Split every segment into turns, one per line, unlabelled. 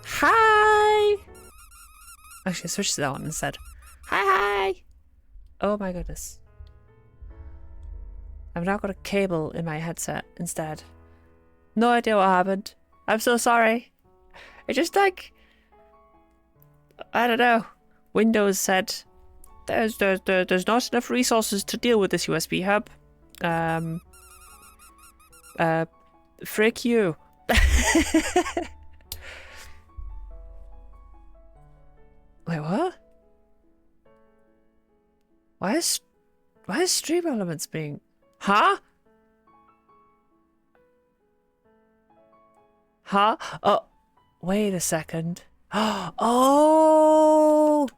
Hi! Actually, switch to that one instead. Hi! Oh my goodness. I've now got a cable in my headset instead. No idea what happened. I'm so sorry. It just like... I don't know. Windows said there's not enough resources to deal with this USB hub. Frick you. Wait, what? Why is Stream Elements being... Huh? Huh? Oh, wait a second. Oh,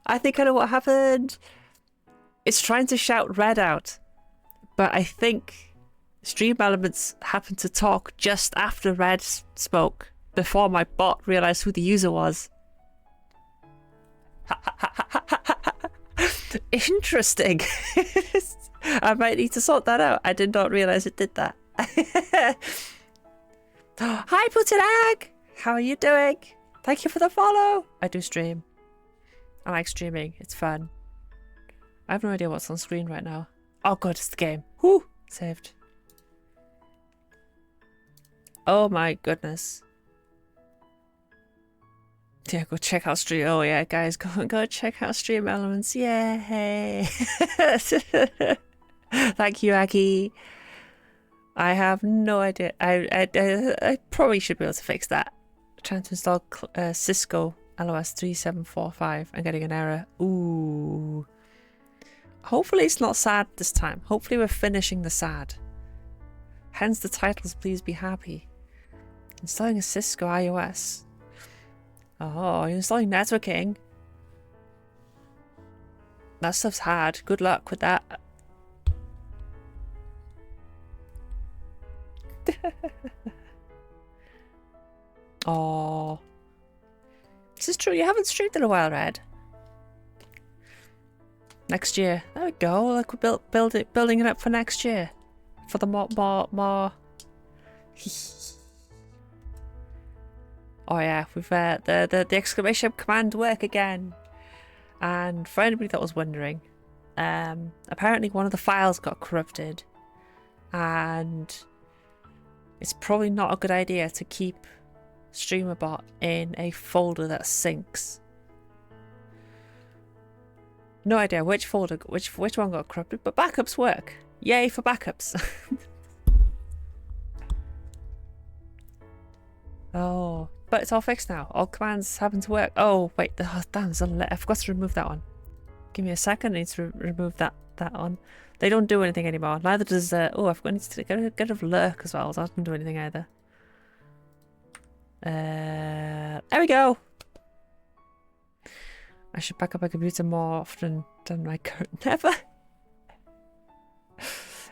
I think I know what happened. It's trying to shout red out, but I think Stream Elements happened to talk just after red spoke, before my bot realized who the user was. Interesting. I might need to sort that out. I did not realize it did that. Hi, Putinag! How are you doing? Thank you for the follow. I do stream. I like streaming. It's fun. I have no idea what's on screen right now. Oh god, it's the game. Whoo! Saved. Oh my goodness. Yeah, go check out Stream. Oh yeah, guys, go check out Stream Elements. Yay! Thank you, Aggie. I have no idea. I probably should be able to fix that. Trying to install Cisco LOS 3745 and getting an error. Ooh. Hopefully it's not sad this time. Hopefully we're finishing the sad. Hence the titles, Please Be Happy. Installing a Cisco iOS. Oh, you're installing networking. That stuff's hard. Good luck with that. Oh, this is true. You haven't streamed in a while, Red. Next year. There we go. Like we're building it up for next year. For the more. Oh yeah, we've the exclamation command work again. And for anybody that was wondering, apparently one of the files got corrupted, and it's probably not a good idea to keep StreamerBot in a folder that syncs. No idea which folder, which one got corrupted, but backups work. Yay for backups. Oh, but it's all fixed now. All commands happen to work. Oh wait, oh, damn, I forgot to remove that one. Give me a second. I need to remove that one. They don't do anything anymore. Neither does oh, I've got to get rid of lurk as well. That doesn't do anything either. There we go. I should back up my computer more often than my current. Never.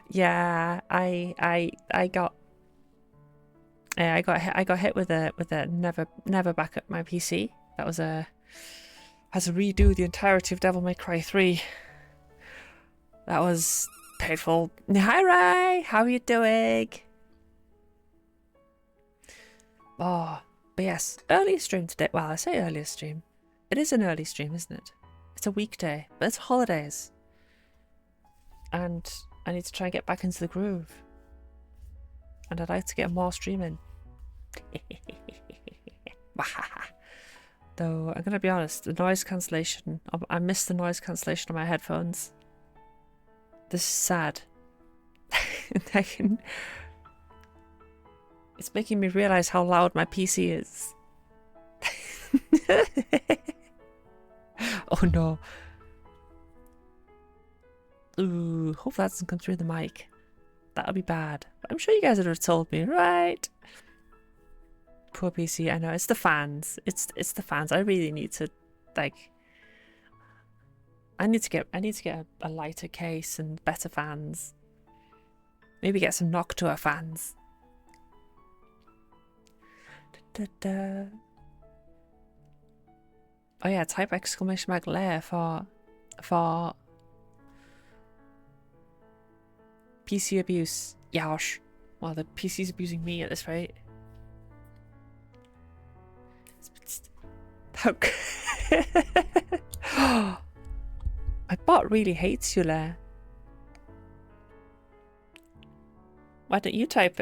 Yeah, I got hit with a never back up my PC. That was had to redo the entirety of Devil May Cry 3. That was painful. Hi Ray, how are you doing? Oh, but yes, early stream today. Well, I say earlier stream. It is an early stream, isn't it? It's a weekday, but it's holidays. And I need to try and get back into the groove. And I'd like to get more streaming. Though, I'm going to be honest, the noise cancellation, I missed the noise cancellation on my headphones. This is sad. It's making me realise how loud my PC is. Oh no. Ooh, hope that doesn't come through the mic. That would be bad. But I'm sure you guys would have told me, right? Poor PC, I know. It's the fans. It's the fans. I really need to, like... I need to get a lighter case and better fans. Maybe get some Noctua fans. Da, da, da. Oh yeah, type exclamation mark layer for PC abuse. Yosh. Well, the PC's abusing me at this rate. My bot really hates you, Lair. Why don't you type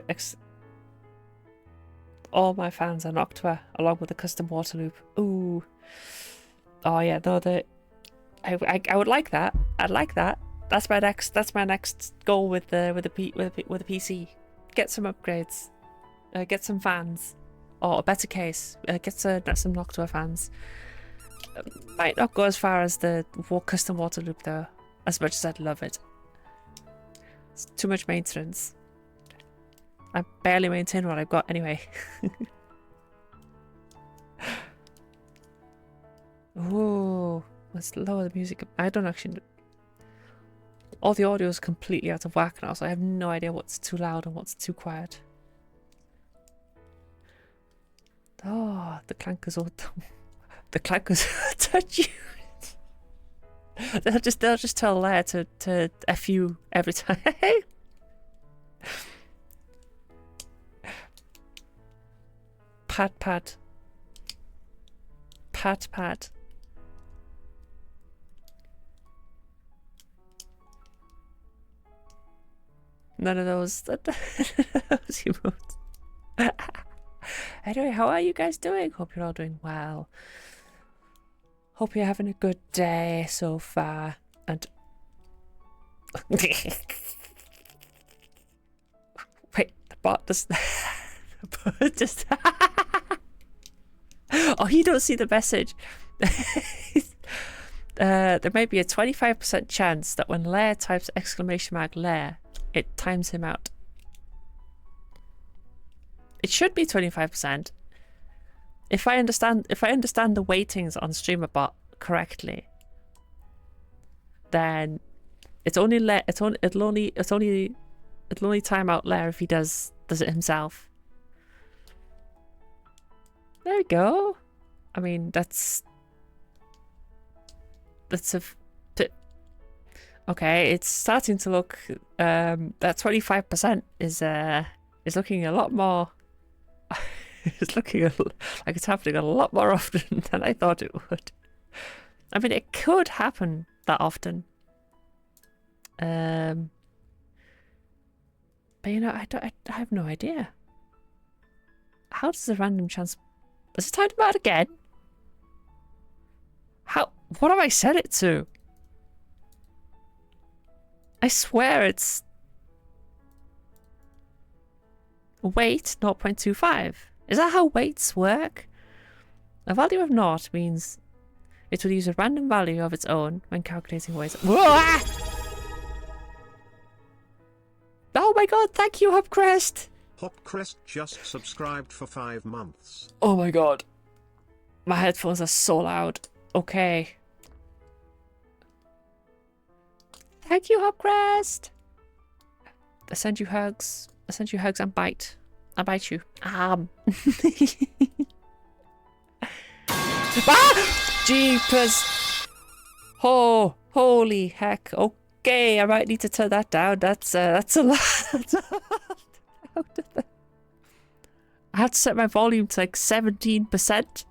all my fans are Noctua along with a custom water loop? Ooh. Oh yeah, no, I would like that. I'd like that. That's my next goal with the PC. Get some upgrades. Get some fans. Or a better case, get some Noctua fans. Might not go as far as the custom water loop though, as much as I'd love it. It's too much maintenance. I barely maintain what I've got anyway. Ooh, let's lower the music. I don't actually... All the audio is completely out of whack now, so I have no idea what's too loud and what's too quiet. Oh, the clankers all... The clankers touch you. They'll just tell Lair to F you every time. Pat pat. Pat pat. None of those emotes. Anyway, how are you guys doing? Hope you're all doing well. Hope you're having a good day so far. And wait, the bot does. The bot just. Oh, you don't see the message. There may be a 25% chance that when Lair types !Lair, it times him out. It should be 25%. If I understand the weightings on StreamerBot correctly, then it'll only time out Lair if he does it himself. There we go. I mean, that's a bit... Okay, it's starting to look that 25% is looking a lot more. It's looking like it's happening a lot more often than I thought it would. I mean, it could happen that often. But you know, I have no idea. How does the random chance... Is it timed out again? How... What have I set it to? I swear it's... Weight 0.25. Is that how weights work? A value of 0 means it will use a random value of its own when calculating weights. Whoa! Oh my god, thank you, Hopcrest!
Hopcrest just subscribed for 5 months.
Oh my god. My headphones are so loud. Okay. Thank you, Hopcrest! I send you hugs. I send you hugs and bite. I bite you. Ah! Jeepers! Oh, holy heck. Okay, I might need to turn that down. That's a lot. That's a lot. I had to set my volume to like 17%.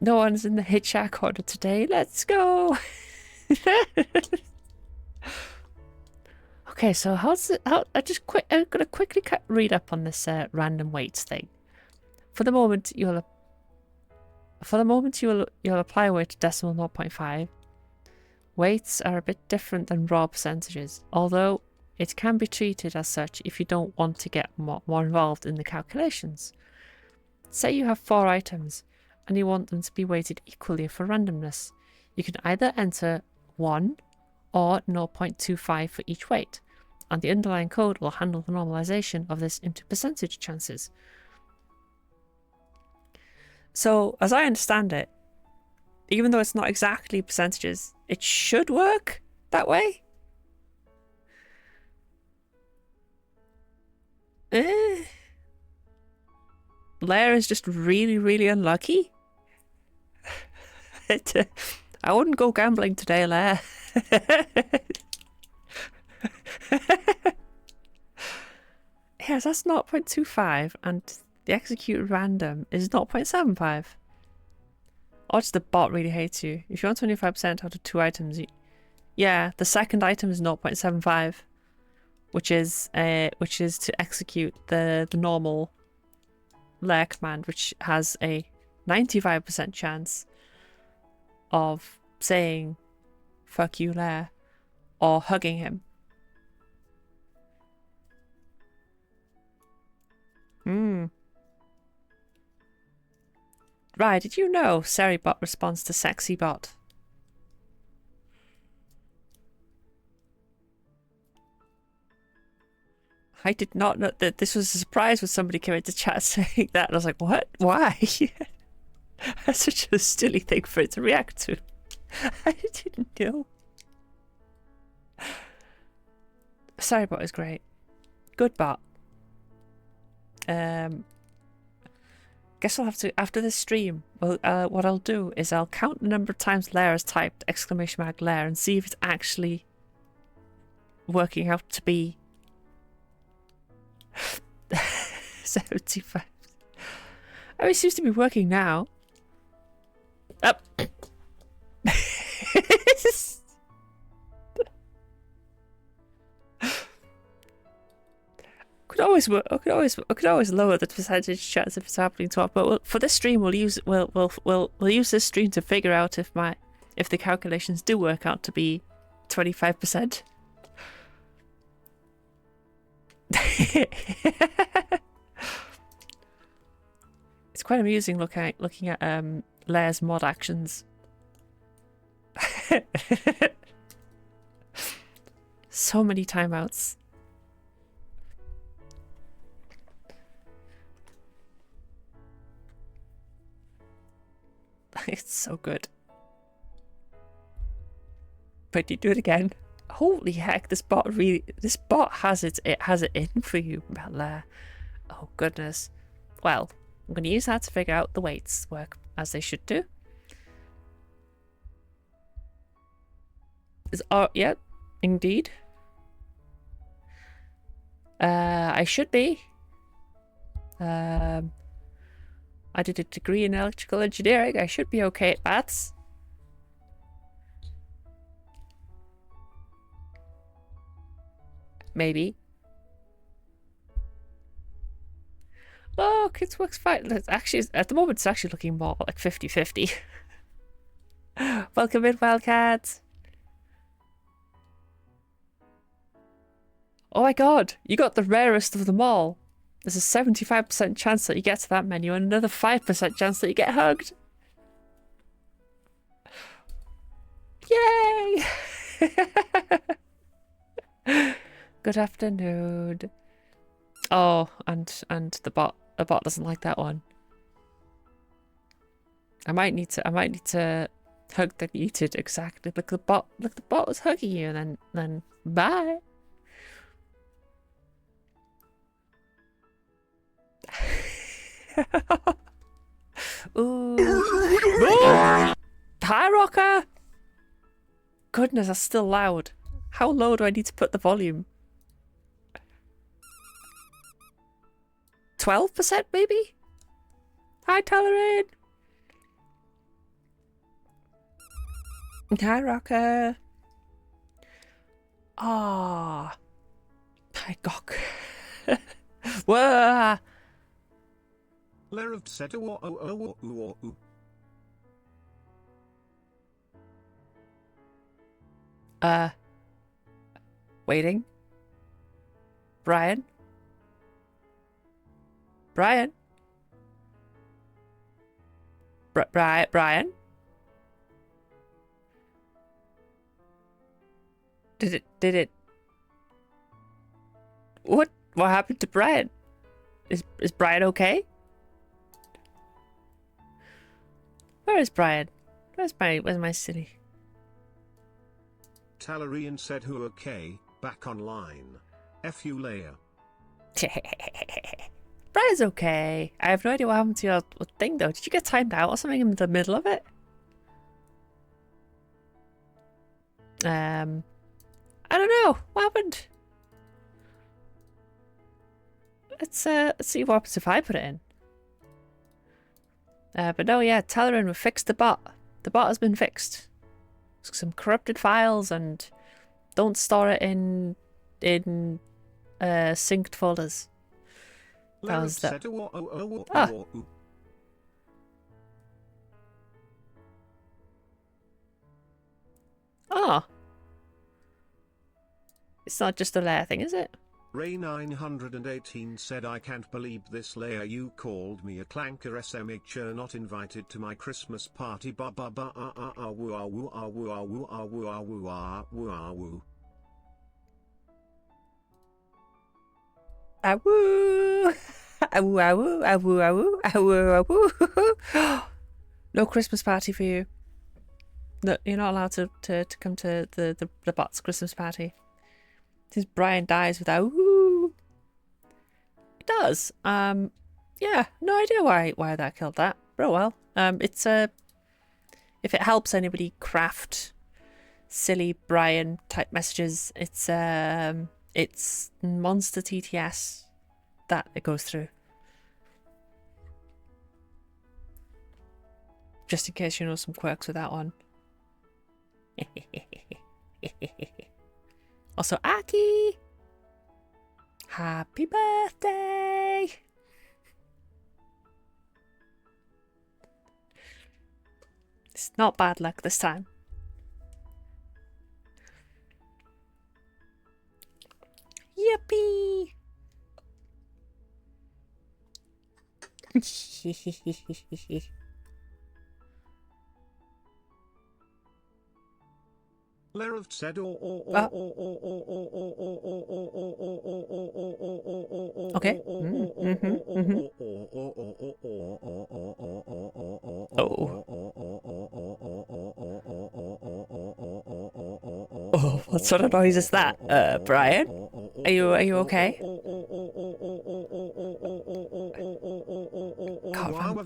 No one's in the hit shack corner today. Let's go. Okay, so I'm gonna quickly read up on this random weights thing. For the moment, you'll apply a weight to decimal 0.5. Weights are a bit different than raw percentages, although it can be treated as such if you don't want to get more involved in the calculations. Say you have 4 items and you want them to be weighted equally for randomness. You can either enter 1 or 0.25 for each weight, and the underlying code will handle the normalization of this into percentage chances. So, as I understand it, even though it's not exactly percentages, it should work that way. Lair is just really, really unlucky. I I wouldn't go gambling today, Lair. Yes, that's 0.25, and the executed random is 0.75. Or just the bot really hates you. If you want 25% out of 2 items, yeah, the second item is 0.75, which is to execute the normal lair command, which has a 95% chance of saying "fuck you, lair" or hugging him. Right, did you know Seribot responds to SexyBot? I did not know that. This was a surprise when somebody came into chat saying that, and I was like, what? Why? That's such a silly thing for it to react to. I didn't know. Seribot is great. Good bot. Guess I'll have to, after this stream, well, what I'll do is I'll count the number of times Lair has typed !Lair and see if it's actually working out to be 75. Oh, it seems to be working now. Up. I could always lower the percentage chance if it's happening to us, but for this stream we'll use this stream to figure out if the calculations do work out to be 25%. It's quite amusing looking at Lair's mod actions. So many timeouts. It's so good. But you do it again. Holy heck, this bot has it in for you, Lair. Oh goodness. Well, I'm going to use that to figure out the weights work as they should do. Yeah, indeed. I should be. I did a degree in electrical engineering. I should be okay at maths. Maybe. Look, it works fine. Actually, at the moment, it's actually looking more like 50-50. Welcome in, Wildcat. Oh my god, you got the rarest of them all. There's a 75% chance that you get to that menu and another 5% chance that you get hugged. Yay! Good afternoon. Oh, and the bot doesn't like that one. I might need to hug the muted exactly. Look, the bot was hugging you, and then bye. Ooh. Hi, Rocker. Goodness, that's still loud. How low do I need to put the volume? 12% maybe? Hi, Tolerate. Hi, Rocker. Ah. Hi, Gok. Whoa. Waiting. Brian? Brian? Brian? Did it? What happened to Brian? Is Brian okay? Where is Brian? Where's my city?
Talarian said who okay, back online. F you layer.
Brian's okay. I have no idea what happened to your thing though. Did you get timed out or something in the middle of it? I don't know. What happened? Let's see what happens if I put it in. But no, yeah, Telerin, we fixed the bot. The bot has been fixed. Some corrupted files, and don't store it in synced folders. That was the... Oh. It's not just a layer thing, is it?
Ray 918 said, I can't believe this, Leia. You called me a clanker SMH, not invited to my Christmas party. Ba ba ba woo ah woo ah woo ah woo ah woo ah woo ah woo ah woo.
Ah woo. Ah woo ah woo ah woo ah woo ah woo ah woo. No Christmas party for you. No, you're not allowed to come to the bot's Christmas party. Since Brian dies without woo. It does. Yeah, no idea why that killed that. But oh well. It's if it helps anybody craft silly Brian type messages, it's monster TTS that it goes through. Just in case you know some quirks with that one. Also, Aki! Happy birthday! It's not bad luck this time. Yippee!
Lerov said
Okay. Oh, what sort of noise is that, Brian? Are you okay? Can't remember.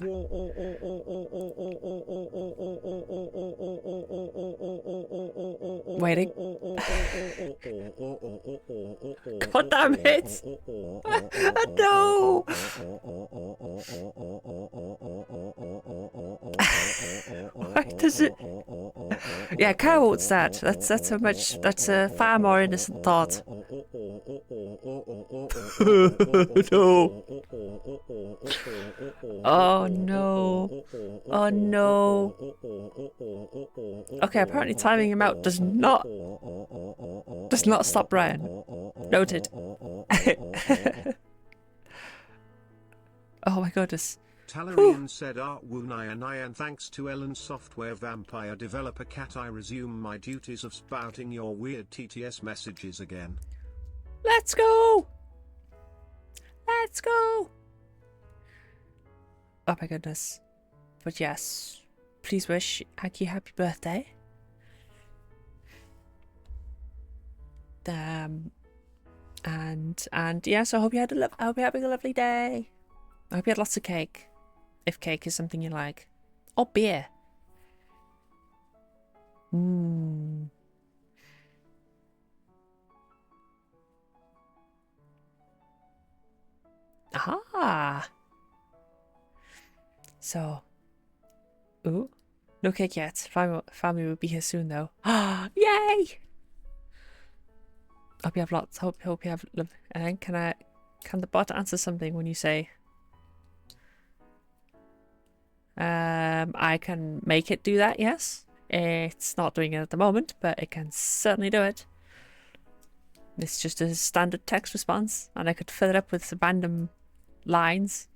Waiting. God damn it! No! Why does it? Yeah, cow won't start. That's a far more innocent thought. No. Oh no. Oh no. Okay, apparently timing him out does not stop Brian. Noted. Oh my goodness.
Talarian said, Nyan, thanks to Ellen Software Vampire Developer Cat, I resume my duties of spouting your weird TTS messages again.
Let's go! Let's go! Oh my goodness. But yes, please wish Aki happy birthday. And yes, I hope you had I hope you're having a lovely day. I hope you had lots of cake. If cake is something you like. Or beer. Aha! So. Ooh. No cake yet. Family will be here soon though. Yay! Hope you have lots. Hope you have. And then can the bot answer something when you say? I can make it do that, yes. It's not doing it at the moment, but it can certainly do it. It's just a standard text response, and I could fill it up with some random lines.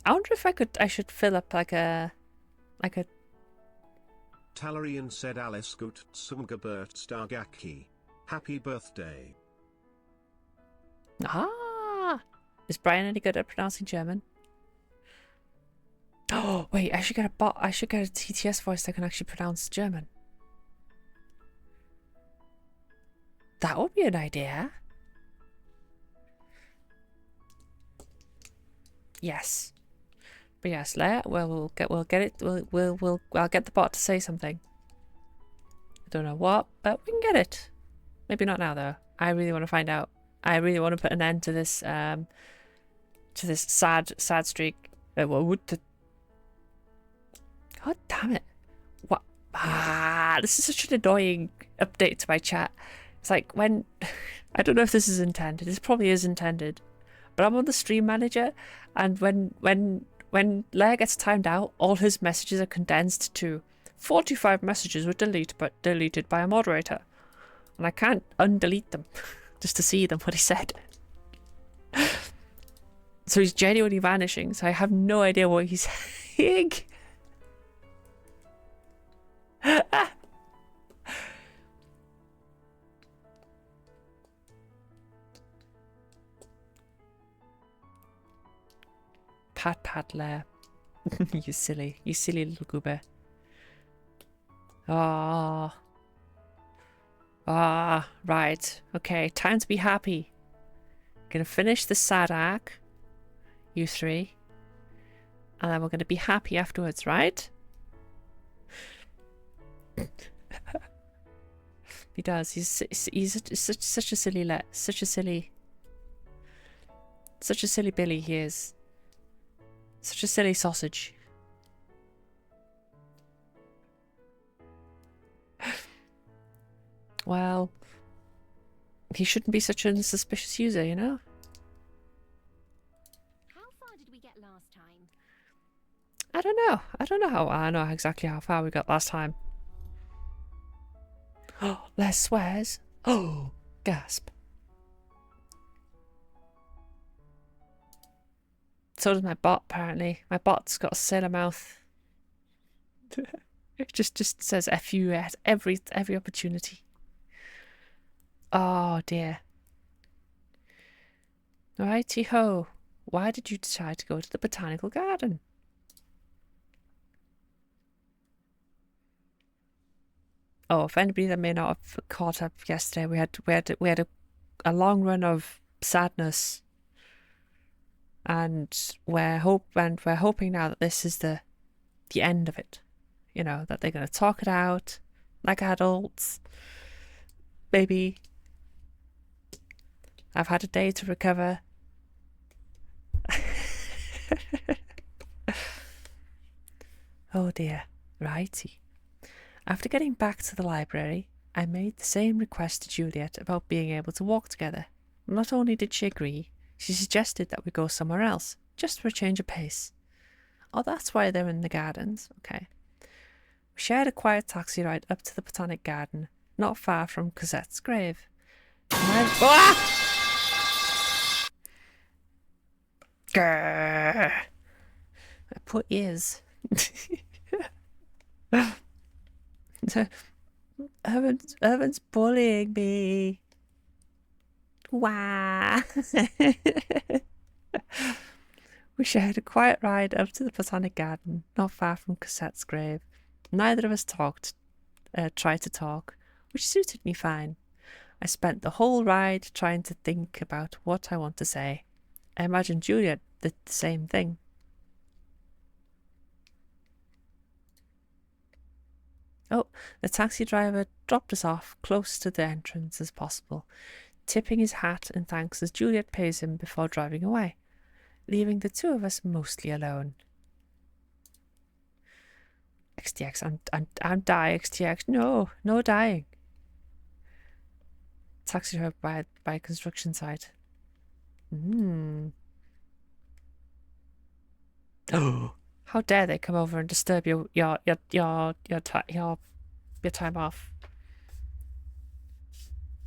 I wonder if I should fill up like a
Talarian said, Alice gut zum Geburtstag. Happy birthday.
Ah! Is Brian any good at pronouncing German? Oh, wait, I should get a bot. I should get a TTS voice that can actually pronounce German. That would be an idea. Yes. But yes, Leia, I'll get the bot to say something. I don't know what, but we can get it. Maybe not now though. I really want to find out. I really want to put an end to this sad streak. What would the... God damn it. What? This is such an annoying update to my chat. It's like when... I don't know if this is intended. This probably is intended. But I'm on the stream manager, and when Lair gets timed out, all his messages are condensed to 45 messages were deleted by a moderator. And I can't undelete them just to see them, what he said. So he's genuinely vanishing, so I have no idea what he's saying. Pat Lair. You silly little goober. Right. Okay, time to be happy. Gonna finish the sad arc, you three, and then we're gonna be happy afterwards, right? He does. He's such a silly Billy. He is such a silly sausage. Well, he shouldn't be such a suspicious user, you know?
How far did we get last time?
I don't know. I know exactly how far we got last time. Oh, Les swears. Oh, gasp. So does my bot, apparently. My bot's got a sailor mouth. It just says F you at every opportunity. Oh dear. Righty ho. Why did you decide to go to the botanical garden? Oh, if anybody that may not have caught up yesterday, we had a long run of sadness, and we're hoping now that this is the end of it. You know, that they're gonna talk it out like adults. Maybe. I've had a day to recover. Oh dear. Righty. After getting back to the library, I made the same request to Juliet about being able to walk together. Not only did she agree, she suggested that we go somewhere else, just for a change of pace. Oh, that's why they're in the gardens. Okay. We shared a quiet taxi ride up to the Botanic Garden, not far from Cosette's grave. Grrr. My poor ears. Evan's bullying me. Wah. We shared a quiet ride up to the Botanic Garden, not far from Cosette's grave. Neither of us tried to talk, which suited me fine. I spent the whole ride trying to think about what I want to say. I imagine Juliet did the same thing. Oh, the taxi driver dropped us off close to the entrance as possible, tipping his hat in thanks as Juliet pays him before driving away, leaving the two of us mostly alone. XTX, I'm dying, XTX. No dying. Taxi driver by a construction site. Oh, how dare they come over and disturb your time off?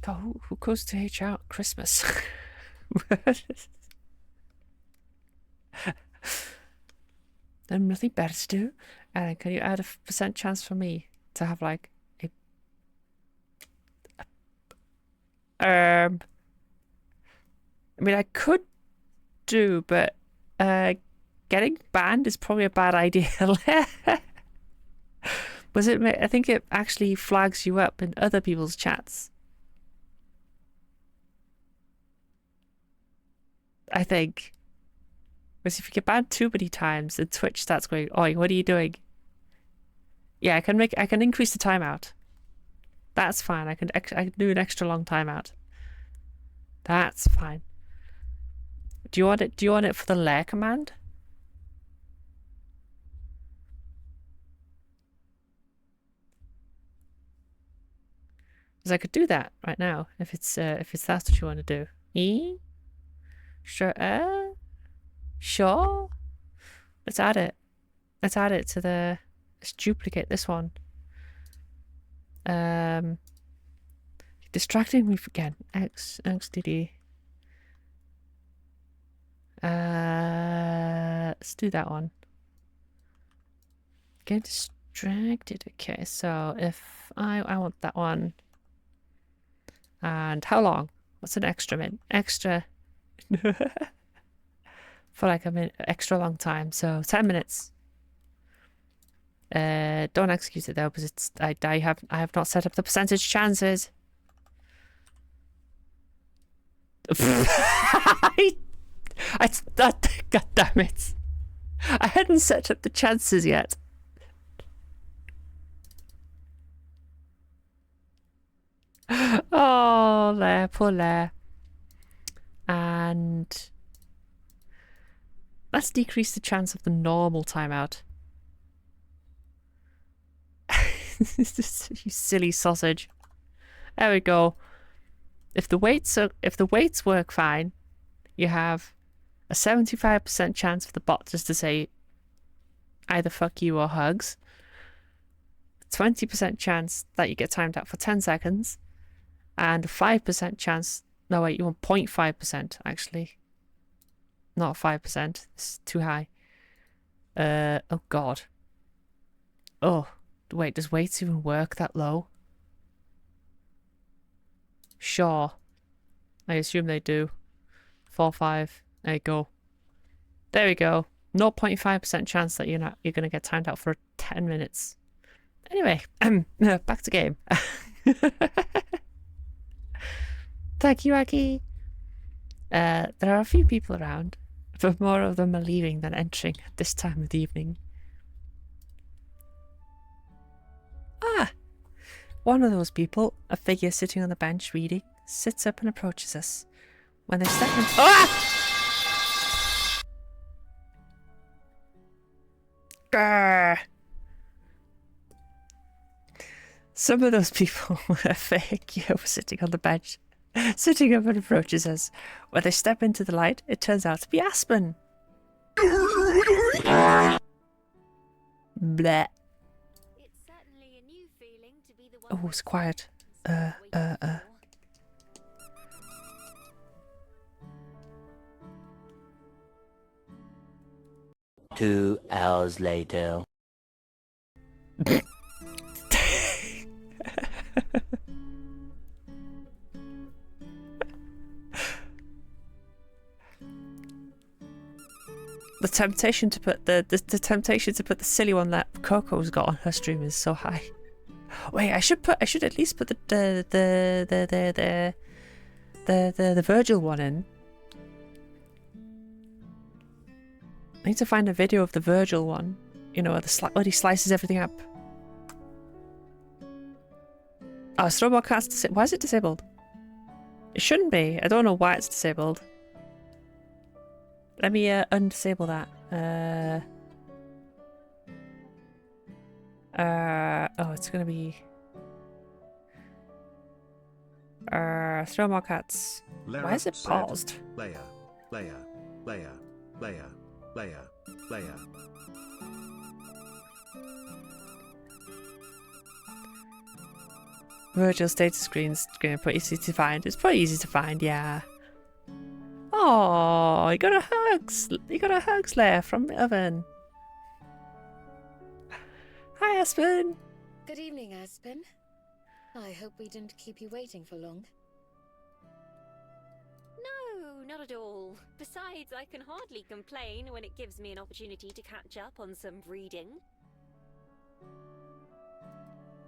God, who goes to HR at Christmas? Then nothing better to do. And can you add a % chance for me to have like I mean, I could do, but getting banned is probably a bad idea. Was it? I think it actually flags you up in other people's chats. I think. Because if you get banned too many times, then Twitch starts going, "Oi, what are you doing?" Yeah, I can increase the timeout. That's fine. I can do an extra long timeout. That's fine. Do you want it? Do you want it for the lair command? Because I could do that right now if it's that's what you want to do. Sure. Sure. Let's add it. Let's add it to the. Let's duplicate this one. Distracting me again. XDD. Let's do that one. Get distracted. Okay, so if I want that one. And how long? What's an extra min? Extra. For like a minute, extra long time. So 10 minutes. Don't execute it though, because it's I have not set up the percentage chances. God damn it! I hadn't set up the chances yet. Oh, there, poor Lair. And let's decrease the chance of the normal timeout. You silly sausage. There we go. If the weights work fine, you have a 75% chance for the bot just to say either fuck you or hugs. 20% chance that you get timed out for 10 seconds. And a 5% chance. No, wait, you want 0.5% actually. Not 5%. It's too high. Oh god. Oh, wait, does weights even work that low? Sure. I assume they do. 4, 5. There you go. There we go. 0.5% chance that you're gonna get timed out for 10 minutes. Anyway, back to game. Thank you, Aki. There are a few people around, but more of them are leaving than entering at this time of the evening. Ah! One of those people, a figure sitting on the bench reading, sits up and approaches us. When they step in... Ah! Grr! Some of those people are fake. Yo, sitting on the bench, sitting up and approaches us. When they step into the light, it turns out to be Aspen. Bleh.
It's certainly a new feeling to be the one.
Oh, it's quiet.
2 hours later.
The temptation to put the temptation to put the silly one that Coco's got on her stream is so high. Wait, I should at least put the Virgil one in. I need to find a video of the Virgil one. You know, where he slices everything up. Oh, Snowball Cat's why is it disabled? It shouldn't be. I don't know why it's disabled. Let me undisable that. Oh, it's gonna be throw more cats. Why is it paused?
Layer.
Virtual status screen's pretty easy to find. It's pretty easy to find, yeah. Oh, you got a hugs. You got a hugs layer from the oven. Hi, Aspen.
Good evening, Aspen. I hope we didn't keep you waiting for long.
No, not at all. Besides, I can hardly complain when it gives me an opportunity to catch up on some reading.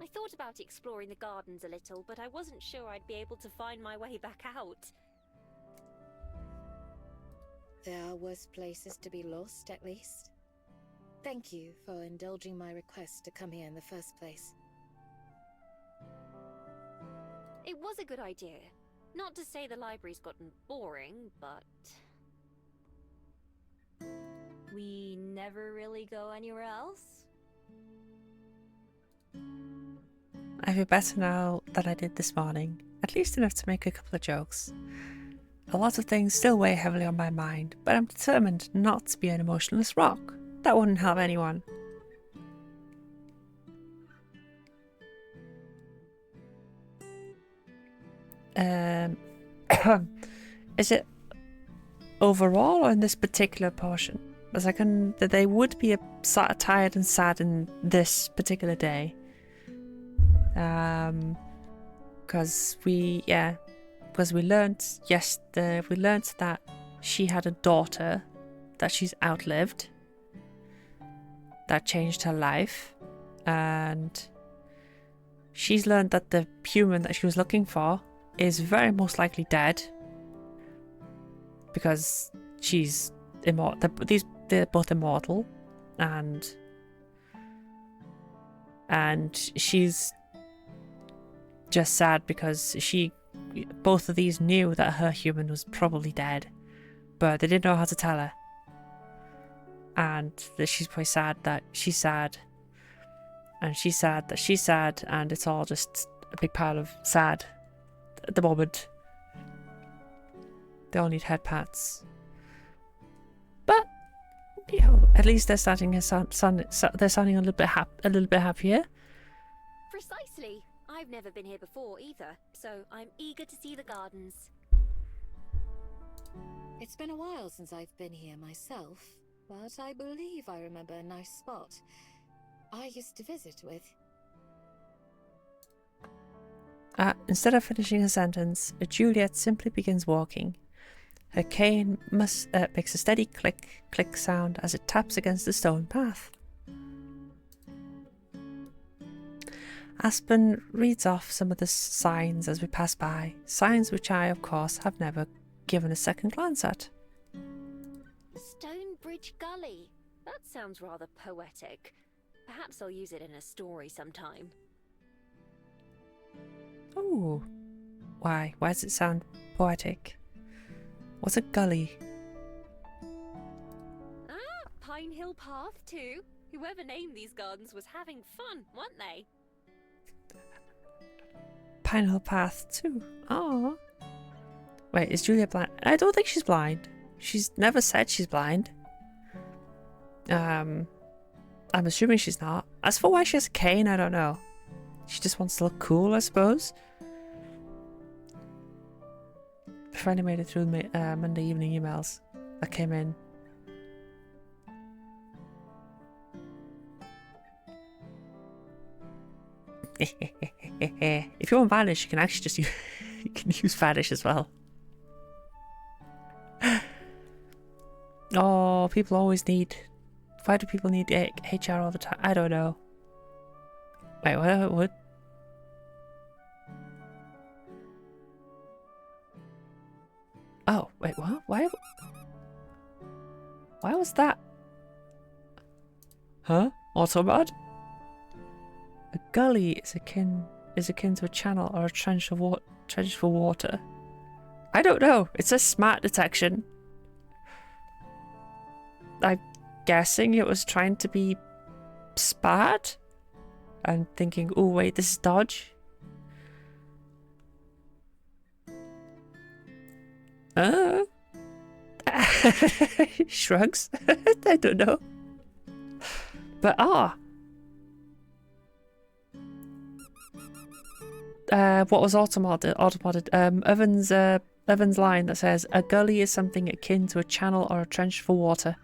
I thought about exploring the gardens a little, but I wasn't sure I'd be able to find my way back out.
There are worse places to be lost, at least. Thank you for indulging my request to come here in the first place.
It was a good idea. Not to say the library's gotten boring, but... We never really go anywhere else?
I feel better now than I did this morning, at least enough to make a couple of jokes. A lot of things still weigh heavily on my mind, but I'm determined not to be an emotionless rock. That wouldn't help anyone. Is it overall or in this particular portion? As that they would be sort of tired and sad in this particular day. Because we learned that she had a daughter that she's outlived that changed her life, and she's learned that the human that she was looking for is very most likely dead because she's immortal. They're both immortal, and she's just sad because both of these knew that her human was probably dead, but they didn't know how to tell her. And that she's probably sad that she's sad, and she's sad that she's sad, and it's all just a big pile of sad at the moment. They all need head pats, but you know, at least they're starting. They're sounding a little bit happier.
Precisely. I've never been here before either, so I'm eager to see the gardens.
It's been a while since I've been here myself, but I believe I remember a nice spot I used to visit with.
Instead of finishing a sentence, Juliet simply begins walking. Her cane makes a steady click sound as it taps against the stone path. Aspen reads off some of the signs as we pass by, signs which I, of course, have never given a second glance at.
Stonebridge Gully. That sounds rather poetic. Perhaps I'll use it in a story sometime.
Ooh. Why? Why does it sound poetic? What's a gully?
Ah, Pine Hill Path too. Whoever named these gardens was having fun, weren't they?
Pine Hill Path too. Oh. Wait, is Julia blind? I don't think she's blind. She's never said she's blind. I'm assuming she's not. As for why she has a cane, I don't know. She just wants to look cool, I suppose. I finally made it through the Monday evening emails that came in. If you want Vanish, you can actually just use Vanish as well. Oh, people always need... Why do people need HR all the time? I don't know. Wait, what? Oh, wait, what? Why was that? Huh? Automod? A gully is akin to a channel or a trench for water. I don't know. It says smart detection. I'm guessing it was trying to be smart and thinking, oh wait, this is dodge. Shrugs. I don't know. But what was automodded? Evan's line that says, a gully is something akin to a channel or a trench for water.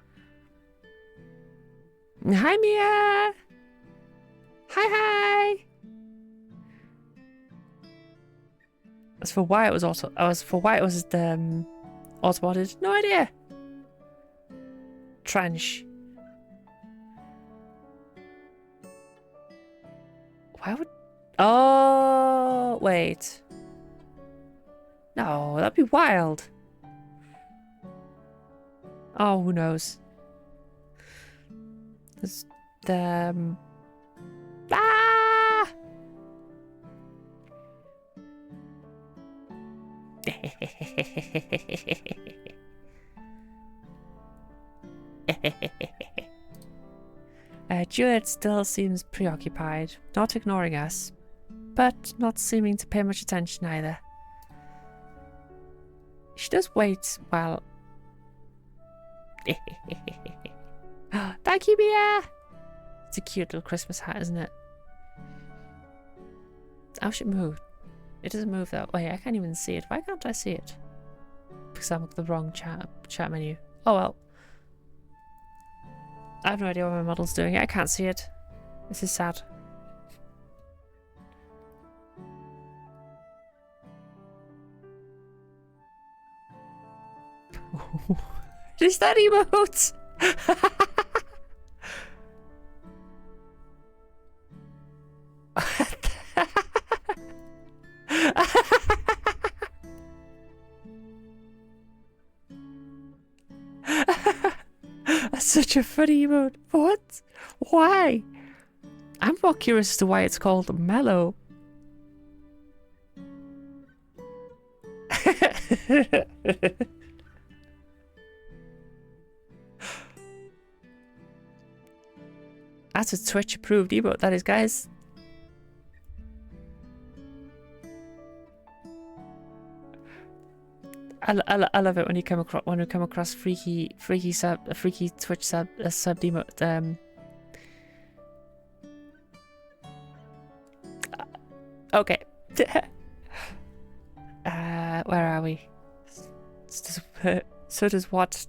Hi, Mia! Hi! As for why it was automodded, no idea. Trench. Why would... Oh, wait. No, that'd be wild. Oh, who knows? There's the... Juliet still seems preoccupied, not ignoring us, but not seeming to pay much attention either. She does wait while... Thank you, Mia! It's a cute little Christmas hat, isn't it? How should it move? It doesn't move though. Wait, I can't even see it. Why can't I see it? Because I'm at the wrong chat menu. Oh well. I have no idea what my model's doing. I can't see it. This is sad. Is that emote? That's such a funny emote. What? Why? I'm more curious as to why it's called mellow. That's a Twitch approved emote, that is, guys. I love it when you come across freaky Twitch sub emote. Okay. Where are we? So does what?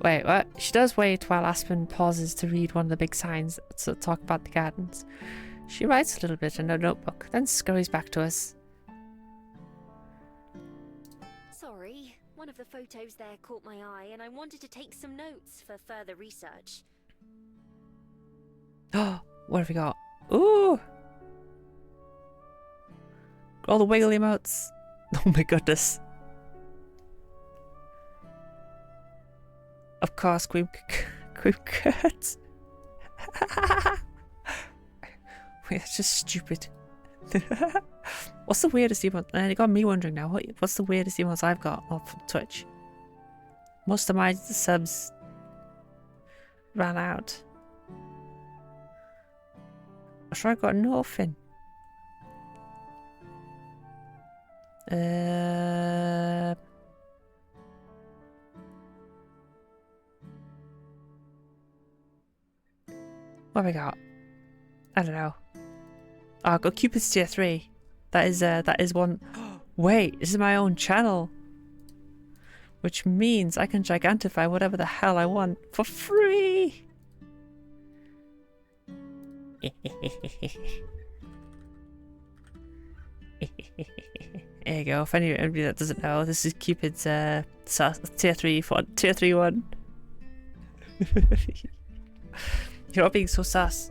Wait, what? She does wait while Aspen pauses to read one of the big signs to talk about the gardens. She writes a little bit in her notebook, then scurries back to us.
Sorry, one of the photos there caught my eye and I wanted to take some notes for further research.
Oh, what have we got? Ooh! All the wiggle emotes. Oh my goodness. Of course, Queen Cat. Wait, that's just stupid. What's the weirdest emote? And it got me wondering now. What's the weirdest emotes I've got off Twitch? Most of my subs ran out. I'm sure I got nothing. What have we got? I don't know. Oh, I've got Cupid's tier 3. That is one. Wait, this is my own channel. Which means I can gigantify whatever the hell I want for free. There you go. If anybody that doesn't know, this is Cupid's tier 3 one. You're not being so sus.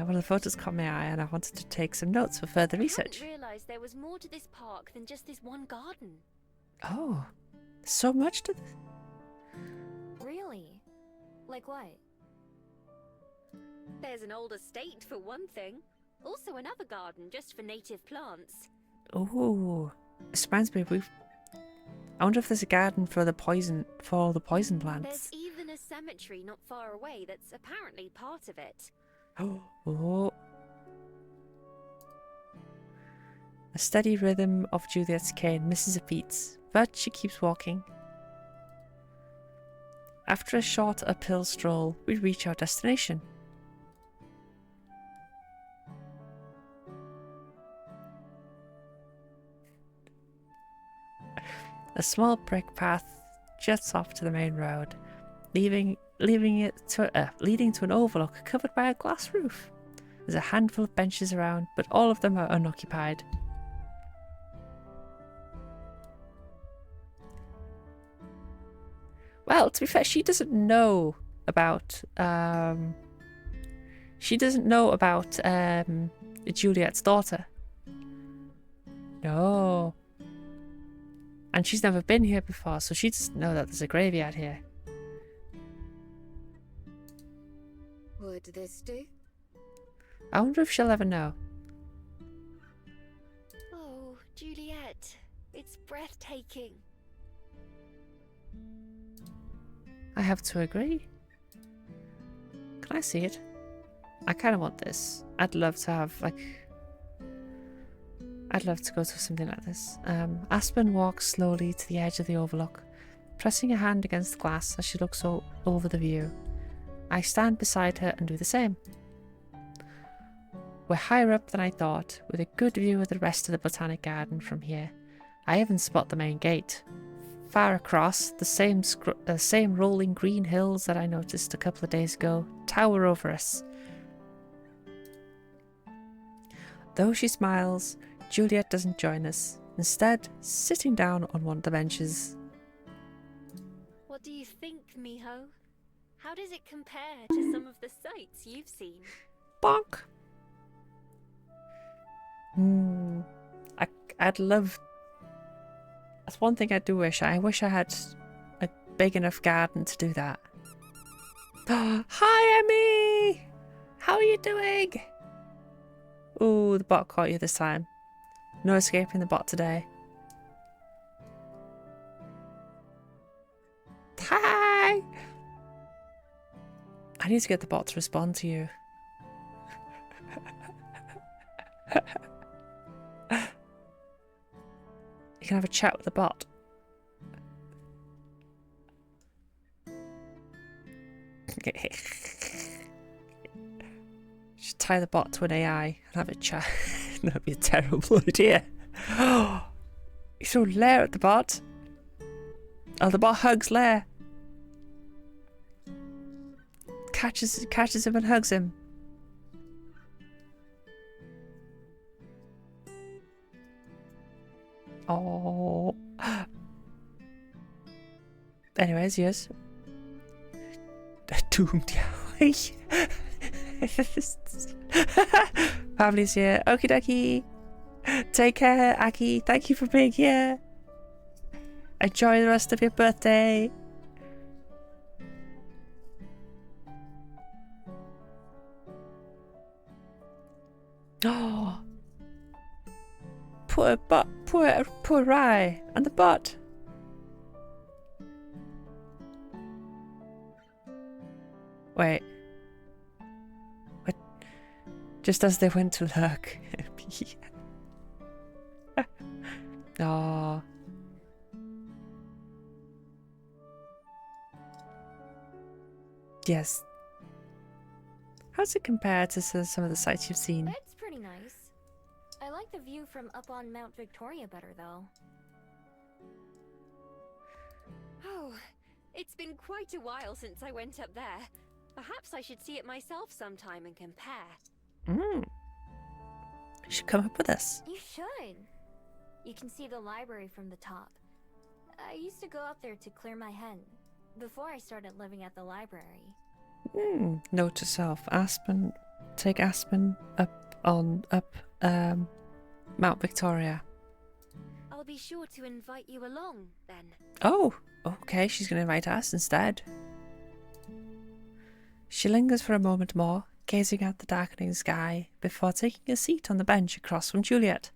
One of the photos caught my eye and I wanted to take some notes for further research.
I didn't realise there was more to this park than just this one garden.
Oh, so much to this.
Really? Like what?
There's an old estate for one thing. Also another garden just for native plants.
Oh, this reminds me. I wonder if there's a garden for all the poison plants.
There's even a cemetery not far away that's apparently part of it.
Oh. A steady rhythm of Juliet's cane misses a beat, but she keeps walking. After a short uphill stroll, we reach our destination. A small brick path juts off to the main road, leading to an overlook covered by a glass roof. There's a handful of benches around, but all of them are unoccupied. Well, to be fair, she doesn't know about Juliet's daughter. No. And she's never been here before, so she doesn't know that there's a graveyard here.
Would this do?
I wonder if she'll ever know.
Oh, Juliet, it's breathtaking.
I have to agree. Can I see it? I kind of want this. I'd love to have, like... I'd love to go to something like this. Aspen walks slowly to the edge of the overlook, pressing a hand against the glass as she looks over the view. I stand beside her and do the same. We're higher up than I thought, with a good view of the rest of the botanic garden from here. I even spot the main gate. Far across, the same rolling green hills that I noticed a couple of days ago tower over us. Though she smiles, Juliet doesn't join us, instead sitting down on one of the benches.
What do you think, Miho? How does it compare to some of the sights you've seen?
Bonk! I'd love... That's one thing I do wish. I wish I had a big enough garden to do that. Hi, Emmy! How are you doing? Ooh, the bot caught you this time. No escaping the bot today. Hi! I need to get the bot to respond to you. You can have a chat with the bot. Just tie the bot to an AI and have a chat. That'd be a terrible idea. You throw Lair at the bot. Oh, the bot hugs Lair. Catches him and hugs him. Oh. Anyways, yes. Doomed. Family's here. Okie dokie. Take care, Aki. Thank you for being here. Enjoy the rest of your birthday. Oh. Poor bot. Poor Rai. And the bot. Wait. What? Just as they went to lurk. Oh. Yes. How's it compare to some of the sites you've seen?
It's pretty nice. I like the view from up on Mount Victoria better, though.
Oh, it's been quite a while since I went up there. Perhaps I should see it myself sometime and compare.
You should come up with us.
You should. You can see the library from the top. I used to go up there to clear my head before I started living at the library.
Note to self: Aspen. Take Aspen up Mount Victoria.
I'll be sure to invite you along then.
Oh, okay. She's going to invite us instead. She lingers for a moment more, gazing at the darkening sky, before taking a seat on the bench across from Juliet.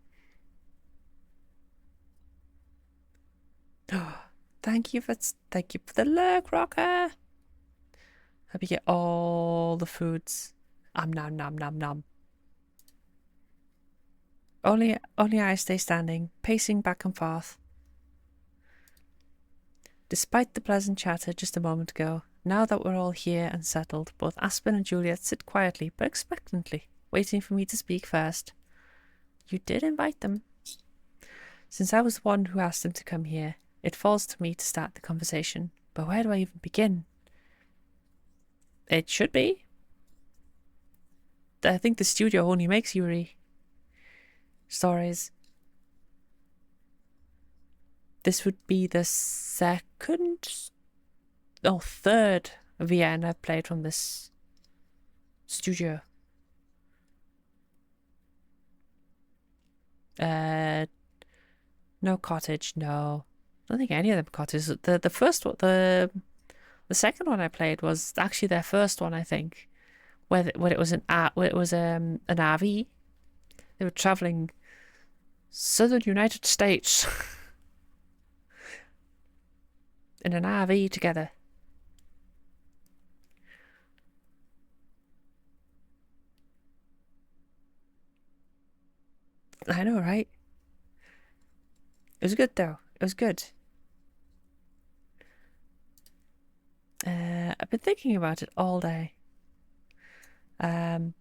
Thank you for the lurk, Rocker. Hope you get all the foods. Nom nom nom nom. Only I stay standing, pacing back and forth. Despite the pleasant chatter just a moment ago, now that we're all here and settled, both Aspen and Juliet sit quietly but expectantly, waiting for me to speak first. You did invite them. Since I was the one who asked them to come here, it falls to me to start the conversation. But where do I even begin? It should be. I think the studio only makes Yuri stories. This would be the third VN I've played from this studio. No cottage, no. don't think any of them got it. The first one, the second one I played was actually their first one, I think, where it was an RV. They were traveling southern United States in an RV together. I know, right? It was good though. It was good. I've been thinking about it all day. And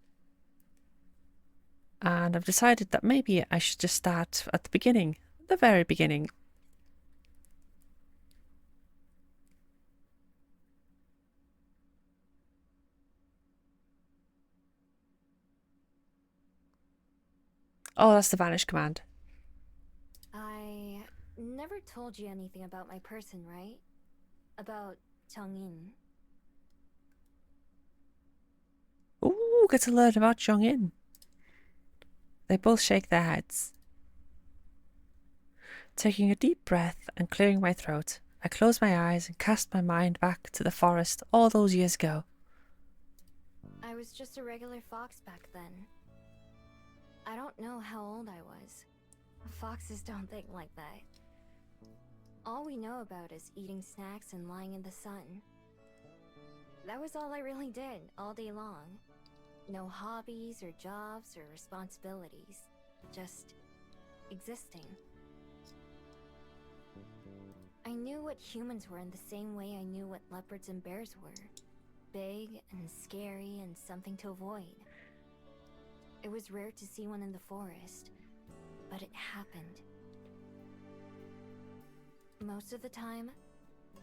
I've decided that maybe I should just start at the beginning, the very beginning. Oh, that's the vanish command.
I never told you anything about my person, right? About Changin.
Ooh, get to learn about Jong-in. They both shake their heads. Taking a deep breath and clearing my throat, I close my eyes and cast my mind back to the forest all those years ago.
I was just a regular fox back then. I don't know how old I was. Foxes don't think like that. All we know about is eating snacks and lying in the sun. That was all I really did all day long. No hobbies or jobs or responsibilities. Just existing. I knew what humans were in the same way I knew what leopards and bears were. Big and scary and something to avoid. It was rare to see one in the forest, but it happened. Most of the time,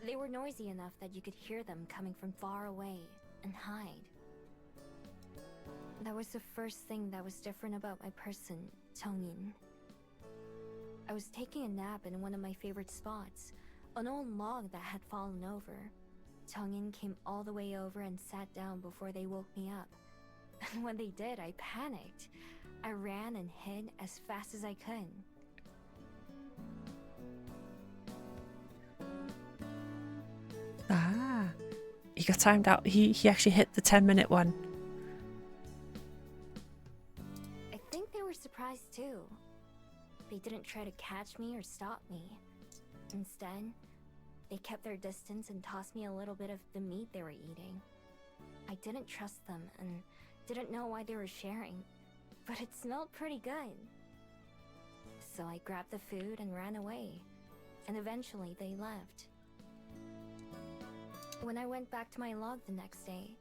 they were noisy enough that you could hear them coming from far away and hide. That was the first thing that was different about my person, Changin. I was taking a nap in one of my favorite spots, an old log that had fallen over. Changin came all the way over and sat down before they woke me up. And when they did, I panicked. I ran and hid as fast as I could.
Ah, he got timed out. He actually hit the 10-minute one.
I think they were surprised too. They didn't try to catch me or stop me. Instead, they kept their distance and tossed me a little bit of the meat they were eating. I didn't trust them and didn't know why they were sharing, but it smelled pretty good. So I grabbed the food and ran away, and eventually they left. When I went back to my log the next day,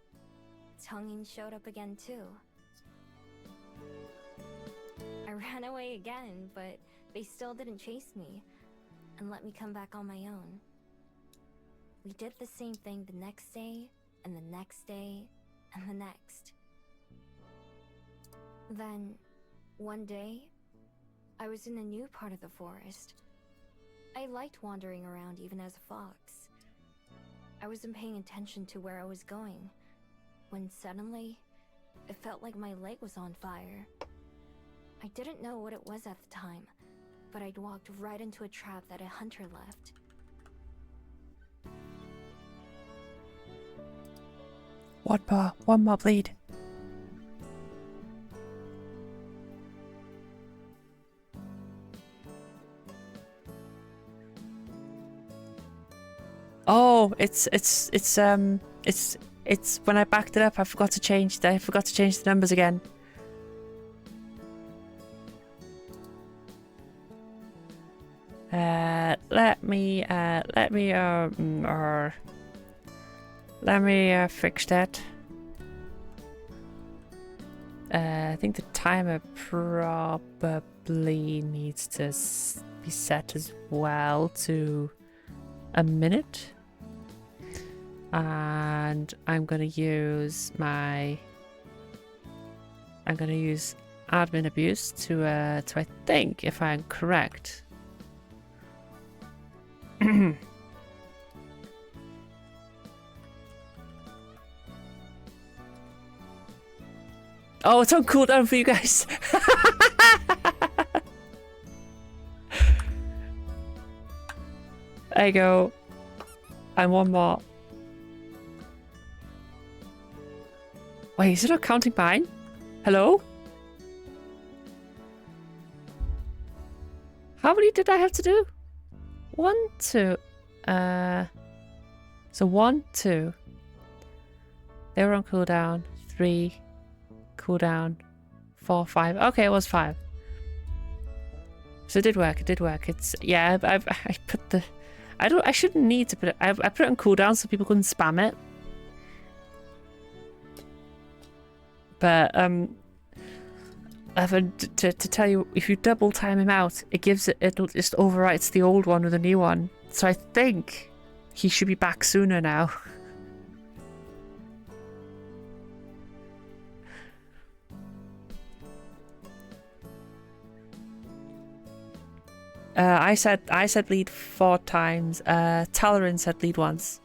Changin showed up again too. I ran away again, but they still didn't chase me and let me come back on my own. We did the same thing the next day, and the next day, and the next. Then, one day, I was in a new part of the forest. I liked wandering around even as a fox. I wasn't paying attention to where I was going, when suddenly, it felt like my leg was on fire. I didn't know what it was at the time, but I'd walked right into a trap that a hunter left.
One more bleed. Oh, it's when I backed it up, I forgot to change the numbers again. Let me fix that. I think the timer probably needs to be set as well to a minute. And I'm gonna use admin abuse to I think, if I'm correct. Oh, it's on cooldown for you guys. There you go. And one more. Wait, is it not counting mine? Hello? How many did I have to do? 1, 2. So 1, 2. They were on cooldown. 3. Cooldown. 4, 5. Okay, it was 5. So it did work. It did work. It's yeah. I put the. I shouldn't need to put it. I put it on cooldown so people couldn't spam it. But to tell you, if you double time him out, it'll just overwrites the old one with a new one. So I think he should be back sooner now. I said bleed 4 times. Talarin said bleed once.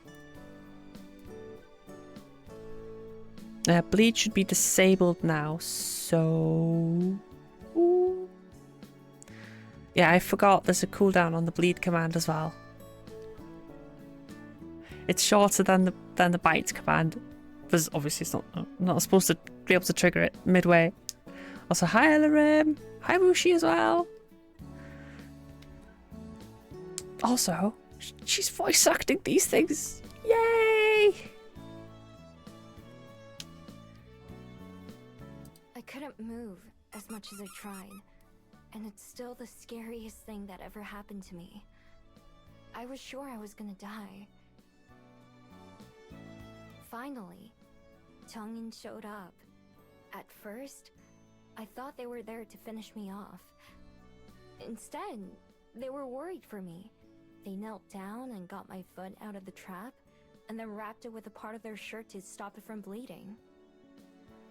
Bleed should be disabled now, so... Ooh. Yeah, I forgot there's a cooldown on the bleed command as well. It's shorter than the bite command, because obviously it's not supposed to be able to trigger it midway. Also, hi Elarim! Hi Rushi as well! Also, she's voice acting these things! Yay!
I couldn't move as much as I tried, and it's still the scariest thing that ever happened to me. I was sure I was gonna die. Finally, Tongin showed up. At first, I thought they were there to finish me off. Instead, they were worried for me. They knelt down and got my foot out of the trap, and then wrapped it with a part of their shirt to stop it from bleeding.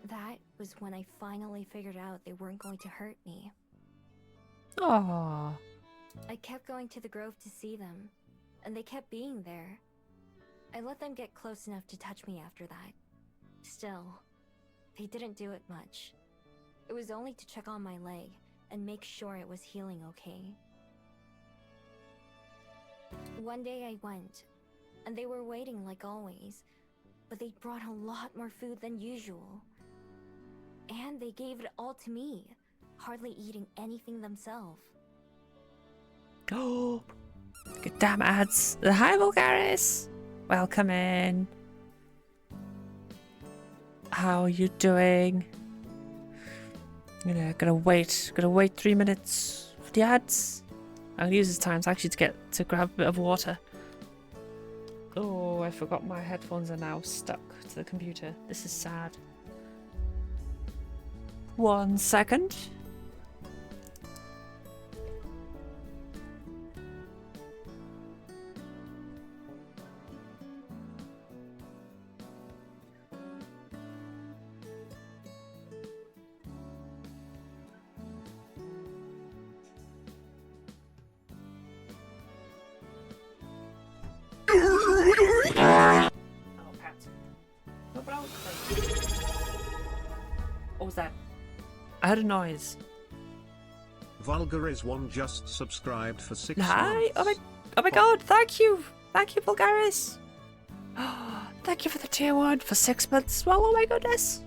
That was when I finally figured out they weren't going to hurt me.
Aww.
I kept going to the grove to see them, and they kept being there. I let them get close enough to touch me after that. Still, they didn't do it much. It was only to check on my leg and make sure it was healing okay. One day I went, and they were waiting like always, but they brought a lot more food than usual. And they gave it all to me, hardly eating anything themselves.
Oh, good damn ads. Hi Vulgaris! Welcome in. How are you doing? Gonna wait 3 minutes for the ads. I'm gonna use this time actually to grab a bit of water. Oh, I forgot my headphones are now stuck to the computer. This is sad. 1 second. What was that? I heard a noise.
Vulgaris1 just subscribed for 6
Hi!
months.
Oh my god, thank you! Thank you, Vulgaris! Thank you for the tier 1 for 6 months as well, oh my goodness!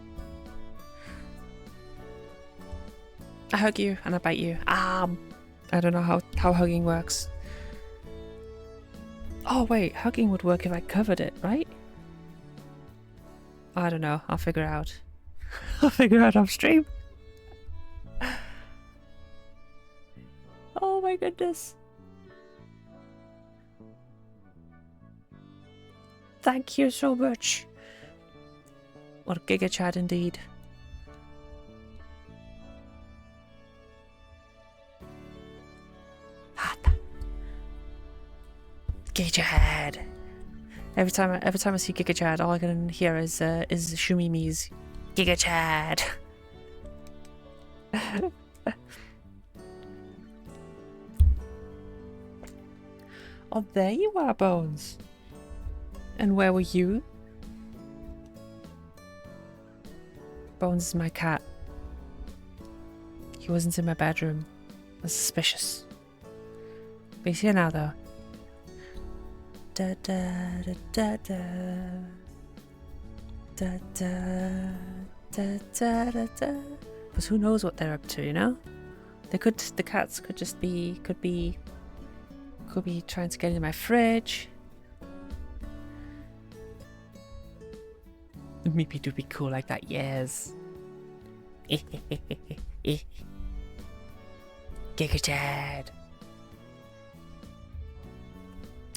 I hug you and I bite you. I don't know how hugging works. Oh wait, hugging would work if I covered it, right? I don't know, I'll figure it out. I'll figure it out off stream. Oh my goodness. Thank you so much. What a Giga Chat indeed. Giga Chat. Every time I see Giga Chat, all I can hear is Shumimi's Giga Chat. Oh, there you are, Bones. And where were you? Bones is my cat. He wasn't in my bedroom. That's suspicious. But he's here now, though. da da da da da da da da da da. But who knows what they're up to, you know? The cats could just be, could be trying to get in my fridge. Maybe do be cool like that, yes. Giga Dad.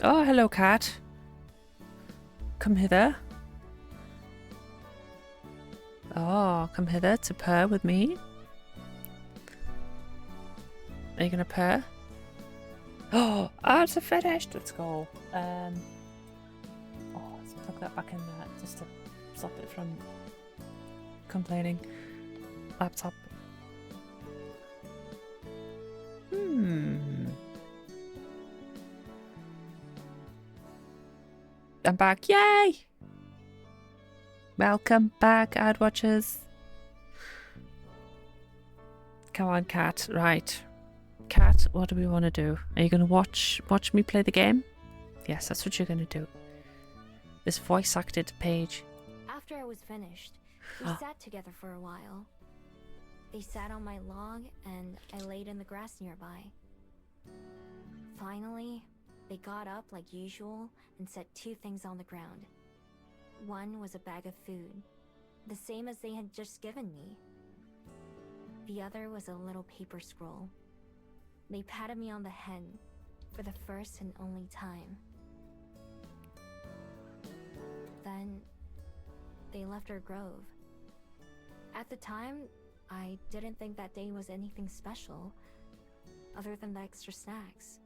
Oh, hello, cat. Come hither. Oh, come hither to purr with me. Are you gonna purr? Oh, it's finished. Let's go. Oh, let's plug that back in there just to stop it from complaining. Laptop. I'm back. Yay! Welcome back, ad watchers. Come on, cat. Right. Cat, what do we want to do? Are you going to watch me play the game? Yes, that's what you're going to do. This voice acted page.
After I was finished, we sat together for a while. They sat on my log, and I laid in the grass nearby. Finally, they got up like usual and set two things on the ground. One was a bag of food, the same as they had just given me. The other was a little paper scroll. They patted me on the head for the first and only time. Then, they left our grove. At the time, I didn't think that day was anything special, other than the extra snacks.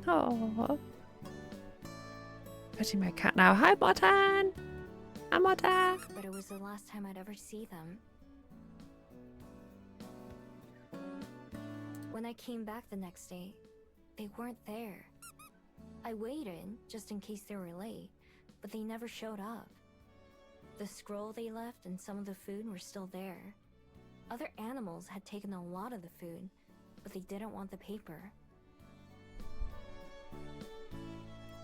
Oh, petting my cat now. Hi, Mortan. Hi, Mortan.
But it was the last time I'd ever see them. When I came back the next day, they weren't there. I waited just in case they were late, but they never showed up. The scroll they left and some of the food were still there. Other animals had taken a lot of the food, but they didn't want the paper.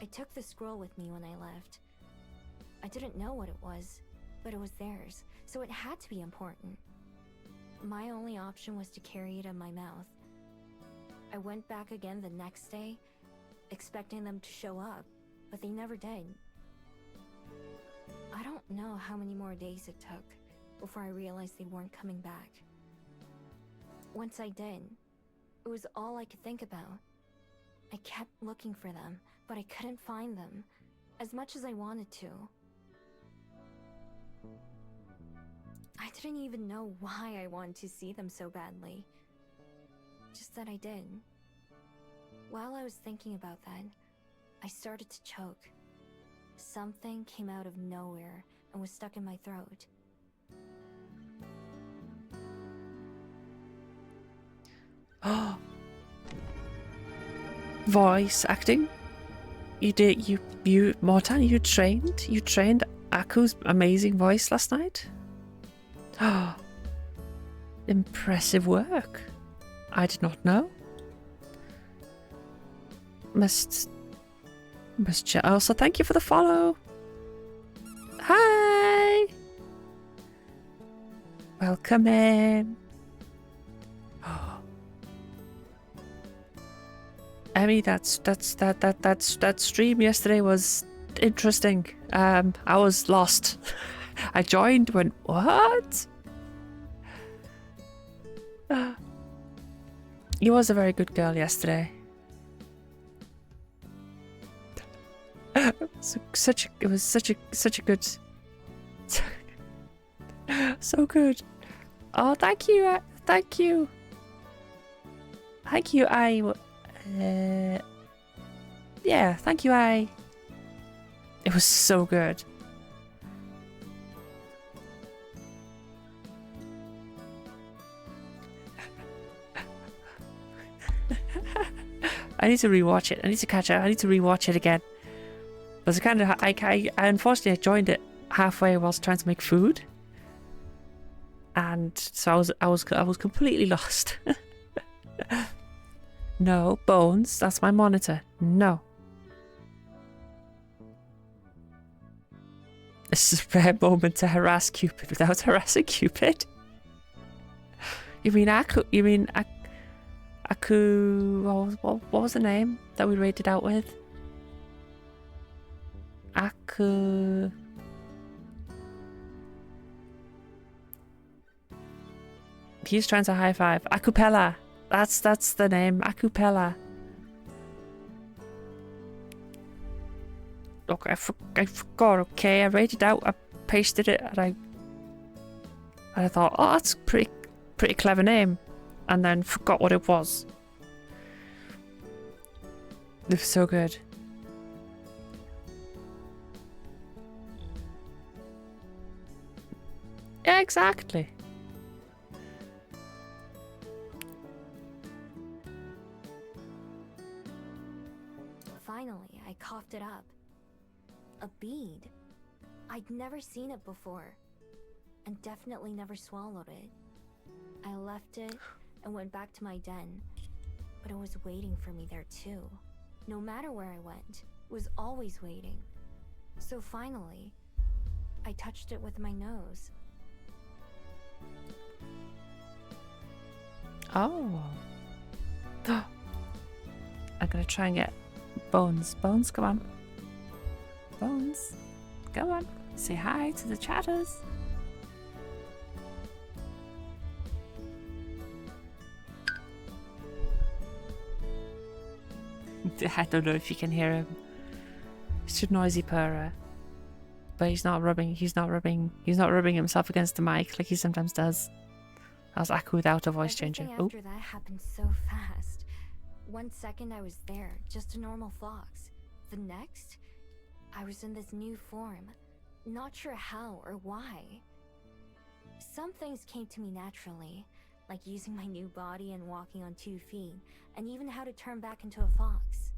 I took the scroll with me when I left. I didn't know what it was, but it was theirs, so it had to be important. My only option was to carry it in my mouth. I went back again the next day, expecting them to show up, but they never did. I don't know how many more days it took before I realized they weren't coming back. Once I did, it was all I could think about. I kept looking for them, but I couldn't find them, as much as I wanted to. I didn't even know why I wanted to see them so badly. Just that I did. While I was thinking about that, I started to choke. Something came out of nowhere and was stuck in my throat.
Voice acting. You Mortan, you trained Aku's amazing voice last night. Impressive work. I did not know. Also, thank you for the follow. Hi. Welcome in. Emmy, that stream yesterday was interesting. I was lost. I joined, went, what? You was a very good girl yesterday. It was such a good, so good. Oh, thank you, thank you. Yeah, thank you, It was so good. I need to rewatch it. I need to catch up. I need to rewatch it again. Because I unfortunately joined it halfway whilst trying to make food, and so I was completely lost. No, Bones, that's my monitor. No. This is a rare moment to harass Cupid without harassing Cupid. You mean Aku? You mean Aku? What was the name that we rated out with? Aku. He's trying to high five. Acapella. That's the name. Acapella. Look, I forgot. Okay, I rated out. I pasted it, and I thought, oh, that's pretty clever name, and then forgot what it was. It was so good. Yeah, exactly.
Finally, I coughed it up. A bead. I'd never seen it before, and definitely never swallowed it. I left it and went back to my den, but it was waiting for me there too. No matter where I went, it was always waiting. So finally, I touched it with my nose.
Oh. I'm gonna try and get Bones. Bones, come on. Bones, go on. Say hi to the chatters. I don't know if you can hear him. It's a noisy purrer. But he's not rubbing himself against the mic like he sometimes does. That was Aku without a voice changer.
Everything after that happened so fast. 1 second I was there, just a normal fox. The next, I was in this new form. Not sure how or why. Some things came to me naturally, like using my new body and walking on 2 feet, and even how to turn back into a fox.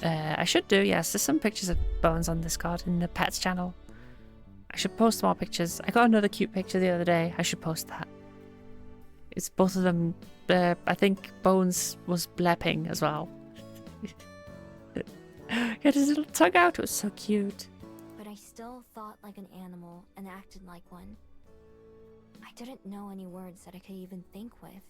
I should do, yes. There's some pictures of Bones on Discord in the pets channel. I should post more pictures. I got another cute picture the other day. I should post that. It's both of them. I think Bones was blepping as well. He had his little tongue out. It was so cute.
But I still thought like an animal and acted like one. I didn't know any words that I could even think with.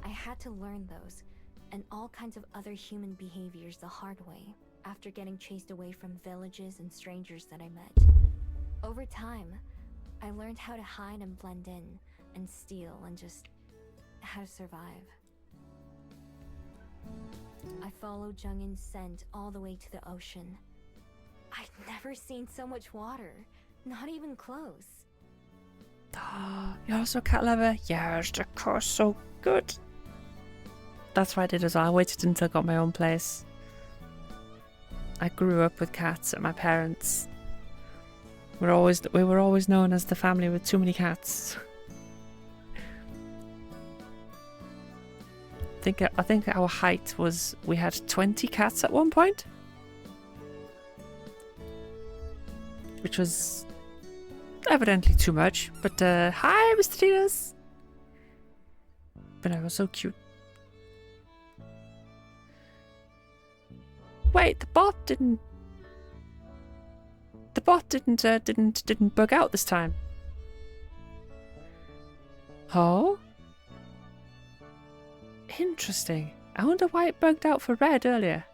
I had to learn those and all kinds of other human behaviors the hard way after getting chased away from villages and strangers that I met. Over time, I learned how to hide and blend in and steal and just how to survive. I followed Jungin's scent all the way to the ocean. I'd never seen so much water, not even close.
You're also a cat lover? Yes, of course, so good. That's what I did as well. I waited until I got my own place. I grew up with cats at my parents'. We were always known as the family with too many cats. I think our height was we had 20 cats at one point, which was evidently too much. But hi, Mr. Tinas. But I was so cute. Wait, the bot didn't bug out this time. Oh? Interesting. I wonder why it bugged out for red earlier.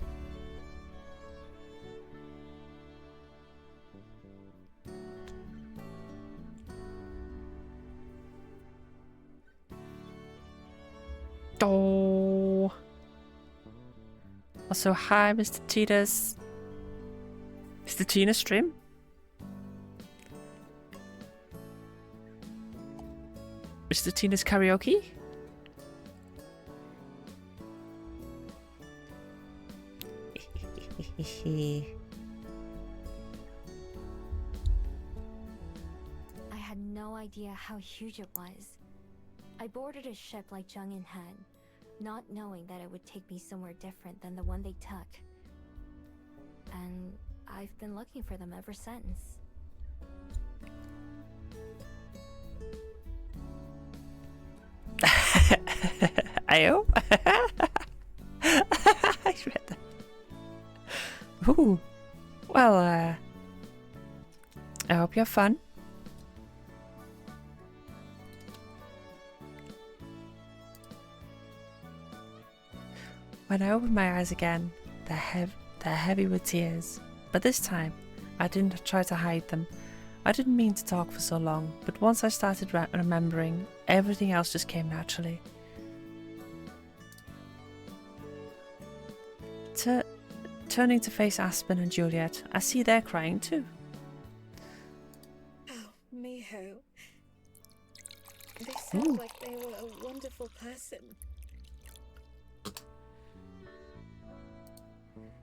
Oh. Also, hi, Mr. Titas. Is the Tina stream? Mr. Tina's karaoke?
I had no idea how huge it was. I boarded a ship like Jungin had, not knowing that it would take me somewhere different than the one they took. And I've been looking for them ever since.
Ayo? I read that. Ooh. Well, I hope you have fun. When I opened my eyes again, they're heavy with tears. But this time, I didn't try to hide them. I didn't mean to talk for so long, but once I started remembering, everything else just came naturally. Turning to face Aspen and Juliet, I see they're crying too.
Oh, Miho. They sound like they were a wonderful person.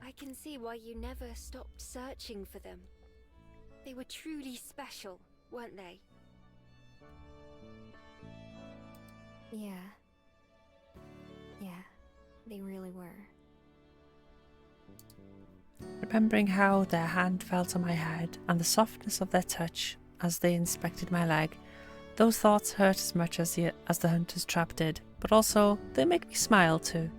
I can see why you never stopped searching for them. They were truly special, weren't they?
Yeah. Yeah, they really were.
Remembering how their hand felt on my head and the softness of their touch as they inspected my leg, those thoughts hurt as much as the hunter's trap did, but also they make me smile too.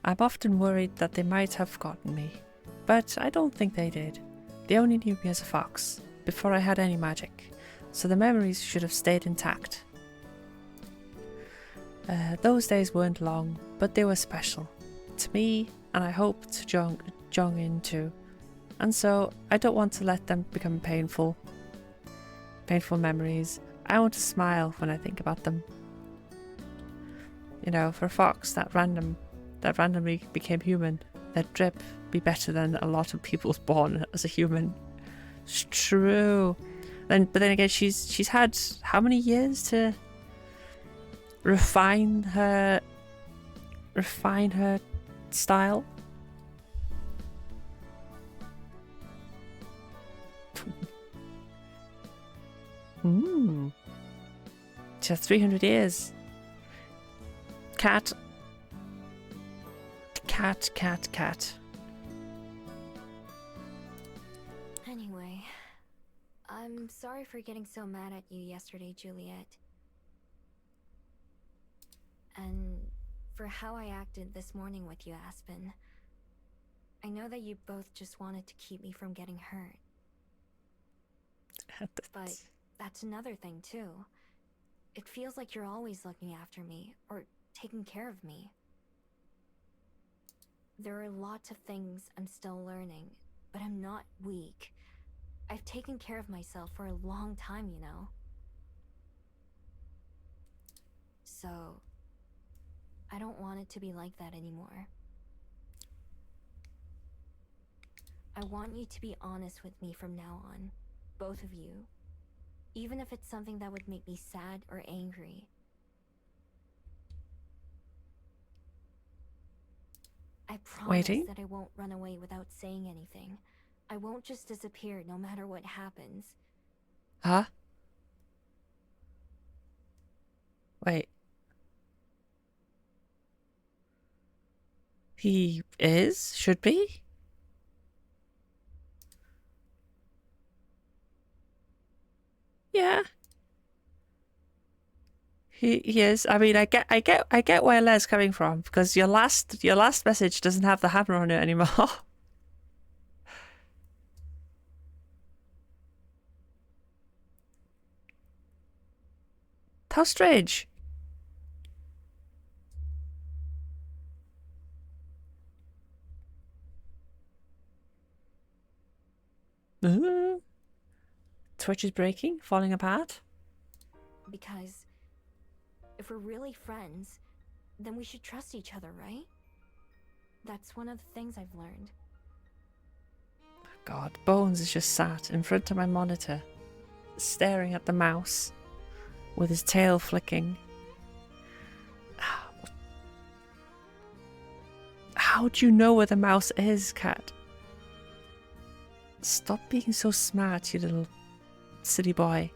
I'm often worried that they might have forgotten me, but I don't think they did. They only knew me as a fox, before I had any magic, so the memories should have stayed intact. Those days weren't long, but they were special. To me, and I hope to Jong-in too. And so, I don't want to let them become painful memories. I want to smile when I think about them. You know, for a fox that randomly became human, that drip be better than a lot of people born as a human. It's true. But then again, she's had how many years to refine her style? Just 300 years. Cat.
Anyway, I'm sorry for getting so mad at you yesterday, Juliet. And for how I acted this morning with you, Aspen. I know that you both just wanted to keep me from getting hurt. But that's another thing, too. It feels like you're always looking after me, or taking care of me. There are lots of things I'm still learning, but I'm not weak. I've taken care of myself for a long time, you know. So, I don't want it to be like that anymore. I want you to be honest with me from now on, both of you. Even if it's something that would make me sad or angry. I promise that I won't run away without saying anything. I won't just disappear no matter what happens.
Huh? Wait. He is? Should be? Yeah. He is. I mean, I get where Les coming from, because your last message doesn't have the hammer on it anymore. How strange. Twitch is breaking, falling apart.
Because if we're really friends, then we should trust each other, right? That's one of the things I've learned.
God, Bones is just sat in front of my monitor, staring at the mouse, with his tail flicking. How do you know where the mouse is, Cat? Stop being so smart, you little silly boy.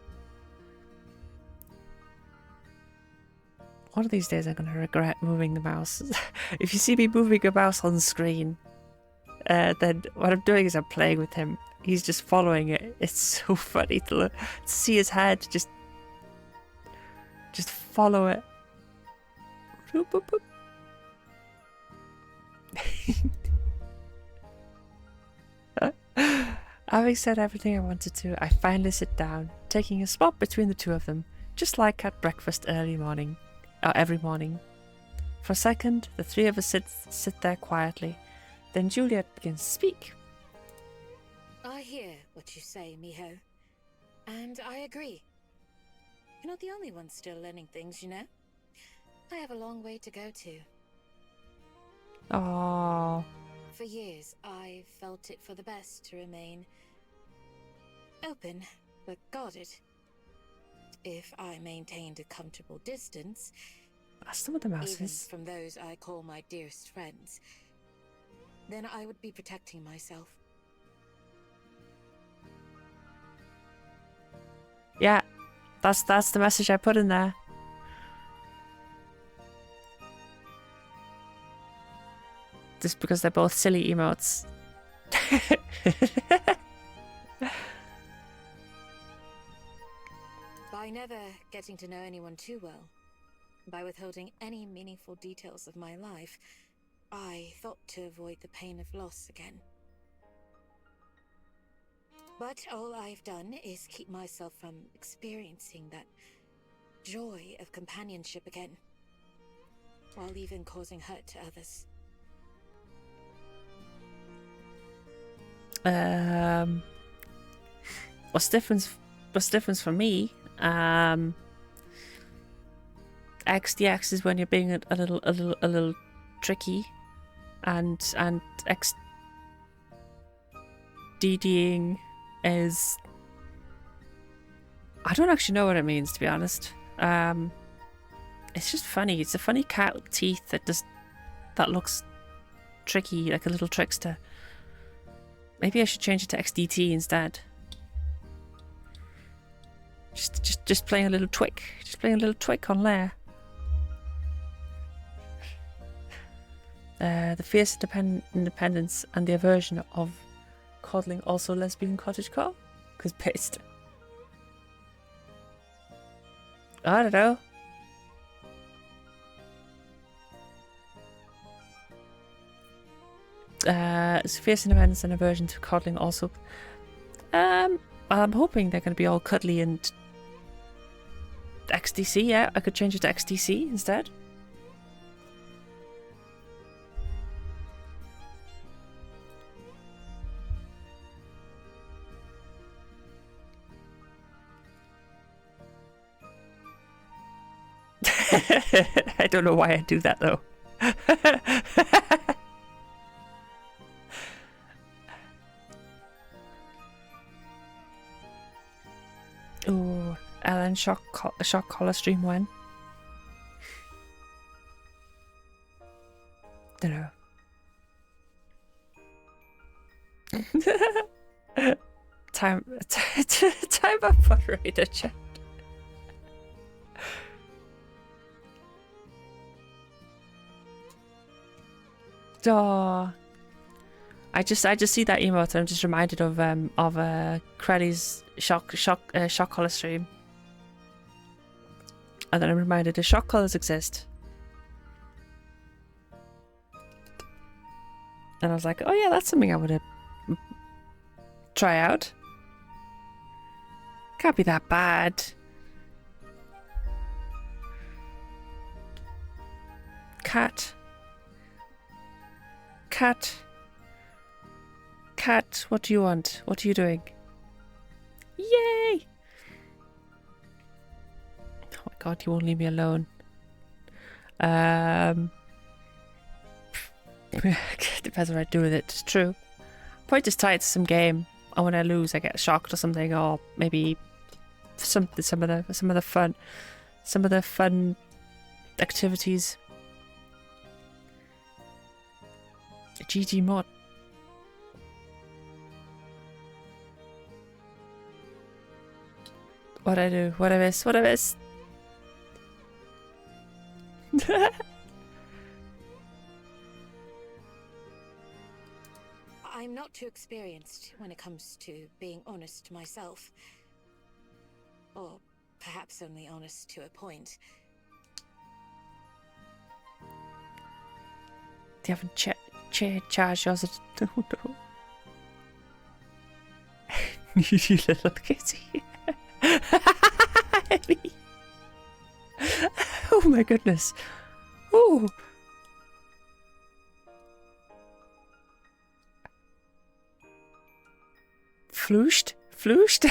One of these days I'm going to regret moving the mouse. If you see me moving a mouse on screen, then what I'm doing is I'm playing with him. He's just following it. It's so funny to see his head just Just follow it. Boop, boop, boop. Having said everything I wanted to, I finally sit down, taking a spot between the two of them, just like at breakfast every morning. For a second, the three of us sit there quietly. Then Juliet begins to speak.
I hear what you say, Miho. And I agree. You're not the only one still learning things, you know? I have a long way to go to.
Oh,
For years, I felt it for the best to remain open, but guarded. If I maintained a comfortable distance,
that's some of the
even
mouses.
from those I call my dearest friends, then I would be protecting myself.
Yeah, that's the message I put in there. Just because they're both silly emotes.
By never getting to know anyone too well, by withholding any meaningful details of my life, I thought to avoid the pain of loss again. But all I've done is keep myself from experiencing that joy of companionship again, while even causing hurt to others.
What's difference for me? XDX is when you're being a little tricky, and XDDing is, I don't actually know what it means, to be honest. It's just funny. It's a funny cat with teeth that looks tricky, like a little trickster. Maybe I should change it to XDT instead. Just playing a little twick. Just playing a little twick on Lair. The fierce independence and the aversion of coddling, also lesbian cottagecore? Because pissed. I don't know. It's fierce independence and aversion to coddling also. I'm hoping they're going to be all cuddly and XDC, yeah. I could change it to XDC instead. I don't know why I do that though. Oh, Ellen shock collar stream when? Don't know. time up for Raider chat. Oh, I just see that emote and I'm just reminded of Crelly's shock collar stream, and then I'm reminded that shock collars exist, and I was like, oh yeah, that's something I would try out. Can't be that bad. Cat, what do you want? What are you doing? Yay! Oh my god, you won't leave me alone. Depends what I do with it. It's true. Probably just tie it to some game, and when I lose, I get shocked or something, or maybe some of the fun activities. GG mod. What I do? What I miss? What I miss?
I'm not too experienced when it comes to being honest to myself. Or perhaps only honest to a point.
They haven't charged yours. Oh no. You little kitty. Oh my goodness. Oh. Flooshed? Flooshed?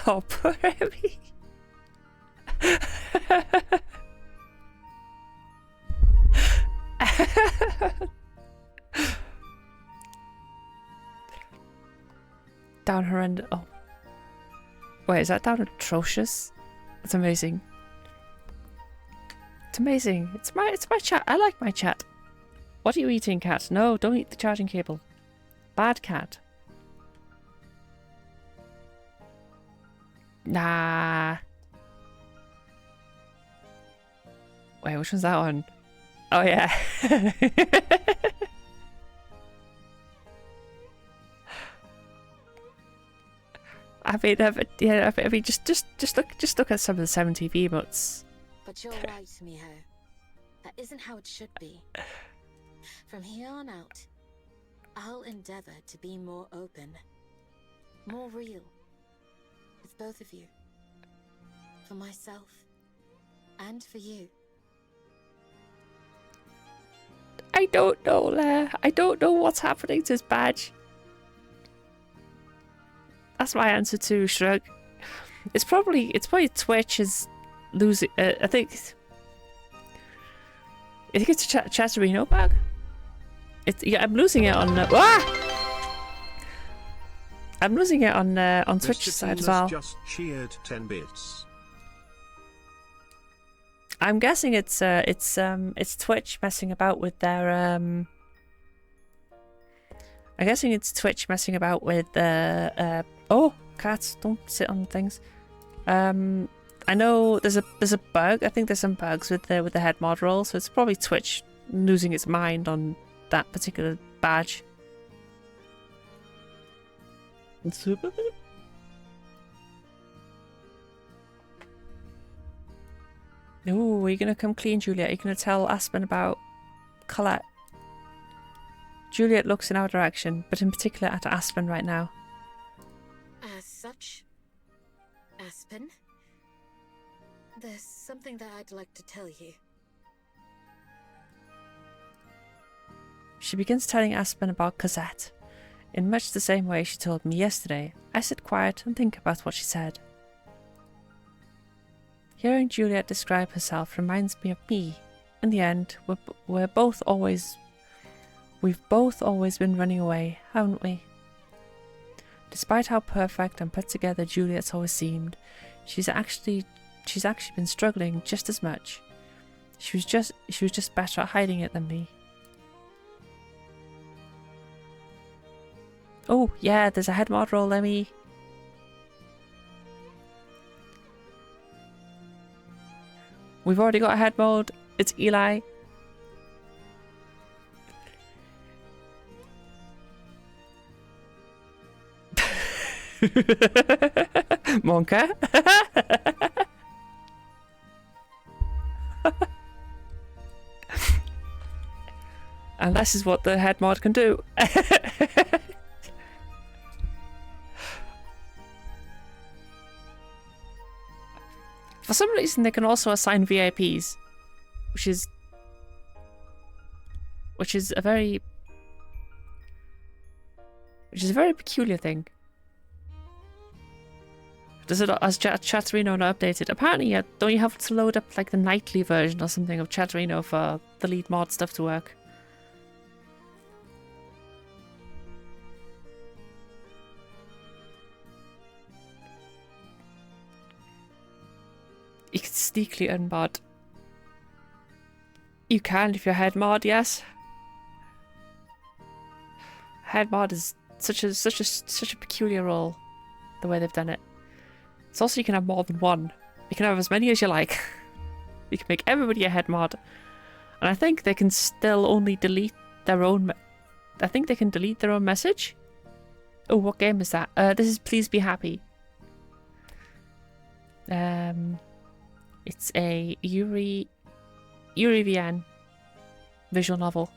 Oh, poor Emmy. Down her end. Oh. Wait, is that down atrocious? It's amazing. It's amazing. It's my chat. I like my chat. What are you eating, cat? No, don't eat the charging cable. Bad cat. Nah. Wait, which one's that one? Oh yeah. I mean, just look at some of the 7TV emotes.
But you're right, Miho. That isn't how it should be. From here on out, I'll endeavor to be more open, more real, with both of you. For myself, and for you.
I don't know, Lair. I don't know what's happening to his badge. That's my answer to Shrug. It's probably Twitch is losing. I think it's a Chatterino bug. Yeah, I'm losing it on. I'm losing it on Twitch side as well.
Just cheered 10 bits.
I'm guessing it's Twitch messing about with their I'm guessing it's Twitch messing about with oh, cats, don't sit on things. I know there's a bug. I think there's some bugs with the head mod roll, so it's probably Twitch losing its mind on that particular badge. Super. Ooh, are you gonna come clean, Juliet? Are you gonna tell Aspen about Colette? Juliet looks in our direction, but in particular at Aspen right now.
As such, Aspen, there's something that I'd like to tell you.
She begins telling Aspen about Cosette, in much the same way she told me yesterday. I sit quiet and think about what she said. Hearing Juliet describe herself reminds me of me. In the end, we've both always been running away, haven't we? Despite how perfect and put together Juliet's always seemed, she's actually been struggling just as much. She was just better at hiding it than me. Oh yeah, there's a head mod roll, Emmy. We've already got a head mode. It's Eli. Monka. And this is what the head mod can do. For some reason, they can also assign VIPs, which is a very peculiar thing. Does it, as Chatterino not updated? Apparently, yeah, don't you have to load up like the nightly version or something of Chatterino for the lead mod stuff to work? You can sneakily unmod. You can if you're head mod, yes. Head mod is such a peculiar role, the way they've done it. It's also you can have more than one. You can have as many as you like. You can make everybody a head mod, and I think they can still only delete their own. I think they can delete their own message. Oh, what game is that? This is Please Be Happy. It's a Yuri Vian visual novel.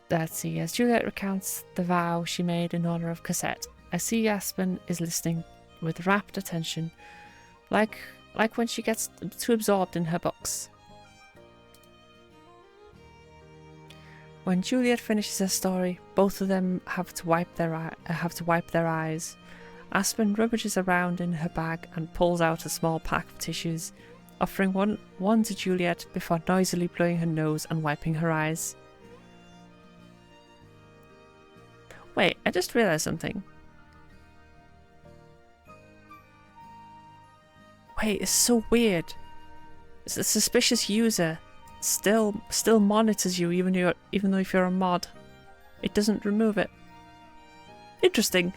Let's see. As Juliet recounts the vow she made in honor of Cosette, I see Aspen is listening with rapt attention, like when she gets too absorbed in her books. When Juliet finishes her story, both of them have to wipe their eyes. Aspen rummages around in her bag and pulls out a small pack of tissues, offering one to Juliet before noisily blowing her nose and wiping her eyes. Wait, I just realised something. Wait, it's so weird. It's a suspicious user still monitors you even though if you're a mod. It doesn't remove it. Interesting.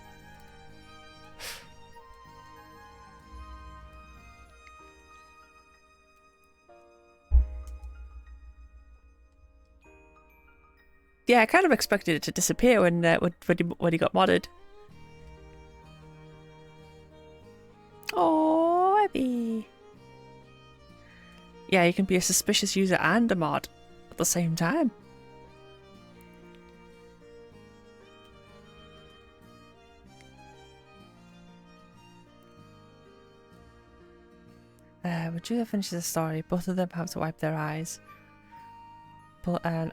Yeah, I kind of expected it to disappear when he got modded. Oh, Abby. Yeah, you can be a suspicious user and a mod at the same time. When Julia finishes the story, both of them have to wipe their eyes.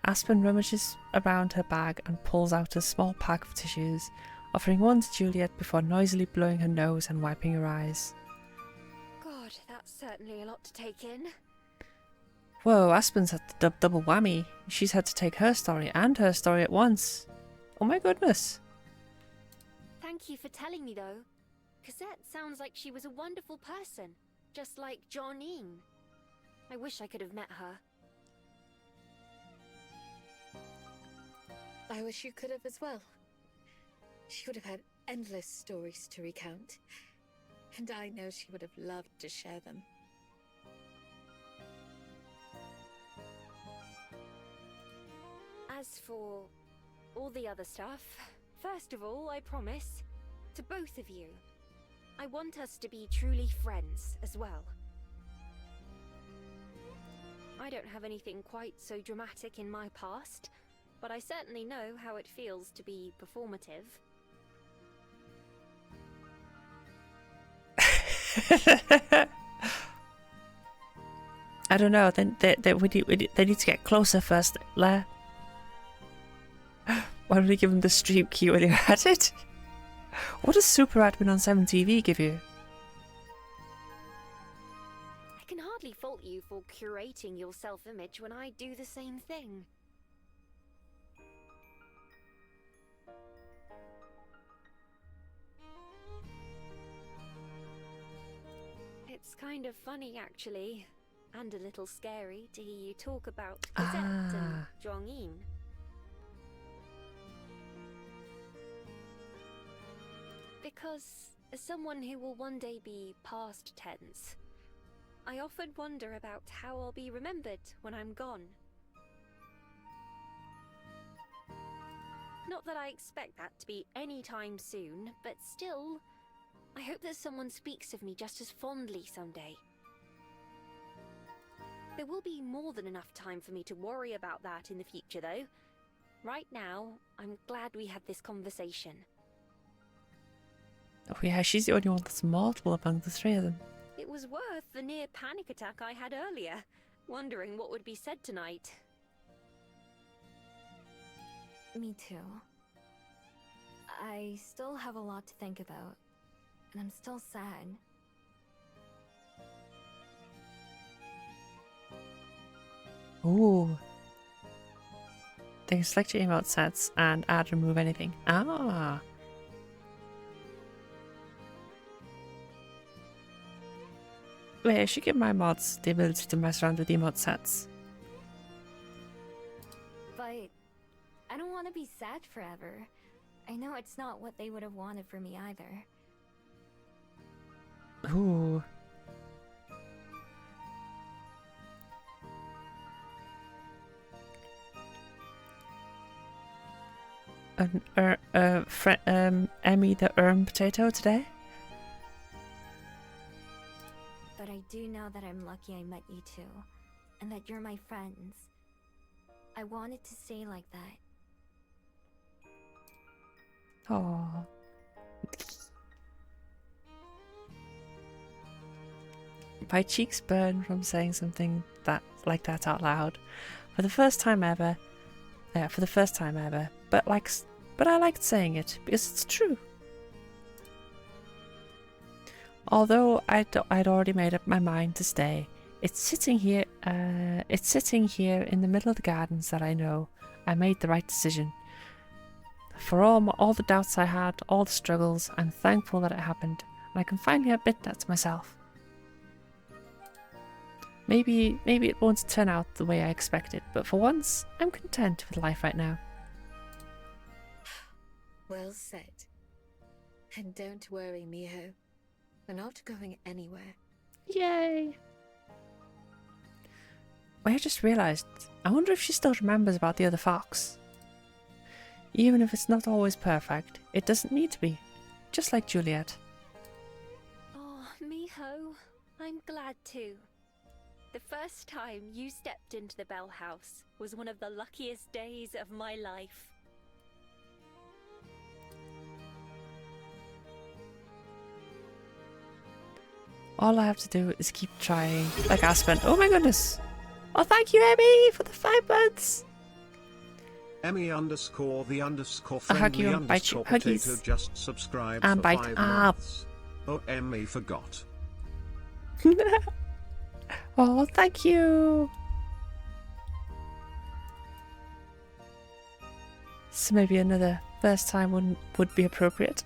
Aspen rummages around her bag and pulls out a small pack of tissues, offering one to Juliet before noisily blowing her nose and wiping her eyes.
God, that's certainly a lot to take in.
Whoa, Aspen's had the double whammy. She's had to take her story and her story at once. Oh my goodness.
Thank you for telling me, though. Cosette sounds like she was a wonderful person, just like Johnine. I wish I could have met her.
I wish you could have as well. She would have had endless stories to recount, and I know she would have loved to share them.
As for all the other stuff, first of all, I promise, to both of you, I want us to be truly friends as well. I don't have anything quite so dramatic in my past, but I certainly know how it feels to be performative.
I don't know. They need to get closer first, Lair. Why don't we give him the stream key when you're at it? What does Super Admin on 7TV give you?
I can hardly fault you for curating your self-image when I do the same thing. It's kind of funny, actually, and a little scary to hear you talk about Cosette and Zhongyin. Because, as someone who will one day be past tense, I often wonder about how I'll be remembered when I'm gone. Not that I expect that to be any time soon, but still, I hope that someone speaks of me just as fondly someday. There will be more than enough time for me to worry about that in the future, though. Right now, I'm glad we had this conversation.
Oh yeah, she's the only one that's mortal among the three of them.
It was worth the near panic attack I had earlier, wondering what would be said tonight.
Me too. I still have a lot to think about, and I'm still sad.
Ooh. They can select your emote sets and add remove anything. Ah. Wait, I should give my mods the ability to mess around with emote sets.
But I don't want to be sad forever. I know it's not what they would have wanted for me either.
Ooh. Emmy the potato today?
But I do know that I'm lucky I met you two, and that you're my friends. I wanted to stay like that.
Oh. My cheeks burn from saying something like that out loud. For the first time ever. But I liked saying it because it's true. Although I'd already made up my mind to stay, it's sitting here in the middle of the gardens that I know I made the right decision. For all the doubts I had, all the struggles, I'm thankful that it happened, and I can finally admit that to myself. Maybe it won't turn out the way I expected, but for once, I'm content with life right now.
Well said. And don't worry, Miho. We're not going anywhere.
Yay! I just realised, I wonder if she still remembers about the other fox. Even if it's not always perfect, it doesn't need to be. Just like Juliet.
Oh, Miho, I'm glad too. The first time you stepped into the Bell House was one of the luckiest days of my life.
All I have to do is keep trying, like Aspen. Oh my goodness! Oh, thank you, Emmy, for the 5 months!
Emmy _the _
I hug you
friendly
and bite you.
_ potato
Huggies.
just subscribed
And
for
bite
5
up.
months. Oh, Emmy forgot.
Oh, thank you! So maybe another first time would be appropriate.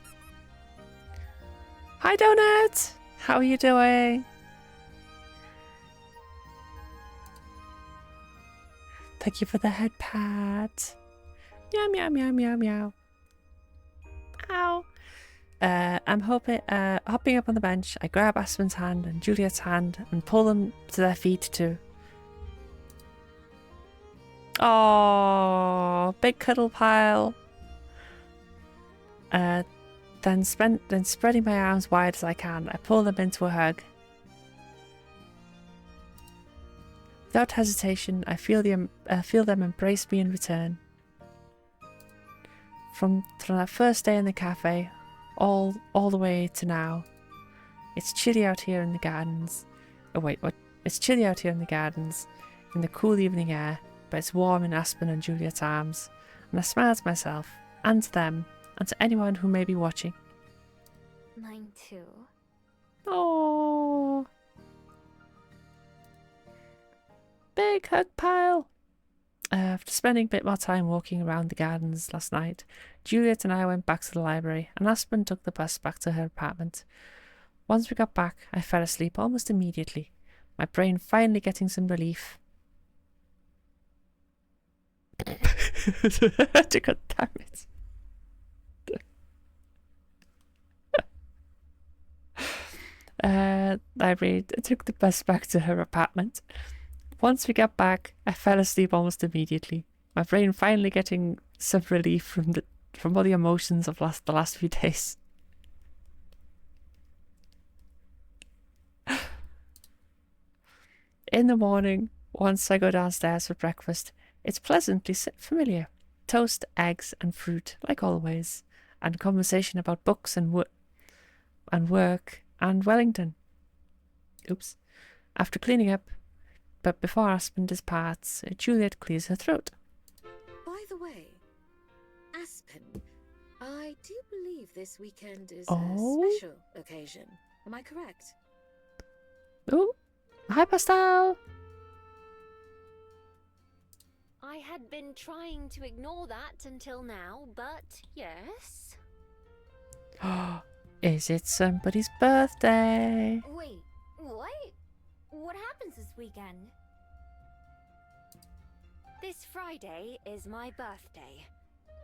Hi, Donut! How are you doing? Thank you for the head pat. Meow, meow, meow, meow, meow. Ow. I'm hopping up on the bench. I grab Aspen's hand and Juliet's hand and pull them to their feet too. Oh, big cuddle pile. Then spreading my arms wide as I can, I pull them into a hug. Without hesitation, I feel them embrace me in return. From that first day in the cafe, all the way to now. It's chilly out here in the gardens. Oh wait, what? It's chilly out here in the gardens, in the cool evening air, but it's warm in Aspen and Juliet's arms, and I smile to myself, and to them, and to anyone who may be watching.
Mine too.
Oh, big hug pile. After spending a bit more time walking around the gardens last night, Juliet and I went back to the library, and Aspen took the bus back to her apartment. Once we got back, I fell asleep almost immediately, my brain finally getting some relief. God damn it. I took the bus back to her apartment. Once we got back, I fell asleep almost immediately. My brain finally getting some relief from all the emotions of the last few days. In the morning, once I go downstairs for breakfast, it's pleasantly familiar. Toast, eggs, and fruit, like always, and conversation about books and work and Wellington. Oops. After cleaning up, but before Aspen departs, Juliet clears her throat.
By the way, Aspen, I do believe this weekend is
Oh?
a special occasion. Am I correct?
Oh, hi, Pastel.
I had been trying to ignore that until now, but yes.
Is it somebody's birthday?
Wait, what? What happens this weekend?
This Friday is my birthday.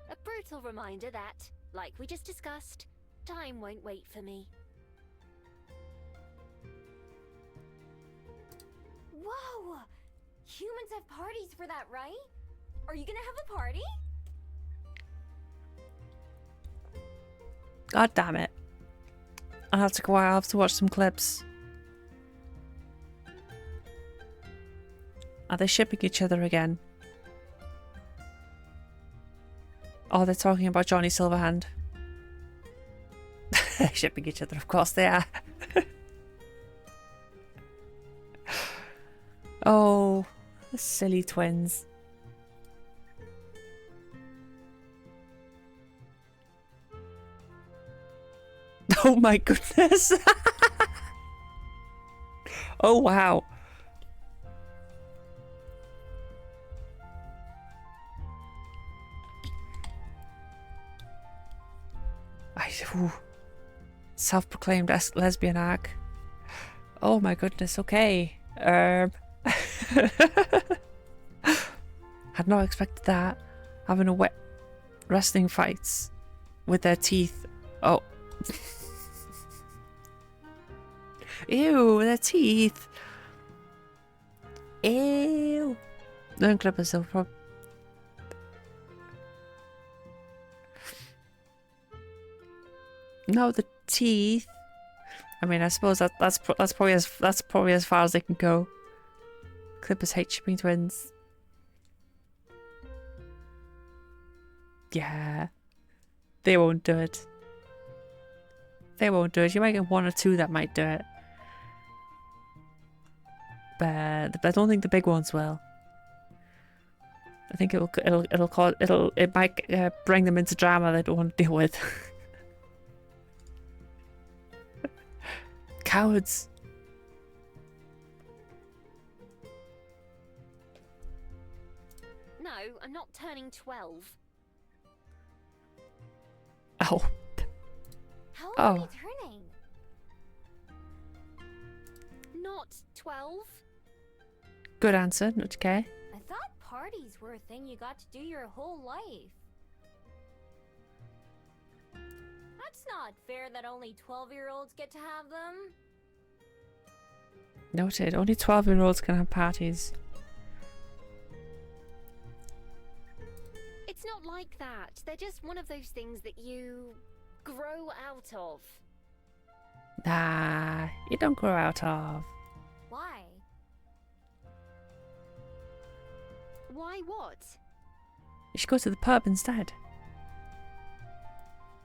A brutal reminder that, like we just discussed, time won't wait for me.
Whoa! Humans have parties for that, right? Are you gonna have a party?
God damn it. I'll have to go out. I'll have to watch some clips. Are they shipping each other again? Oh, they're talking about Johnny Silverhand. They're shipping each other, of course they are. Oh, the silly twins. Oh my goodness. Oh wow. Self-proclaimed lesbian arc. Oh my goodness, okay. Had not expected that. Having a wet wrestling fights with their teeth. Oh. Ew, their teeth. Ew. No clippers though. No, the teeth. I mean, I suppose that's probably as far as they can go. Clippers hate shipping twins. Yeah, they won't do it. They won't do it. You might get one or two that might do it, but I don't think the big ones will. I think it might bring them into drama they don't want to deal with. Cowards.
No, I'm not turning 12.
Oh.
How old are you turning?
Not 12?
Good answer. Okay.
I thought parties were a thing you got to do your whole life. That's not fair that only 12-year-olds get to have them.
Noted. Only 12-year-olds can have parties.
It's not like that. They're just one of those things that you grow out of.
Nah, you don't grow out of.
Why?
Why what?
You should go to the pub instead.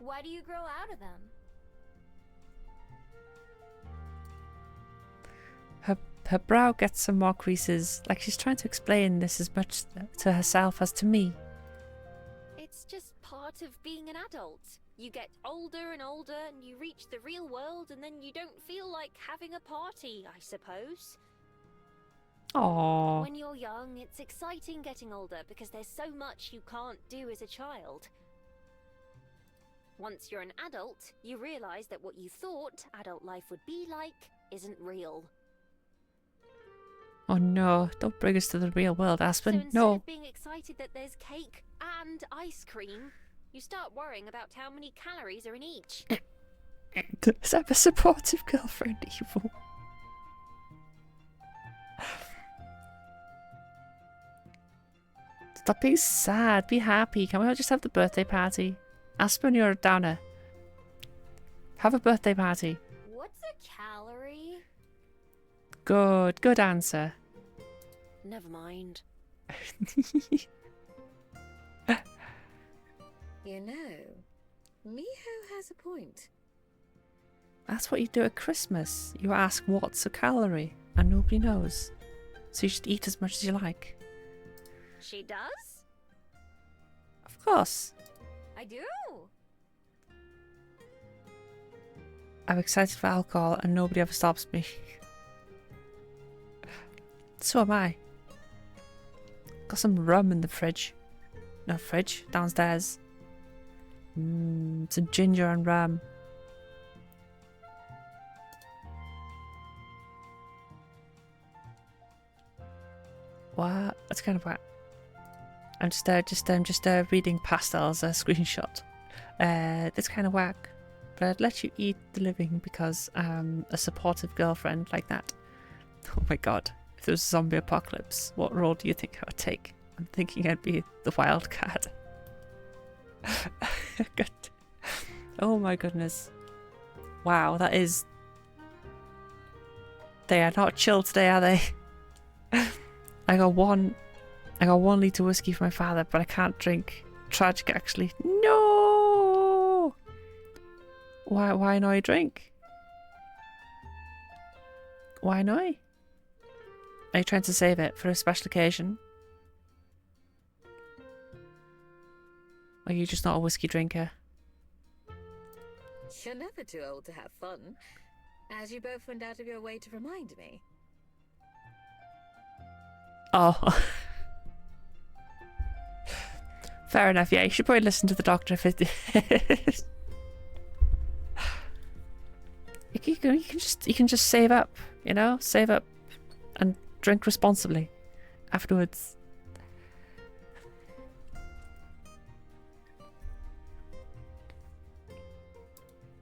Why do you grow out of them?
Her brow gets some more creases, like she's trying to explain this as much to herself as to me.
It's just part of being an adult. You get older and older and you reach the real world and then you don't feel like having a party, I suppose.
Aww.
When you're young, it's exciting getting older because there's so much you can't do as a child. Once you're an adult, you realize that what you thought adult life would be like isn't real.
Oh no, don't bring us to the real world, Aspen.
So instead
No.
of being excited that there's cake and ice cream, you start worrying about how many calories are in each.
Is that a supportive girlfriend evil? Stop being sad. Be happy. Can we all just have the birthday party? Aspen, you're a downer. Have a birthday party.
What's a calorie?
Good answer.
Never mind.
You know, Miho has a point.
That's what you do at Christmas. You ask what's a calorie, and nobody knows. So you should eat as much as you like.
She does?
Of course.
I do.
I'm excited for alcohol and nobody ever stops me. So am I. Got some rum in the fridge. No, fridge. Downstairs. Some ginger and rum. What? That's kind of wet. I'm just reading Pastel's screenshot. That's kind of whack, but I'd let you eat the living because I'm a supportive girlfriend like that. Oh my god, if there was a zombie apocalypse, what role do you think I would take? I'm thinking I'd be the wild cat. Good. Oh my goodness. Wow, that is... They are not chill today, are they? I got 1 litre whiskey for my father, but I can't drink. Tragic, actually. No! Why no I drink? Why no? Are you trying to save it for a special occasion? Or are you just not a whiskey drinker?
You're never too old to have fun, as you both went out of your way to remind me.
Oh. Fair enough, yeah, you should probably listen to the doctor if it is. You can just save up, you know? Save up and drink responsibly afterwards.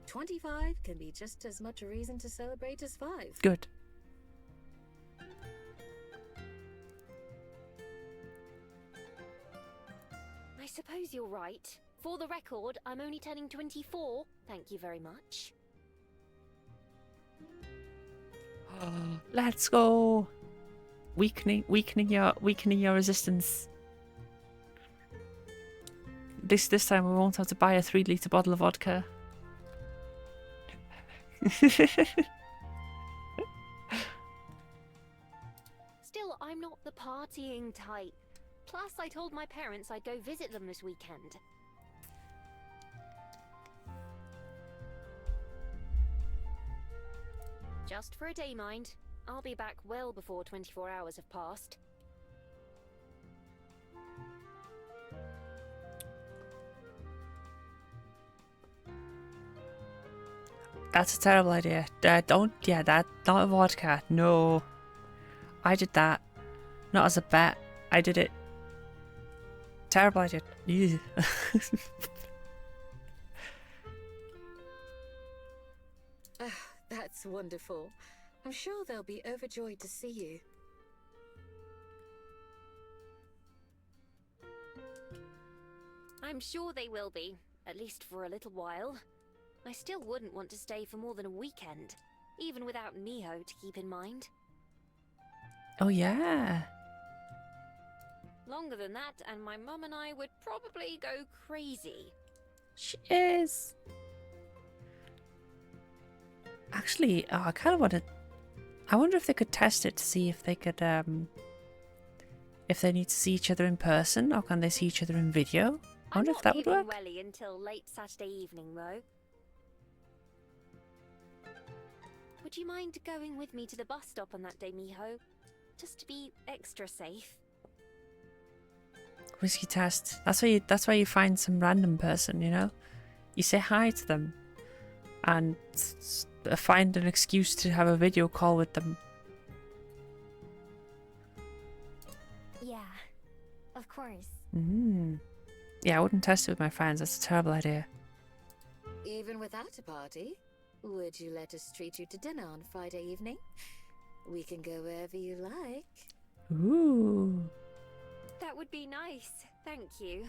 "25 can be just as much a reason to celebrate as 5.
Good.
I suppose you're right. For the record, I'm only turning 24. Thank you very much.
Let's go. Weakening your resistance. This time we won't have to buy a 3 litre bottle of vodka.
Still, I'm not the partying type. Plus, I told my parents I'd go visit them this weekend. Just for a day, mind. I'll be back well before 24 hours have passed.
That's a terrible idea. Not a vodka. No. I did that. Not as a bet. I did it. Terrible idea. Ew.
That's wonderful. I'm sure they'll be overjoyed to see you.
I'm sure they will be, at least for a little while. I still wouldn't want to stay for more than a weekend, even without Miho to keep in mind.
Oh yeah.
Longer than that, and my mum and I would probably go crazy.
She is. Actually, oh, I kind of want to... I wonder if they could test it to see if they could, if they need to see each other in person, or can they see each other in video? I wonder if that would work.
I'm not leaving Welly until late Saturday evening, though. Would you mind going with me to the bus stop on that day, Miho? Just to be extra safe.
Whiskey test. That's why you find some random person, you know? You say hi to them and find an excuse to have a video call with them.
Yeah, of course.
Yeah, I wouldn't test it with my friends. That's a terrible idea.
Even without a party, would you let us treat you to dinner on Friday evening? We can go wherever you like.
Ooh.
That would be nice, thank you.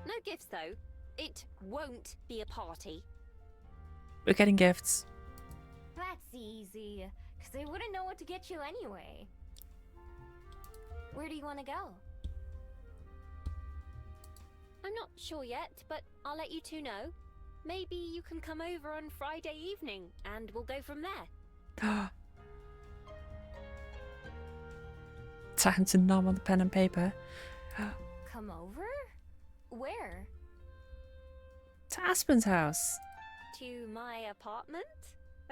No gifts, though. It won't be a party.
We're getting gifts.
That's easy, because they wouldn't know what to get you anyway. Where do you want to go?
I'm not sure yet, but I'll let you two know. Maybe you can come over on Friday evening, and we'll go from there.
Time to nom on the pen and paper.
Come over? Where?
To Aspen's house.
To my apartment?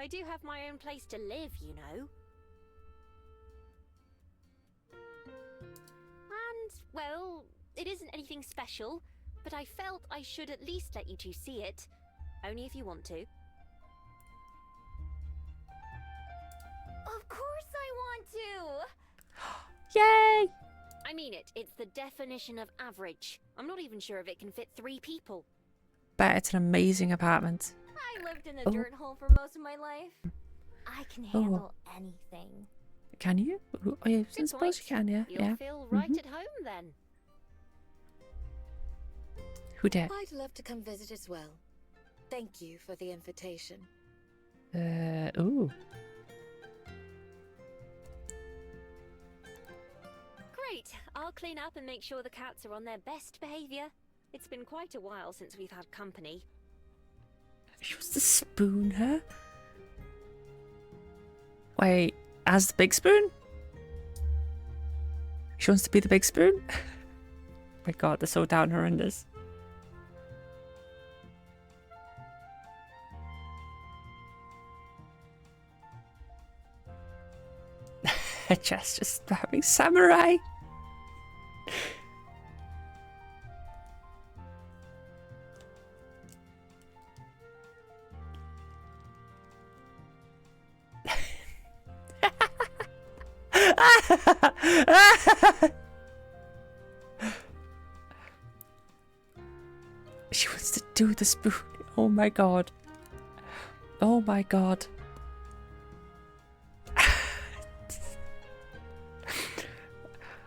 I do have my own place to live, you know. And, well, it isn't anything special, but I felt I should at least let you two see it. Only if you want to.
Of course I want to!
Yay!
I mean it. It's the definition of average. I'm not even sure if it can fit 3 people.
Bet it's an amazing apartment.
I lived in a
Oh.
dirt hole for most of my life. I can handle anything.
Can you? Oh, yeah, I
Good
suppose you
point.
can, yeah.
You'll
Yeah.
feel right at home then.
Who did?
I'd love to come visit as well. Thank you for the invitation.
Ooh.
Great. I'll clean up and make sure the cats are on their best behavior. It's been quite a while since we've had company.
She wants to spoon her? Wait, as the big spoon? She wants to be the big spoon? My god, they're so down horrendous. Her chest just having samurai. She wants to do the spoon. Oh my god. Oh my god.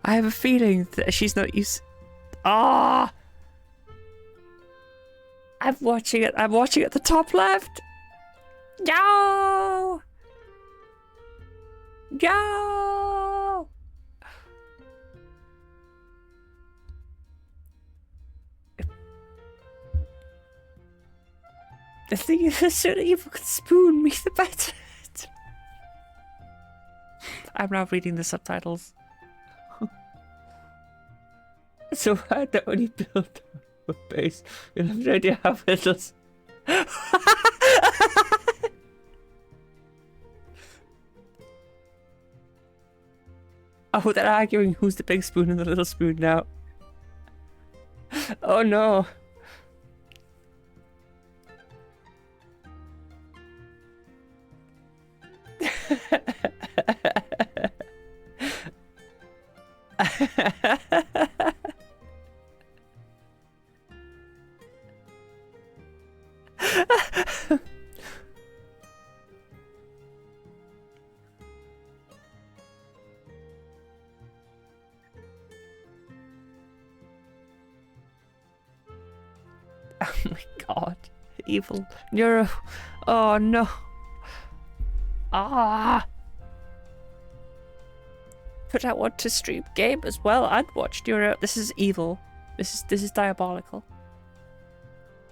I have a feeling that she's not used. Ah! I'm watching it. I'm watching at the top left. No! No! The thing is, the sooner you can spoon me, the better. I'm now reading the subtitles. So I had to only build a base. You have no idea how it does. Oh, they're arguing who's the big spoon and the little spoon now. Oh no. Oh my god. Evil. Neuro. Oh no. Ah. But I want to stream game as well and watch Neuro. This is evil. This is diabolical.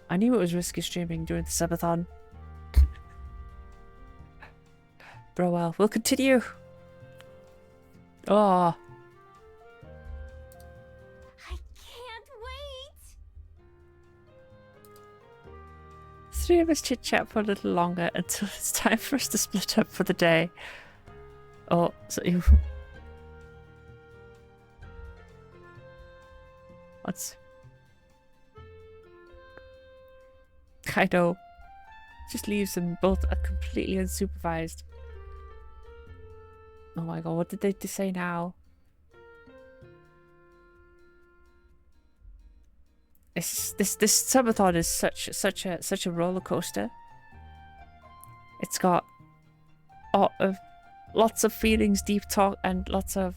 I knew it was risky streaming during the subathon. Bro, well, we'll continue. Oh.
I can't wait!
3 of us chit chat for a little longer until it's time for us to split up for the day. Oh, so you. What's. I know. Just leaves them both completely unsupervised. Oh my god, what did they say now? This subathon is such a roller coaster. It's got lots of feelings, deep talk, and lots of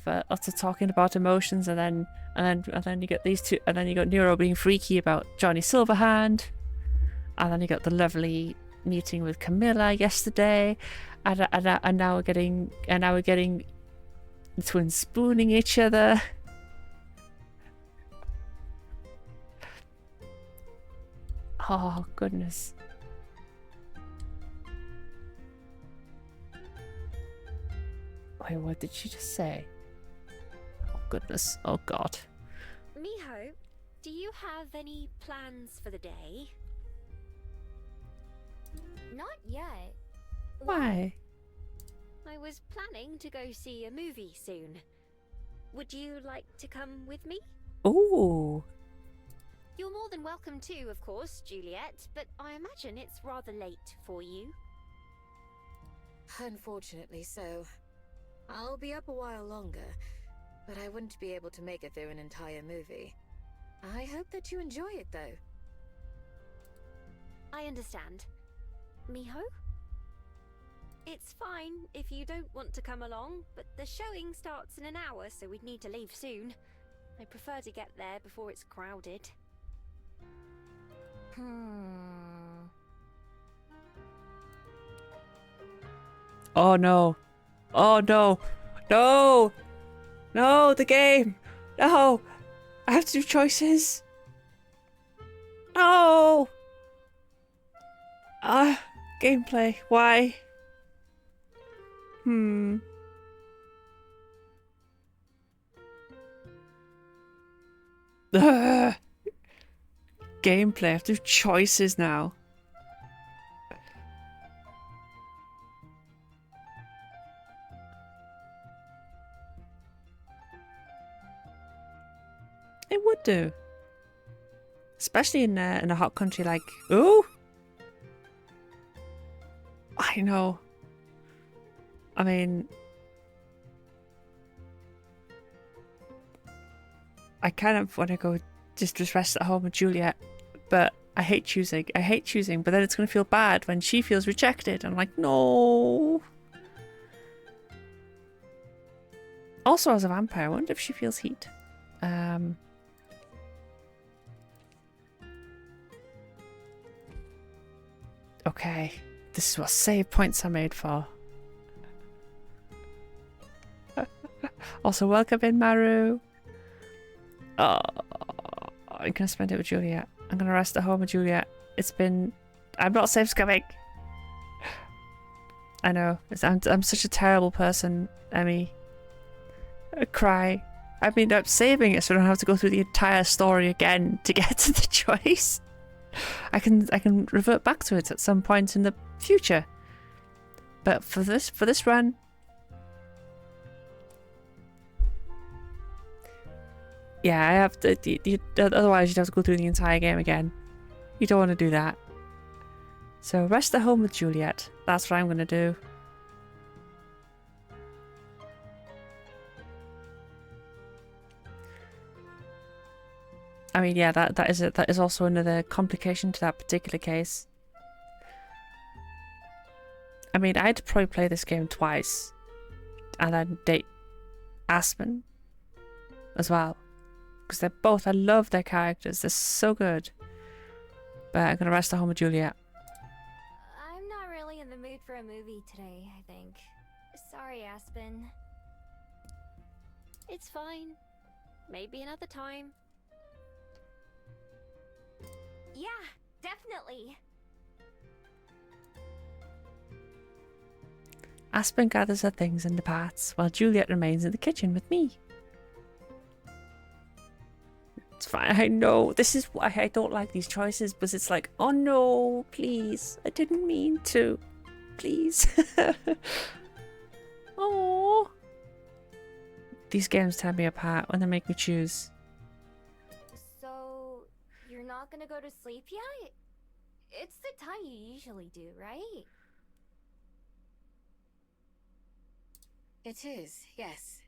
talking about emotions, and then you get these two, and then you got Nero being freaky about Johnny Silverhand, and then you got the lovely meeting with Camilla yesterday, and now we're getting the twins spooning each other. Oh goodness. Wait, what did she just say? Oh goodness. Oh god.
Miho, do you have any plans for the day?
Not yet.
Why?
I was planning to go see a movie soon. Would you like to come with me?
Ooh.
You're more than welcome to, of course, Juliet, but I imagine it's rather late for you.
Unfortunately so. I'll be up a while longer. but I wouldn't be able to make it through an entire movie. I hope that you enjoy it, though.
I understand. Miho? It's fine if you don't want to come along, but the showing starts in an hour, so we'd need to leave soon. I prefer to get there before it's crowded.
Oh no. Oh no. No! No, the game! No! I have to do choices! No! Gameplay. Why? Ugh. Gameplay. I have to do choices now. It would do. Especially in a hot country like... Ooh! I know. I mean... I kind of want to go just rest at home with Juliet, but I hate choosing. I hate choosing, but then it's going to feel bad when she feels rejected. I'm like, no. Also, as a vampire, I wonder if she feels heat. Okay, this is what save points are made for. Also, welcome in, Maru. Oh, I'm gonna spend it with Juliet. I'm gonna rest at home with Juliet. It's been... I'm not safe scumming. I know. I'm such a terrible person, Emmy. I cry. I mean, I'm saving it so I don't have to go through the entire story again to get to the choice. I can revert back to it at some point in the future. But for this run, yeah, I have to. Otherwise, you'd have to go through the entire game again. You don't want to do that. So rest at home with Juliet. That's what I'm gonna do. I mean, yeah, that is also another complication to that particular case. I mean, I'd probably play this game twice, and then date Aspen as well, because they're both. I love their characters; they're so good. But I'm gonna rest at home with Juliet.
I'm not really in the mood for a movie today, I think. Sorry, Aspen.
It's fine. Maybe another time.
Yeah, definitely.
Aspen gathers her things and departs, while Juliet remains in the kitchen with me. It's fine, I know. This is why I don't like these choices, because it's like, oh no, please. I didn't mean to. Please. Oh. These games tear me apart when they make me choose.
So, you're not gonna go to sleep yet? It's the time you usually do, right?
It is, yes.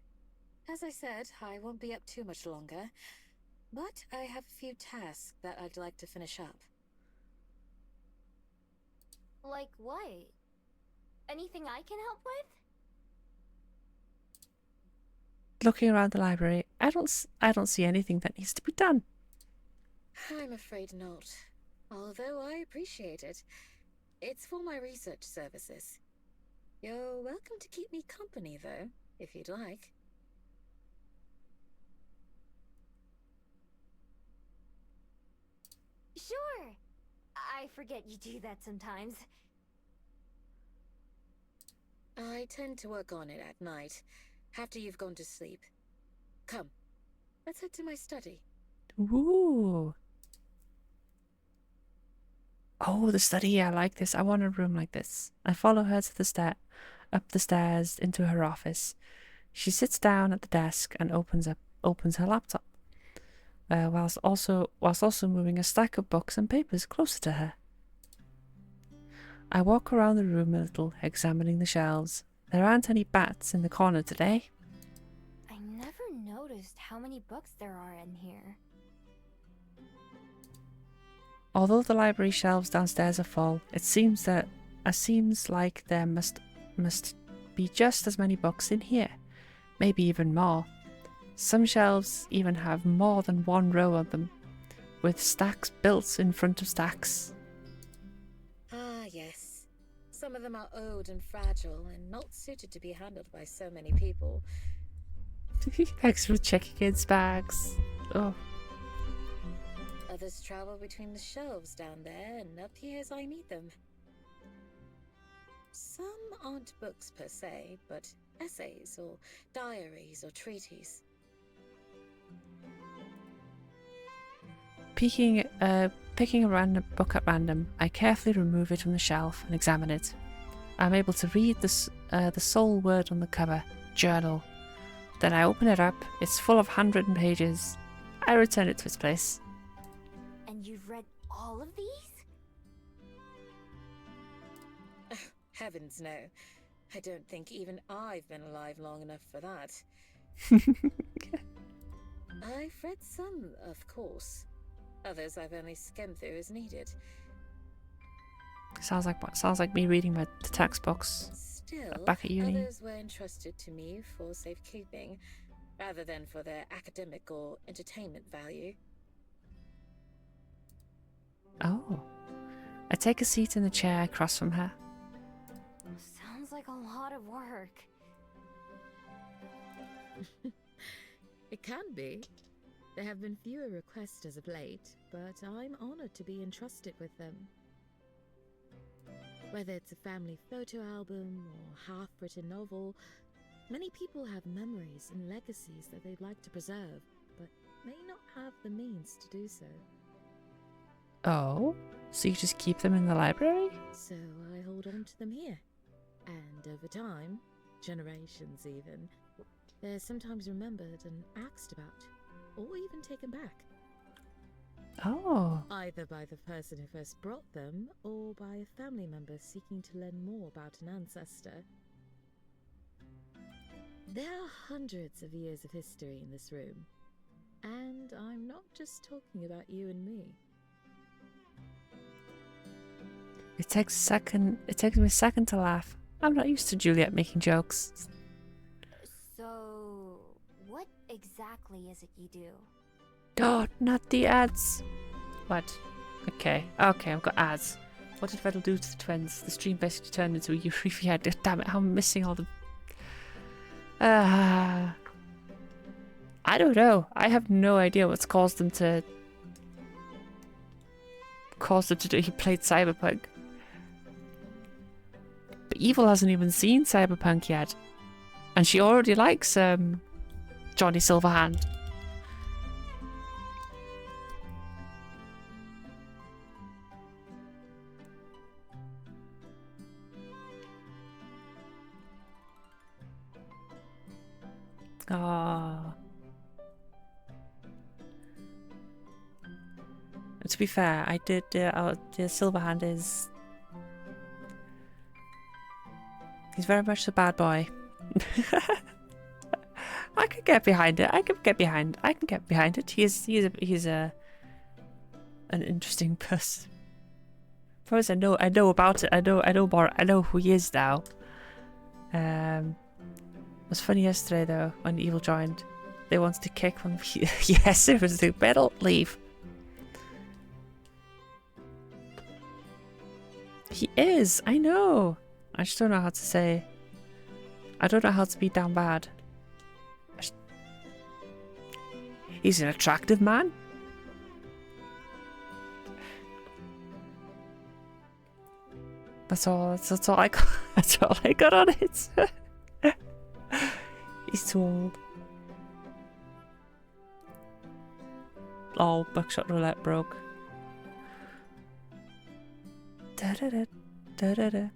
As I said, I won't be up too much longer, but I have a few tasks that I'd like to finish up.
Like what? Anything I can help with?
Looking around the library, I don't see anything that needs to be done.
I'm afraid not. Although I appreciate it. It's for my research services. You're welcome to keep me company, though, if you'd like.
Sure! I forget you do that sometimes.
I tend to work on it at night, after you've gone to sleep. Come, let's head to my study.
Ooh. Oh, the study. I like this. I want a room like this. I follow her to up the stairs into her office. She sits down at the desk and opens her laptop, whilst also moving a stack of books and papers closer to her. I walk around the room a little, examining the shelves. There aren't any bats in the corner today.
I never noticed how many books there are in here.
Although the library shelves downstairs are full, it seems like there must be just as many books in here, maybe even more. Some shelves even have more than one row on them, with stacks built in front of stacks.
Ah, yes. Some of them are old and fragile and not suited to be handled by so many people.
Thanks for checking kids' bags. Oh.
Others travel between the shelves down there and up here as I meet them. Some aren't books per se, but essays or diaries or treaties.
Picking a random book at random, I carefully remove it from the shelf and examine it. I'm able to read the sole word on the cover, journal. Then I open it up. It's full of handwritten pages. I return it to its place.
And you've read all of these?
Heavens no. I don't think even I've been alive long enough for that. I've read some, of course. Others I've only skimmed through as needed.
Sounds like me reading the textbooks
Still,
back at uni.
others were entrusted to me for safekeeping, rather than for their academic or entertainment value.
Oh. I take a seat in the chair across from her.
Sounds like a lot of work.
It can be. There have been fewer requests as of late, but I'm honored to be entrusted with them. Whether it's a family photo album or half-written novel, many people have memories and legacies that they'd like to preserve, but may not have the means to do so.
Oh? So you just keep them in the library?
So I hold on to them here. And over time, generations even, they're sometimes remembered and asked about, or even taken back.
Oh.
Either by the person who first brought them, or by a family member seeking to learn more about an ancestor. There are hundreds of years of history in this room. And I'm not just talking about you and me.
It takes me a second to laugh. I'm not used to Juliet making jokes.
So, what exactly is it you do?
God, not the ads. What? Okay, I've got ads. What did Vettel do to the twins? The stream basically turned into a Euphoria ad. Damn it, I'm missing all the... I don't know. I have no idea what's caused them to do. He played Cyberpunk. But Evil hasn't even seen Cyberpunk yet. And she already likes Johnny Silverhand. Ah. To be fair, I did. The Silverhand is. He's very much a bad boy. I could get behind it. I can get behind it. He's an interesting person. First, I know about it. I know who he is now. It was funny yesterday though when Evil joined. They wanted to kick him. Yes, it was the better leave. He is. I know. I just don't know how to say. I don't know how to be damn bad. He's an attractive man. That's all I got. That's all I got on it. He's too old. Oh, Buckshot Roulette broke. Da da da da da da.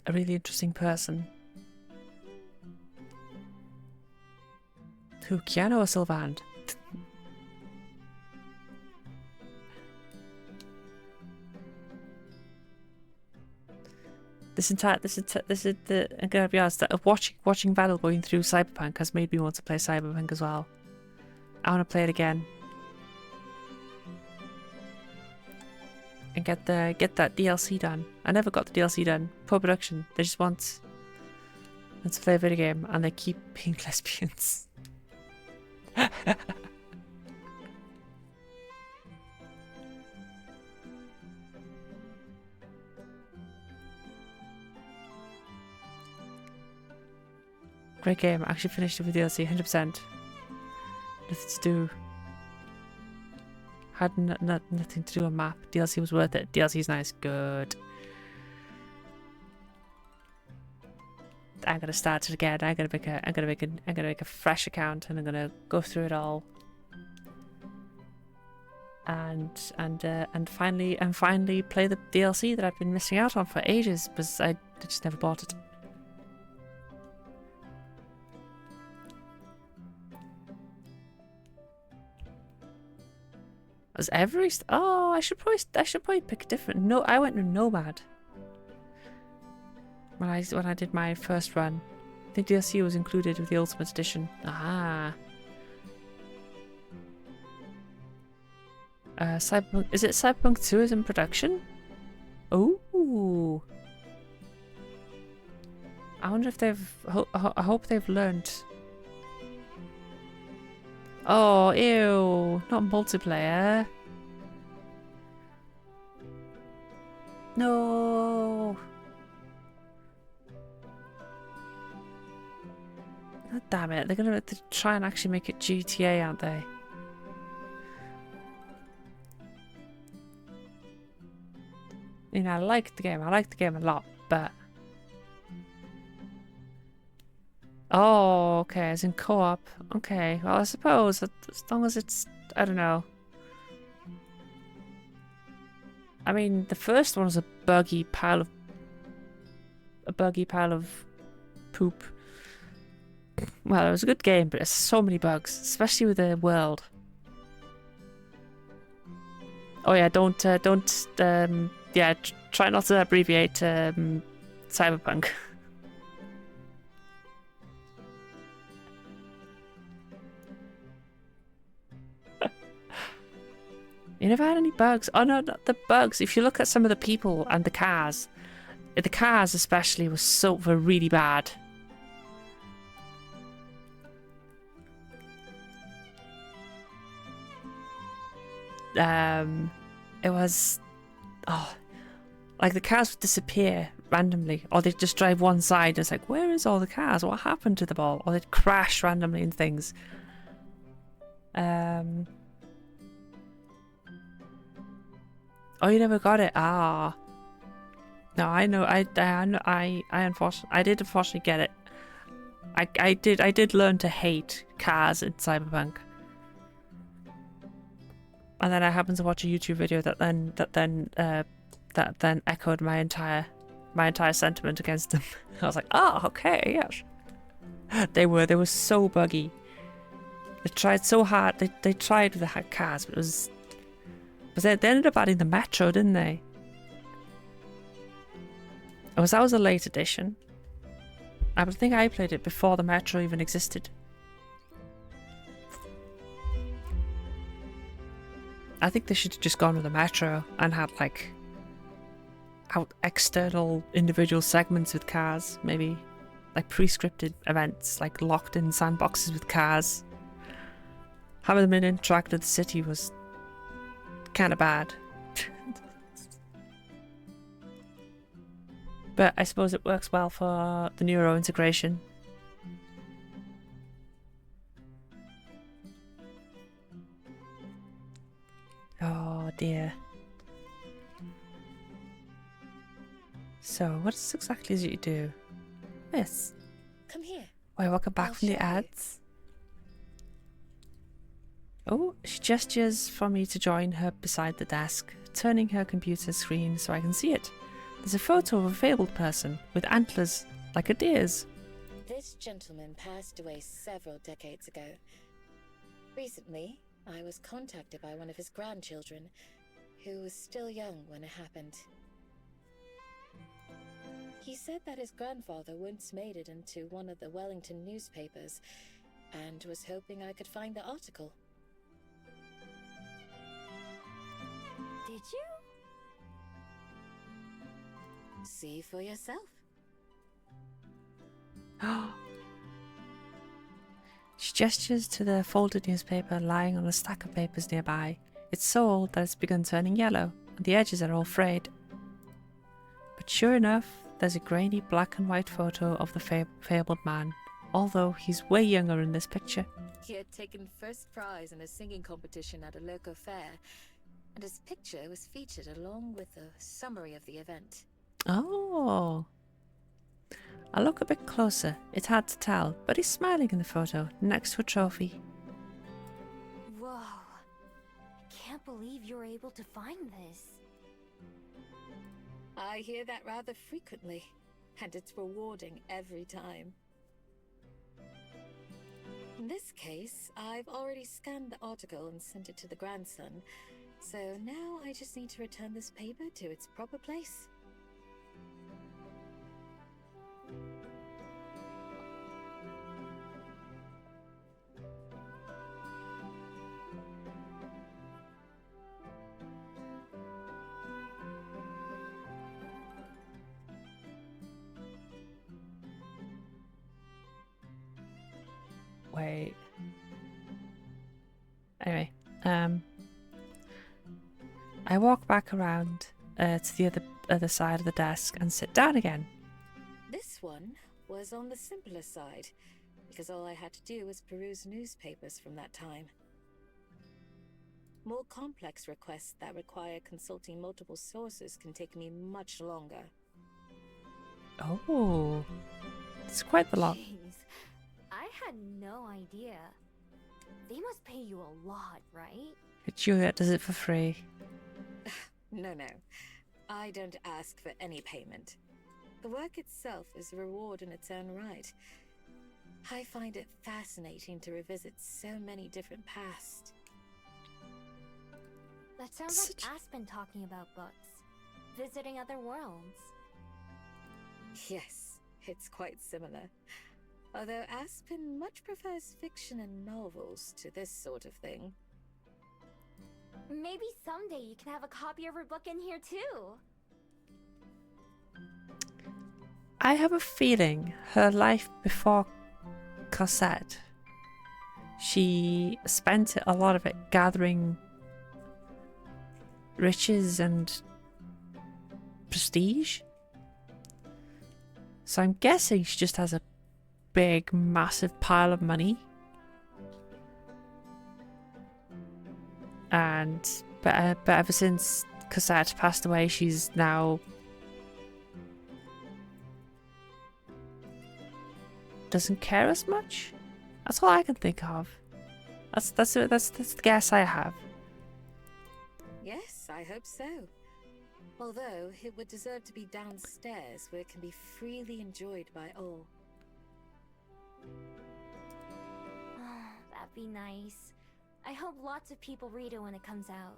A really interesting person. Who, Keanu or Silverhand? this is the. I'm gonna be honest. Watching Battle going through Cyberpunk has made me want to play Cyberpunk as well. I want to play it again and get that DLC done. I never got the DLC done. Poor production. They just want to play a video game and they keep being lesbians. Great game. I actually finished it with DLC 100%. Nothing to do. Had nothing to do on map. DLC was worth it. DLC is nice. Good. I'm gonna start it again. I'm gonna make a fresh account and I'm gonna go through it all. And finally play the DLC that I've been missing out on for ages because I just never bought it. Was Everest? Oh, I should probably pick a different. No, I went with Nomad. When I did my first run, I think DLC was included with the Ultimate Edition. Ah. Cyberpunk. Is it Cyberpunk 2 is in production? Ooh. I wonder if they've. I hope they've learned. Oh, ew. Not multiplayer. No. God damn it. They're going to try and actually make it GTA, aren't they? You know, I like the game. I like the game a lot, but... Oh, okay, as in co-op. Okay, well, I suppose that as long as it's... I don't know. I mean, the first one was a buggy pile of poop. Well, it was a good game, but there's so many bugs, especially with the world. Oh yeah, try not to abbreviate Cyberpunk. You never had any bugs? Oh no, not the bugs. If you look at some of the people and the cars especially were really bad. It was, like the cars would disappear randomly, or they'd just drive one side. It's like, where is all the cars? What happened to them all? Or they'd crash randomly and things. Oh, you never got it? Ah. No, I know. I did unfortunately get it. I did learn to hate cars in Cyberpunk. And then I happened to watch a YouTube video that then echoed my entire sentiment against them. I was like, oh, okay, yes. They were so buggy. They tried so hard. They tried with the cars, but it was. But they ended up adding the Metro, didn't they? That was a late edition. I think I played it before the Metro even existed. I think they should have just gone with the Metro and had like out external individual segments with cars, maybe like pre-scripted events, like locked in sandboxes with cars. Having them interact with the city was kind of bad. But I suppose it works well for the neuro integration. Oh dear. So, what exactly is it you do? Yes.
Come here.
Why, welcome back
I'll
from the
show you.
ads. Oh, she gestures for me to join her beside the desk, turning her computer screen so I can see it. There's a photo of a fabled person with antlers like a deer's.
This gentleman passed away several decades ago. Recently, I was contacted by one of his grandchildren, who was still young when it happened. He said that his grandfather once made it into one of the Wellington newspapers and was hoping I could find the article.
Did you?
See for yourself.
She gestures to the folded newspaper lying on a stack of papers nearby. It's so old that it's begun turning yellow, and the edges are all frayed. But sure enough, there's a grainy black and white photo of the fabled man, although he's way younger in this picture.
He had taken first prize in a singing competition at a local fair, and his picture was featured along with a summary of the event.
Oh. I look a bit closer. It's hard to tell, but he's smiling in the photo, next to a trophy.
Whoa. I can't believe you were able to find this.
I hear that rather frequently, and it's rewarding every time. In this case, I've already scanned the article and sent it to the grandson, so now I just need to return this paper to its proper place.
Wait. Anyway, I walk back around to the other side of the desk and sit down again.
This one was on the simpler side, because all I had to do was peruse newspapers from that time. More complex requests that require consulting multiple sources can take me much longer.
Oh, it's quite the lot.
Jeez, I had no idea. They must pay you a lot, right?
Juliet does it for free.
No, I don't ask for any payment. The work itself is a reward in its own right. I find it fascinating to revisit so many different pasts.
That sounds like Aspen talking about books. Visiting other worlds.
Yes, it's quite similar. Although Aspen much prefers fiction and novels to this sort of thing.
Maybe someday you can have a copy of her book in here too.
I have a feeling her life before Cosette, she spent a lot of it gathering riches and prestige. So I'm guessing she just has a big, massive pile of money. But ever since Cosette passed away, she's now doesn't care as much. That's all I can think of. That's the guess I have.
Yes, I hope so. Although it would deserve to be downstairs where it can be freely enjoyed by all.
That'd be nice. I hope lots of people read it when it comes out.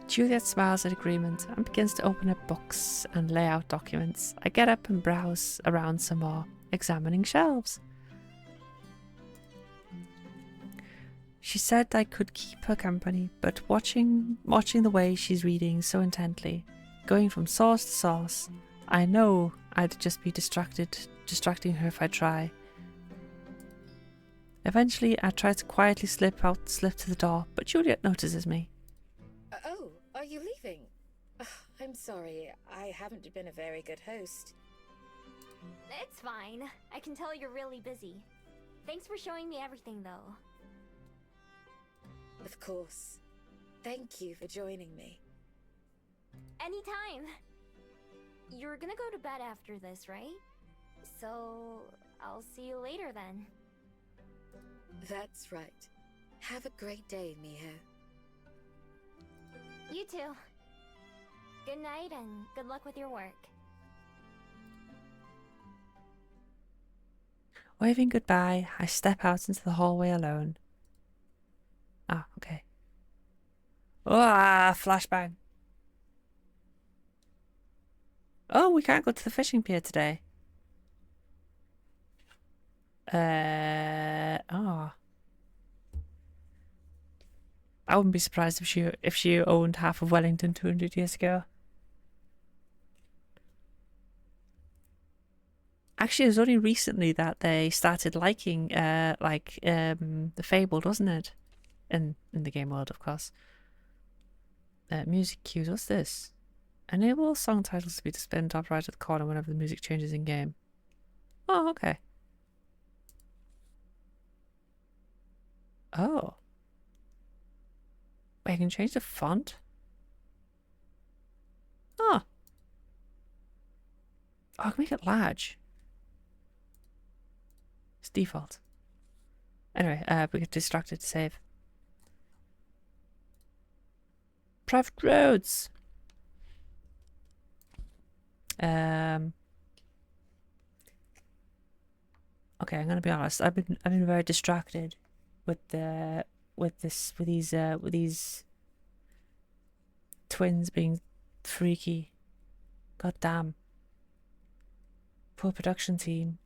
Juliet smiles at agreement and begins to open up books and lay out documents. I get up and browse around some more, examining shelves. She said I could keep her company, but watching the way she's reading so intently, going from source to source, I know I'd just be distracting her if I try. Eventually, I try to quietly slip to the door, but Juliet notices me.
Oh, are you leaving? I'm sorry, I haven't been a very good host.
It's fine. I can tell you're really busy. Thanks for showing me everything, though.
Of course. Thank you for joining me.
Anytime. You're gonna go to bed after this, right? So, I'll see you later then.
That's right. Have a great day, Miho.
You too. Good night and good luck with your work.
Waving goodbye, I step out into the hallway alone. Ah, okay. Ah, flashbang. Oh, we can't go to the fishing pier today. Oh. I wouldn't be surprised if she owned half of Wellington 200 years ago. Actually, it was only recently that they started liking the Fable, wasn't it? In the game world, of course. Music cues. What's this? Enable song titles to be displayed in top right of the corner whenever the music changes in game. Oh, okay. Oh. Wait, I can change the font? Oh. Oh, I can make it large. It's default. Anyway, we get distracted to save. Private roads. Okay, I'm gonna be honest. I've been very distracted with these twins being freaky. God damn. Poor production team.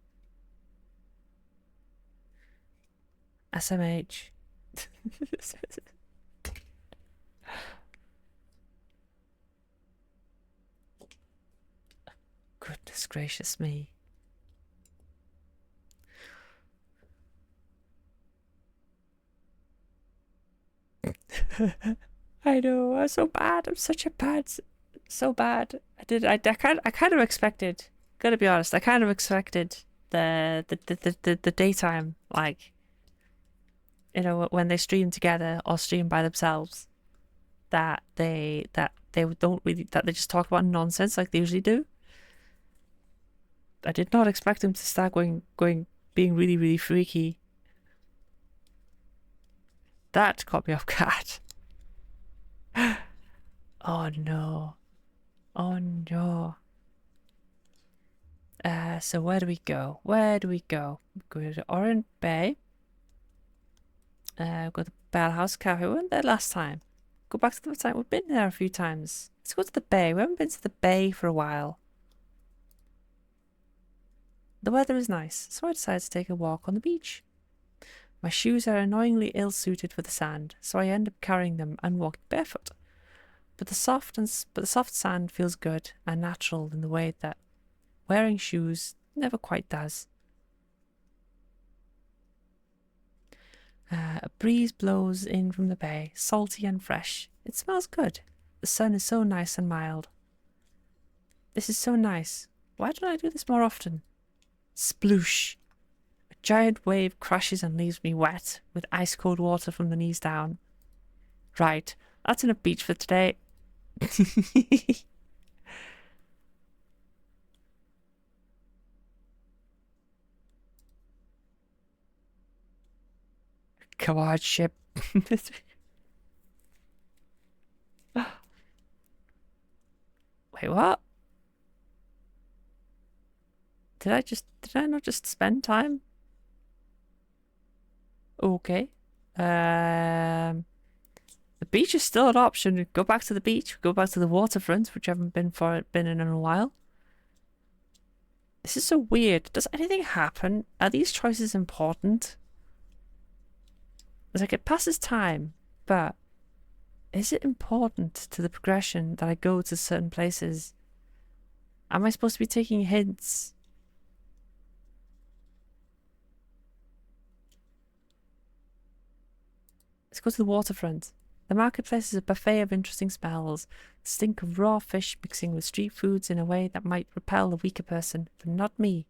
SMH. Goodness gracious me. I know, I'm so bad. I'm such a bad, so bad. I kind of expected, gotta be honest, I kind of expected the daytime, like, you know, when they stream together or stream by themselves, that they don't really, that they just talk about nonsense like they usually do. I did not expect them to start being really, really freaky. That caught me off guard. Oh no. Oh no. So where do we go? Where do we go? We go to Orange Bay. We've got the Bell House Cafe. We went there last time. Go back to the time. We've been there a few times. Let's go to the bay. We haven't been to the bay for a while. The weather is nice, so I decided to take a walk on the beach. My shoes are annoyingly ill-suited for the sand, so I end up carrying them and walking barefoot. But the soft sand feels good and natural in the way that wearing shoes never quite does. A breeze blows in from the bay, salty and fresh. It smells good. The sun is so nice and mild. This is so nice. Why don't I do this more often? Sploosh! A giant wave crashes and leaves me wet, with ice-cold water from the knees down. Right, that's enough beach for today. Come on, ship. Wait, what? Did I not just spend time? Okay. The beach is still an option. Go back to the beach. Go back to the waterfront, which I haven't been in a while. This is so weird. Does anything happen? Are these choices important? It's like it passes time, but is it important to the progression that I go to certain places? Am I supposed to be taking hints? Let's go to the waterfront. The marketplace is a buffet of interesting smells. The stink of raw fish mixing with street foods in a way that might repel a weaker person, but not me.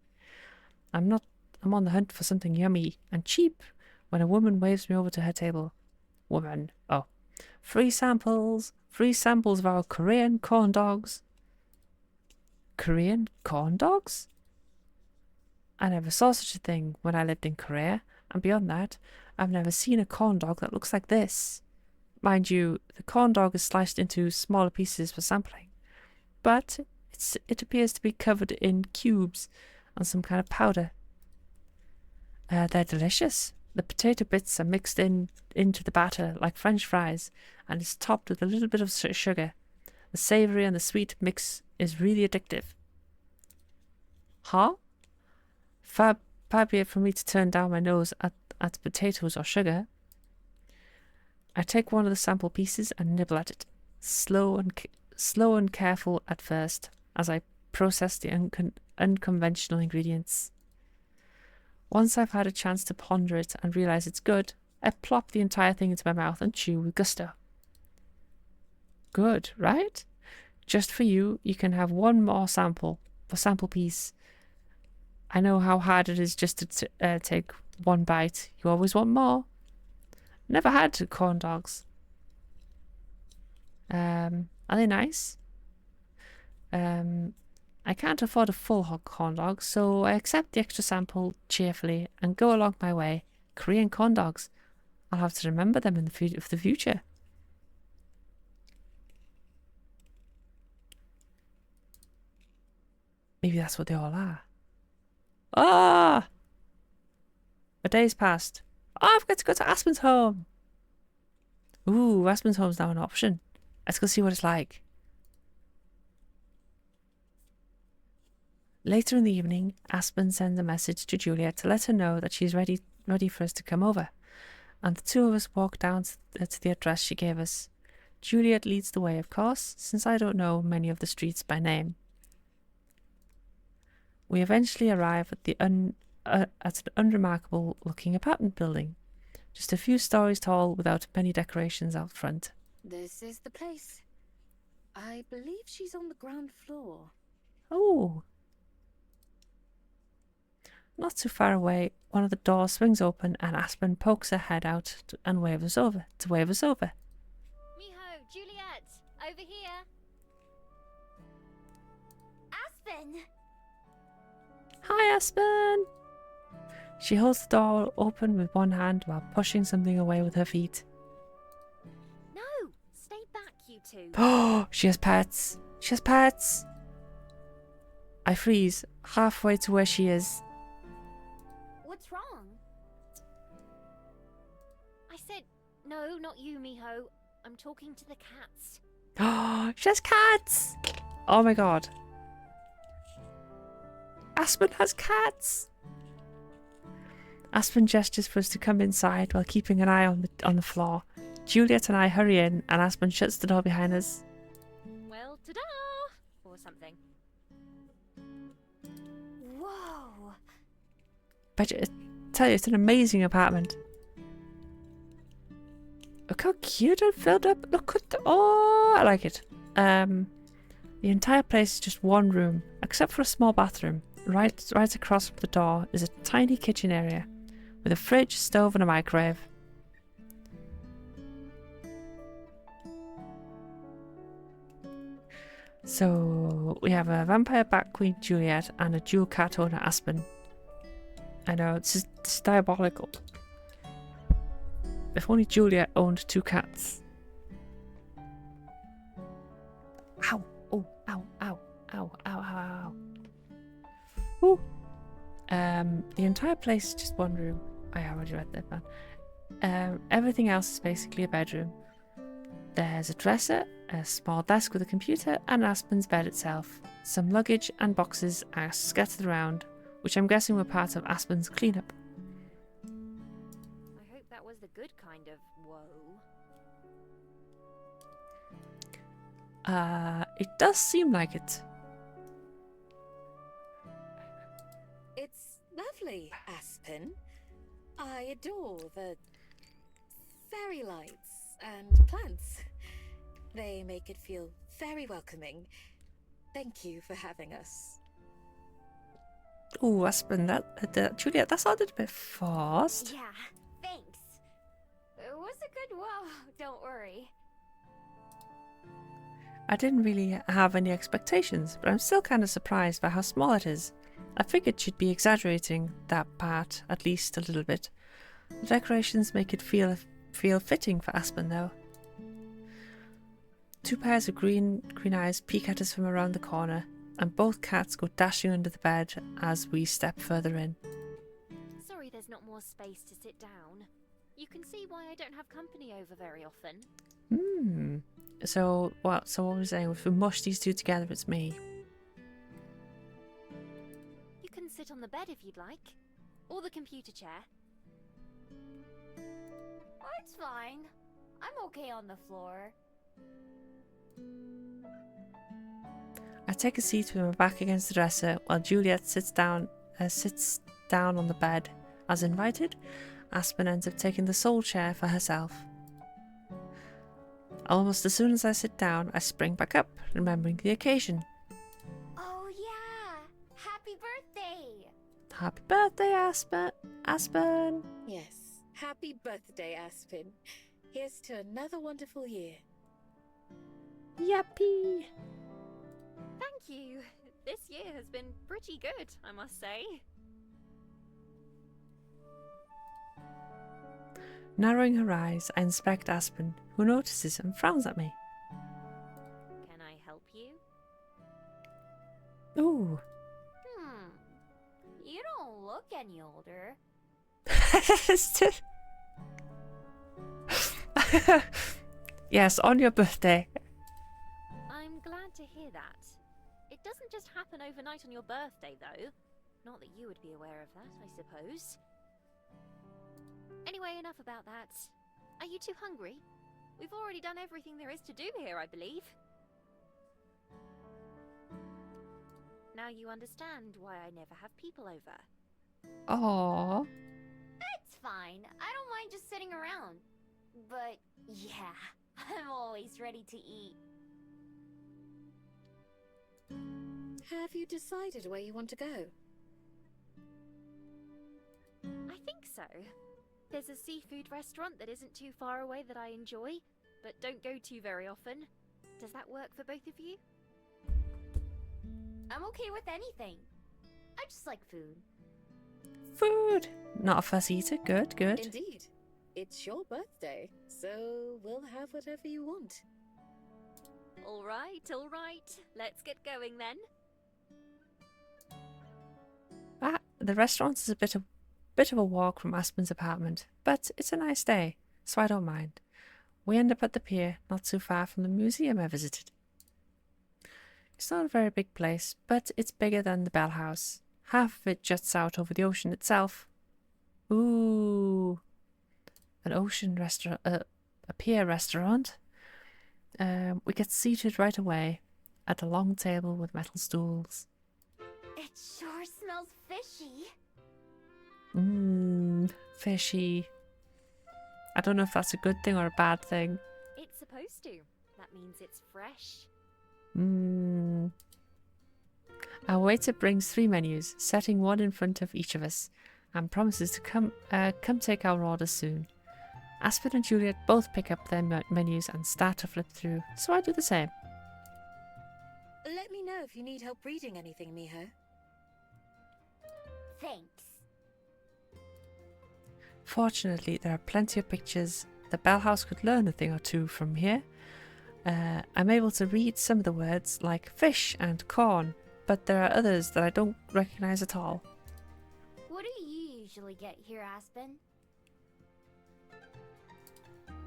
I'm on the hunt for something yummy and cheap when a woman waves me over to her table. Woman. Oh. Free samples. Free samples of our Korean corn dogs. Korean corn dogs? I never saw such a thing when I lived in Korea, and beyond that, I've never seen a corn dog that looks like this. Mind you, the corn dog is sliced into smaller pieces for sampling, but it appears to be covered in cubes and some kind of powder. They're delicious. The potato bits are mixed into the batter like French fries, and is topped with a little bit of sugar. The savoury and the sweet mix is really addictive. Huh? Far be it from me to turn down my nose at potatoes or sugar. I take one of the sample pieces and nibble at it, slow and careful at first, as I process the unconventional ingredients. Once I've had a chance to ponder it and realize it's good, I plop the entire thing into my mouth and chew with gusto. Good, right? Just for you, you can have one more sample piece. I know how hard it is just to take one bite. You always want more. Never had corn dogs. Are they nice? I can't afford a full corn dog, so I accept the extra sample cheerfully and go along my way. Korean corn dogs. I'll have to remember them in the future. Maybe that's what they all are. Ah! A day's passed. Oh, I've got to go to Aspen's home. Ooh, Aspen's home's now an option. Let's go see what it's like. Later in the evening, Aspen sends a message to Juliet to let her know that she's ready for us to come over, and the two of us walk down to the address she gave us. Juliet leads the way, of course, since I don't know many of the streets by name. We eventually arrive at an unremarkable-looking apartment building, just a few stories tall without many decorations out front.
This is the place. I believe she's on the ground floor.
Oh. Not too far away, one of the doors swings open and Aspen pokes her head out and waves us over.
Miho, Juliet, over here. Aspen!
Hi, Aspen! She holds the door open with one hand while pushing something away with her feet.
No, stay back, you two.
Oh, she has pets! I freeze, halfway to where she is.
What's wrong? I said, no, not you, Miho. I'm talking to the cats.
Oh, she has cats! Oh my god. Aspen has cats! Aspen gestures for us to come inside while keeping an eye on the floor. Juliet and I hurry in and Aspen shuts the door behind us.
Well, ta-da! Or something. Whoa!
I tell you, it's an amazing apartment. Look how cute and filled up. Look at oh, I like it. The entire place is just one room, except for a small bathroom. Right across from the door is a tiny kitchen area with a fridge, stove, and a microwave. So we have a vampire bat queen Juliet and a dual cat owner Aspen. I know, it's diabolical. If only Juliet owned two cats. Ow! Oh! Ow! Ow! Ow! Ow! Ow! Ow! Ooh. The entire place is just one room. I already read that one. Everything else is basically a bedroom. There's a dresser, a small desk with a computer, and Aspen's bed itself. Some luggage and boxes are scattered around, which I'm guessing were part of Aspen's cleanup.
I hope that was the good kind of woe.
It does seem like it.
It's lovely, Aspen. I adore the fairy lights and plants. They make it feel very welcoming. Thank you for having us.
Oh, Aspen, Juliet, that sounded a bit fast.
Yeah, thanks. It was a good whoa, don't worry.
I didn't really have any expectations, but I'm still kind of surprised by how small it is. I figured she'd be exaggerating that part at least a little bit. The decorations make it feel fitting for Aspen, though. Two pairs of green eyes peek at us from around the corner, and both cats go dashing under the bed as we step further in.
Sorry there's not more space to sit down. You can see why I don't have company over very often.
So, what we're saying, if we mush these two together, it's me.
on the bed if you'd like. Or the computer chair.
Oh, it's fine. I'm okay on the floor.
I take a seat with my back against the dresser while Juliet sits down on the bed. As invited, Aspen ends up taking the sole chair for herself. Almost as soon as I sit down, I spring back up, remembering the occasion.
Oh yeah! Happy birthday!
Happy birthday, Aspen!
Yes, happy birthday, Aspen. Here's to another wonderful year.
Yappy!
Thank you. This year has been pretty good, I must say.
Narrowing her eyes, I inspect Aspen, who notices and frowns at me.
Can I help you?
Ooh.
You don't look any older.
Yes, on your birthday.
I'm glad to hear that. It doesn't just happen overnight on your birthday, though. Not that you would be aware of that, I suppose. Anyway, enough about that. Are you too hungry? We've already done everything there is to do here, I believe. Now you understand why I never have people over.
Aww.
It's fine. I don't mind just sitting around. But yeah, I'm always ready to eat.
Have you decided where you want to go?
I think so. There's a seafood restaurant that isn't too far away that I enjoy, but don't go to very often. Does that work for both of you?
I'm okay with anything. I just like food.
Food! Not a fuss eater. Good, good.
Indeed. It's your birthday, so we'll have whatever you want.
All right. Let's get going then.
The restaurant is a bit of a walk from Aspen's apartment, but it's a nice day, so I don't mind. We end up at the pier, not too far from the museum I visited. It's not a very big place, but it's bigger than the Bell House. Half of it juts out over the ocean itself. Ooh, an ocean restaurant, a pier restaurant. We get seated right away at a long table with metal stools.
It sure smells fishy.
Fishy. I don't know if that's a good thing or a bad thing.
It's supposed to. That means it's fresh.
Our waiter brings 3 menus, setting one in front of each of us, and promises to come take our orders soon. Aspen and Juliet both pick up their menus and start to flip through, so I do the same.
Let me know if you need help reading anything, Miho.
Thanks.
Fortunately, there are plenty of pictures. The Bell House could learn a thing or two from here. I'm able to read some of the words like fish and corn, but there are others that I don't recognize at all.
What do you usually get here, Aspen?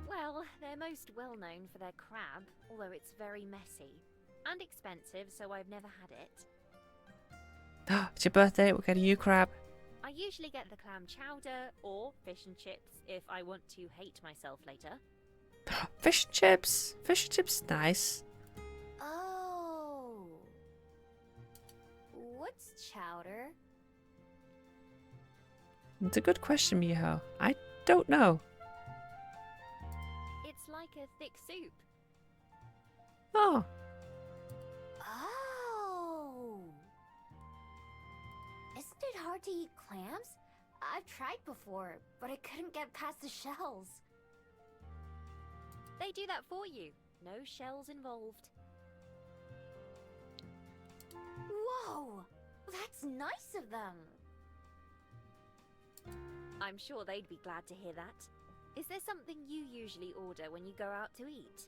Well, they're most well known for their crab, although it's very messy. And expensive, so I've never had it.
It's your birthday, we're getting you crab.
I usually get the clam chowder or fish and chips if I want to hate myself later.
Fish and chips. Fish and chips, nice.
Oh. What's chowder?
It's a good question, Miho. I don't know.
It's like a thick soup.
Oh,
Oh. Isn't it hard to eat clams? I've tried before, but I couldn't get past the shells.
They do that for you. No shells involved.
Whoa! That's nice of them.
I'm sure they'd be glad to hear that. Is there something you usually order when you go out to eat?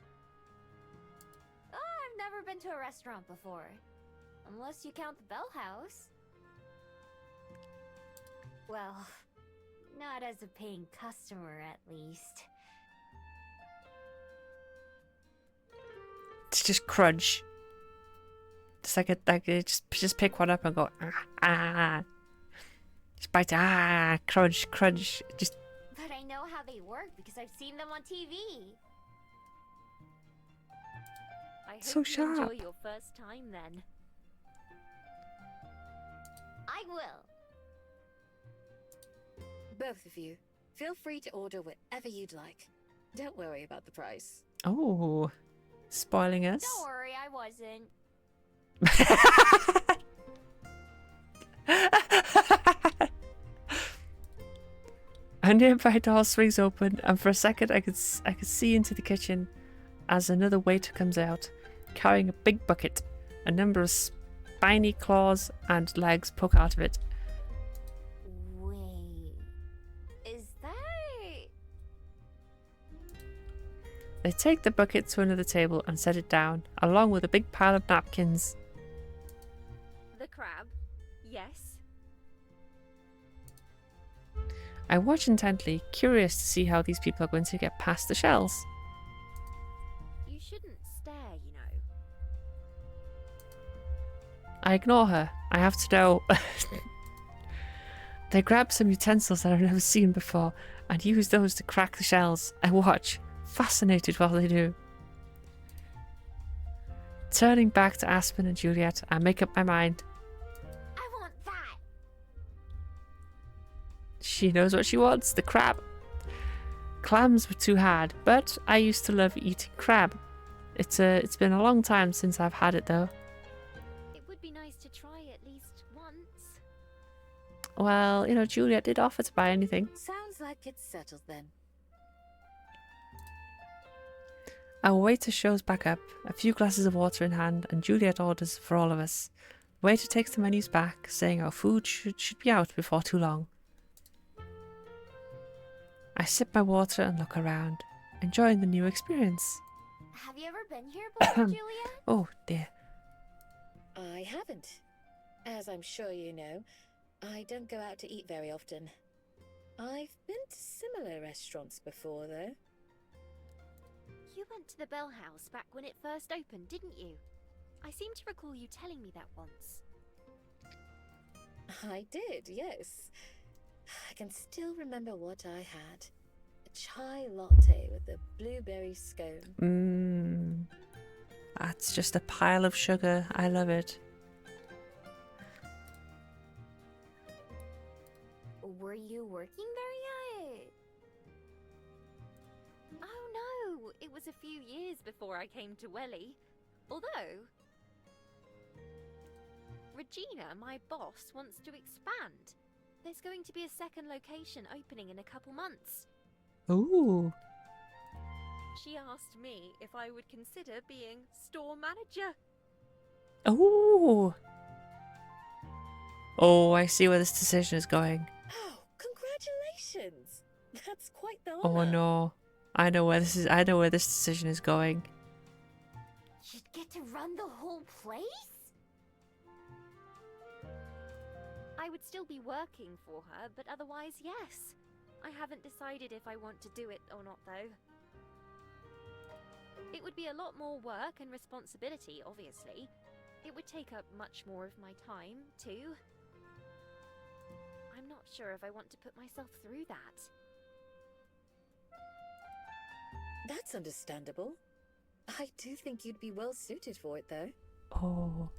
I've never been to a restaurant before. Unless you count the Bell House. Well, not as a paying customer, at least.
it's just crunch. Just just pick one up and go, ah. Just bite. Ah, crunch, crunch. Just
But I know how they work because I've seen them on TV.
I hope
So
you
sharp.
enjoy your first time then.
I will.
Both of you, feel free to order whatever you'd like. Don't worry about the price.
oh, spoiling us.
Don't worry, I wasn't.
A nearby door swings open, and for a second I could see into the kitchen as another waiter comes out, carrying a big bucket. A number of spiny claws and legs poke out of it.
Wait. Is that...
They take the bucket to another table and set it down, along with a big pile of napkins.
The crab? Yes.
I watch intently, curious to see how these people are going to get past the shells.
You shouldn't stare, you know.
I ignore her. I have to know. They grab some utensils that I've never seen before and use those to crack the shells. I watch, fascinated while they do. Turning back to Aspen and Juliet, I make up my mind.
I want that.
She knows what she wants, the crab. Clams were too hard, but I used to love eating crab. It's been a long time since I've had it though.
It would be nice to try at least once.
Well, you know, Juliet did offer to buy anything.
Sounds like it's settled then.
Our waiter shows back up, a few glasses of water in hand, and Juliet orders for all of us. The waiter takes the menus back, saying our food should be out before too long. I sip my water and look around, enjoying the new experience.
Have you ever been here before, Julia?
Oh dear.
I haven't. As I'm sure you know, I don't go out to eat very often. I've been to similar restaurants before, though.
You went to the Bell House back when it first opened, didn't you? I seem to recall you telling me that once.
I did, yes. I can still remember what I had. A chai latte with a blueberry scone.
That's just a pile of sugar. I love it.
Were you working there yet?
Oh no, it was a few years before I came to Welly. Although, Regina, my boss, wants to expand. There's going to be a second location opening in a couple months.
Ooh.
She asked me if I would consider being store manager.
Ooh. Oh, I see where this decision is going.
Oh, congratulations! That's quite the
Oh
honor.
no. I know where this decision is going.
You'd get to run the whole place?
I would still be working for her, but otherwise, yes. I haven't decided if I want to do it or not, though. It would be a lot more work and responsibility, obviously. It would take up much more of my time, too. I'm not sure if I want to put myself through that.
That's understandable. I do think you'd be well suited for it, though.
Oh.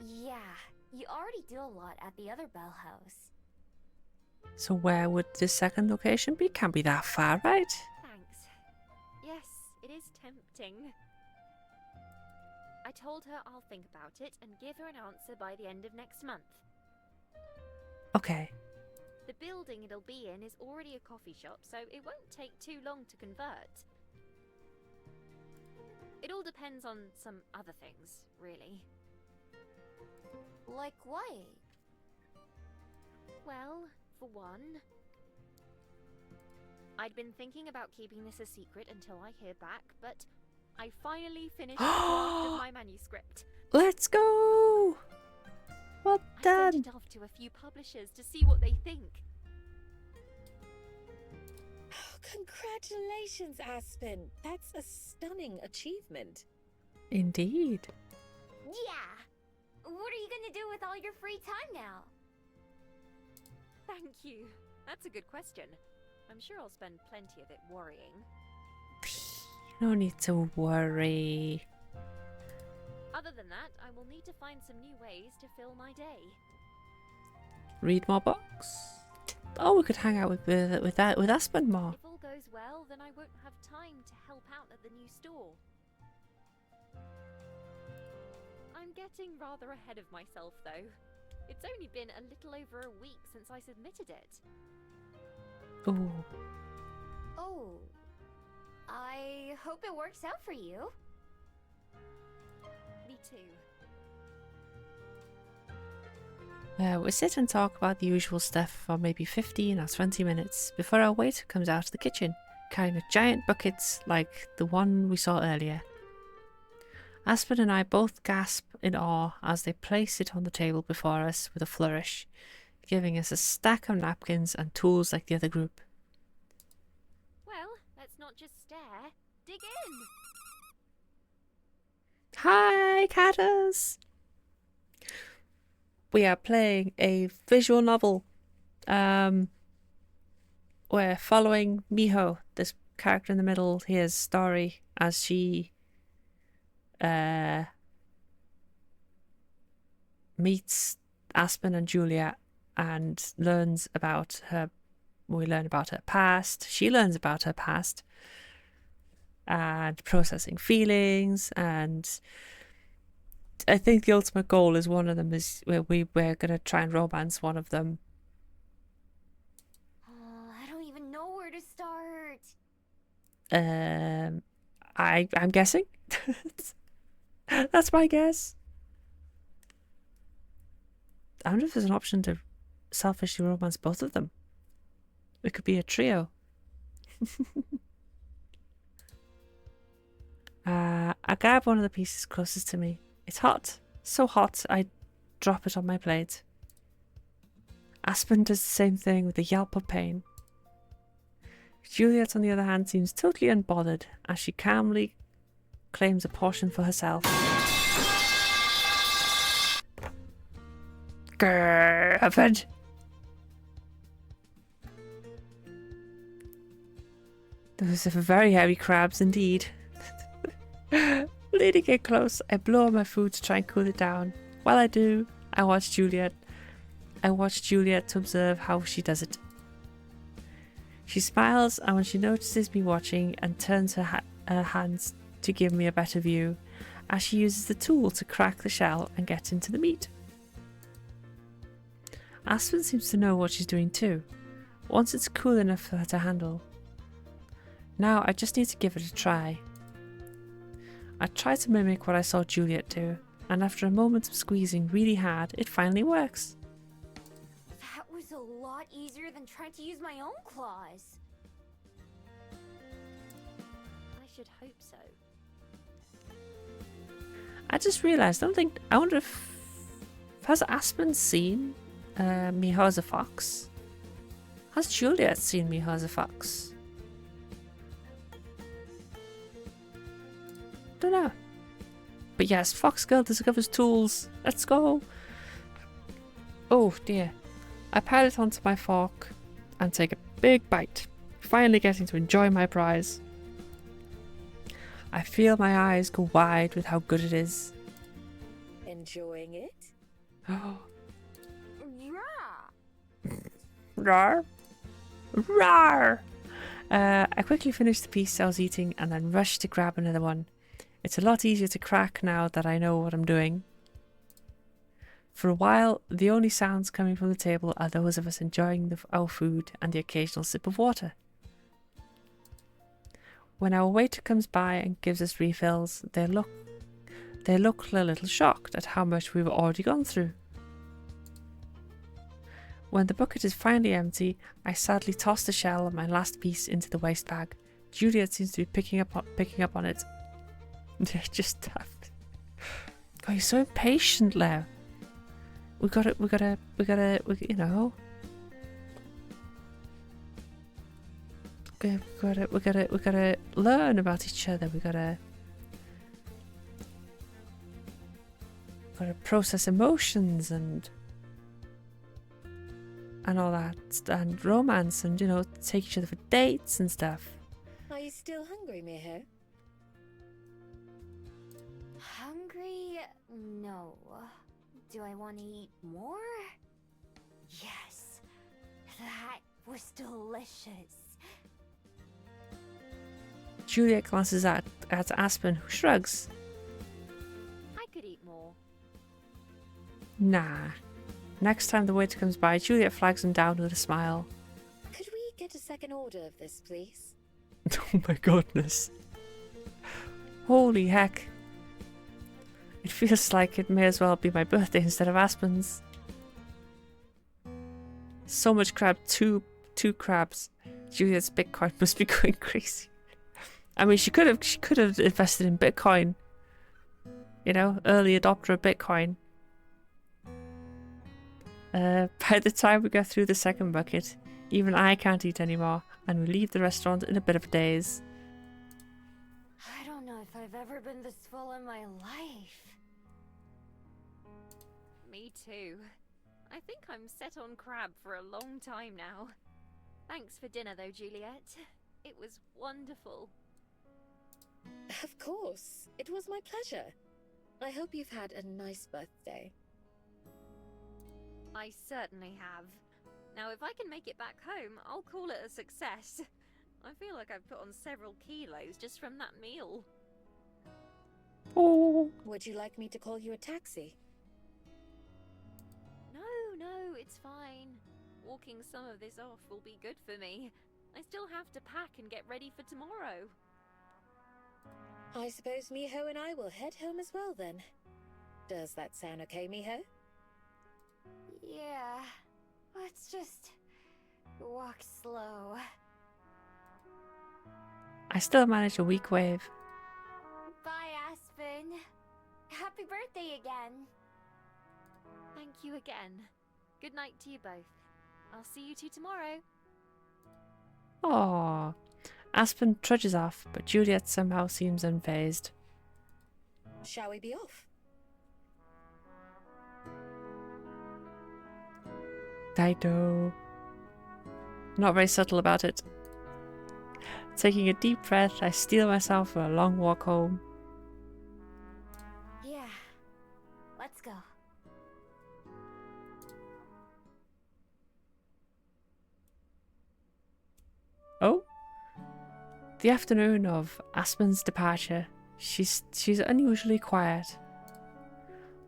Yeah, you already do a lot at the other Bell House.
So where would this second location be? Can't be that far, right?
Thanks. Yes, it is tempting. I told her I'll think about it and give her an answer by the end of next month.
Okay.
The building it'll be in is already a coffee shop, so it won't take too long to convert. It all depends on some other things, really.
Like what?
Well, for one, I'd been thinking about keeping this a secret until I hear back, but I finally finished the draft of my manuscript.
Let's go! Well
I
done!
sent it off to a few publishers to see what they think.
Oh, congratulations, Aspen. That's a stunning achievement.
Indeed.
Yeah! What are you gonna do with all your free time now?
Thank you. That's a good question. I'm sure I'll spend plenty of it worrying.
No need to worry.
Other than that, I will need to find some new ways to fill my day.
Read more books. Oh, we could hang out with Aspen more.
If all goes well, then I won't have time to help out at the new store. I'm getting rather ahead of myself, though. It's only been a little over a week since I submitted it.
Ooh.
Oh. I hope it works out for you.
Me too.
We sit and talk about the usual stuff for maybe 15 or 20 minutes before our waiter comes out of the kitchen, carrying a giant bucket like the one we saw earlier. Aspen and I both gasp in awe as they place it on the table before us with a flourish, giving us a stack of napkins and tools like the other group.
Well, let's not just stare. Dig in!
Hi, Catters! We are playing a visual novel. We're following Miho, this character in the middle, his story as she meets Aspen and Julia and learns about her. We learn about her past. She learns about her past and processing feelings. And I think the ultimate goal is one of them is where we're going to try and romance one of them.
I don't even know where to start.
I'm guessing. That's my guess. I wonder if there's an option to selfishly romance both of them. It could be a trio. I grab one of the pieces closest to me. It's hot. So hot, I drop it on my plate. Aspen does the same thing with a yelp of pain. Juliet, on the other hand, seems totally unbothered as she calmly claims a portion for herself. Grrr, happened. Those are very heavy crabs indeed. Leading it close, I blow on my food to try and cool it down. While I do, I watch Juliet to observe how she does it. She smiles, and when she notices me watching and turns her hands to give me a better view, as she uses the tool to crack the shell and get into the meat. Aspen seems to know what she's doing too, once it's cool enough for her to handle. Now I just need to give it a try. I try to mimic what I saw Juliet do, and after a moment of squeezing really hard, it finally works.
That was a lot easier than trying to use my own claws.
I should hope so.
I just realised, I wonder if has Aspen seen Miho as a fox? Has Juliet seen Miho as a fox? Don't know. But yes, Fox Girl discovers tools. Let's go. Oh dear. I pat it onto my fork and take a big bite, finally getting to enjoy my prize. I feel my eyes go wide with how good it is.
Enjoying it?
Oh.
Yeah.
Rawr. Rawr. I quickly finish the piece I was eating and then rush to grab another one. It's a lot easier to crack now that I know what I'm doing. For a while, the only sounds coming from the table are those of us enjoying our food and the occasional sip of water. When our waiter comes by and gives us refills, they look a little shocked at how much we've already gone through. When the bucket is finally empty, I sadly toss the shell of my last piece into the waste bag. Juliet seems to be picking up on it. Just tapped. Oh, you're so impatient, Leo. We gotta, you know. We gotta learn about each other. We gotta process emotions and and all that, and romance, and, you know, take each other for dates and stuff.
Are you still hungry, Miho?
Hungry? No. Do I want to eat more? Yes. That was delicious.
Juliet glances at Aspen, who shrugs.
I could eat more.
Nah. Next time the waiter comes by, Juliet flags him down with a smile.
Could we get a second order of this, please?
Oh my goodness. Holy heck. It feels like it may as well be my birthday instead of Aspen's. So much crab, two crabs. Juliet's Bitcoin must be going crazy. I mean, she could have invested in Bitcoin. You know, early adopter of Bitcoin. By the time we get through the second bucket, even I can't eat anymore, and we leave the restaurant in a bit of a daze.
I don't know if I've ever been this full in my life.
Me too. I think I'm set on crab for a long time now. Thanks for dinner though, Juliet. It was wonderful.
Of course. It was my pleasure. I hope you've had a nice birthday.
I certainly have. Now if I can make it back home, I'll call it a success. I feel like I've put on several kilos just from that meal.
Oh.
Would you like me to call you a taxi?
No, it's fine. Walking some of this off will be good for me. I still have to pack and get ready for tomorrow.
I suppose Miho and I will head home as well then. Does that sound okay, Miho?
Yeah. Let's just walk slow.
I still manage a weak wave.
Bye, Aspen. Happy birthday again.
Thank you again. Good night to you both. I'll see you two tomorrow.
Aww. Aspen trudges off, but Juliet somehow seems unfazed.
Shall we be off?
Dido. Not very subtle about it. Taking a deep breath, I steel myself for a long walk home.
Yeah. Let's go.
Oh? The afternoon of Aspen's departure, she's unusually quiet.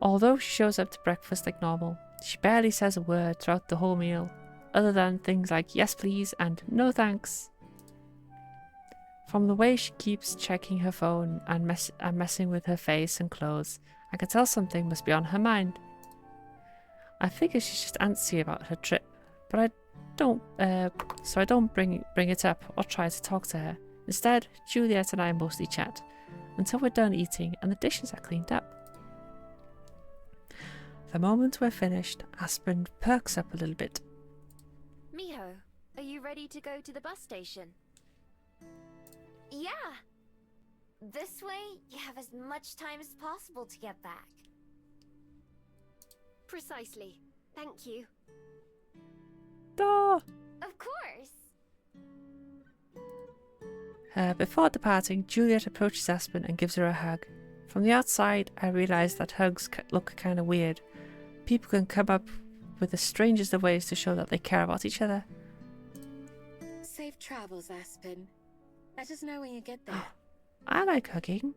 Although she shows up to breakfast like normal, she barely says a word throughout the whole meal, other than things like yes please and no thanks. From the way she keeps checking her phone and messing with her face and clothes, I can tell something must be on her mind. I figure she's just antsy about her trip, but I don't bring it up or try to talk to her. Instead, Juliet and I mostly chat until we're done eating and the dishes are cleaned up. The moment we're finished, Aspen perks up a little bit.
Miho, are you ready to go to the bus station?
Yeah. This way, you have as much time as possible to get back.
Precisely. Thank you.
Duh!
Of course.
Before departing, Juliet approaches Aspen and gives her a hug. From the outside, I realise that hugs look kind of weird. People can come up with the strangest of ways to show that they care about each other.
Safe travels, Aspen. Let us know when you get there.
I like hugging.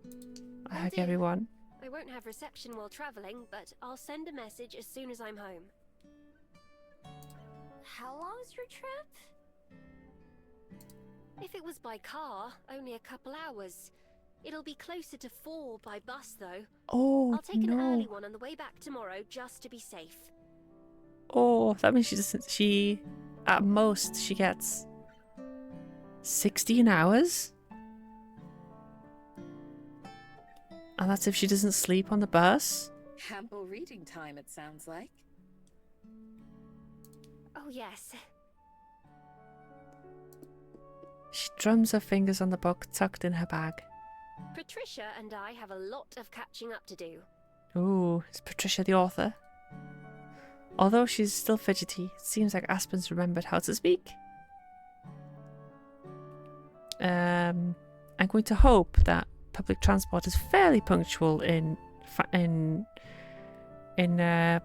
I hug
do.
everyone.
I won't have reception while travelling, but I'll send a message as soon as I'm home.
How long's your trip?
If it was by car, only a couple hours. It'll be closer to 4 by bus, though.
Oh,
I'll take
no.
an early one on the way back tomorrow, just to be safe.
Oh, that means she at most, she gets 16 hours? And that's if she doesn't sleep on the bus?
Ample reading time, it sounds like.
Oh, yes.
She drums her fingers on the book tucked in her bag.
Patricia and I have a lot of catching up to do.
Ooh, is Patricia the author? Although she's still fidgety, it seems like Aspen's remembered how to speak. I'm going to hope that public transport is fairly punctual in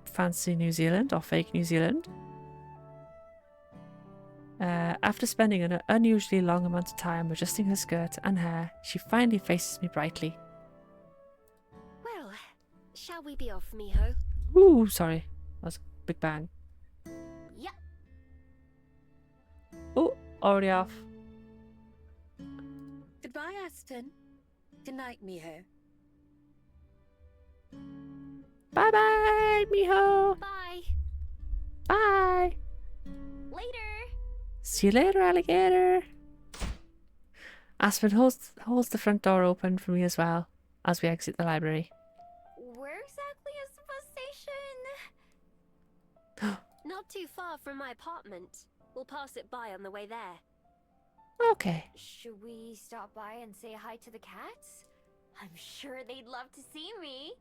fancy New Zealand or fake New Zealand. After spending an unusually long amount of time adjusting her skirt and hair, she finally faces me brightly.
Well, shall we be off, Miho?
Ooh, sorry. That was a big bang.
Yep.
Oh, already off.
Goodbye, Aspen. Good night, Miho.
Bye-bye, Miho.
Bye.
Bye.
Later.
See you later, alligator. Aspen holds the front door open for me as well as we exit the library.
Where exactly is the bus station? Not too far from my apartment. We'll pass it by on the way there.
Okay.
Should we stop by and say hi to the cats? I'm sure they'd love to see me.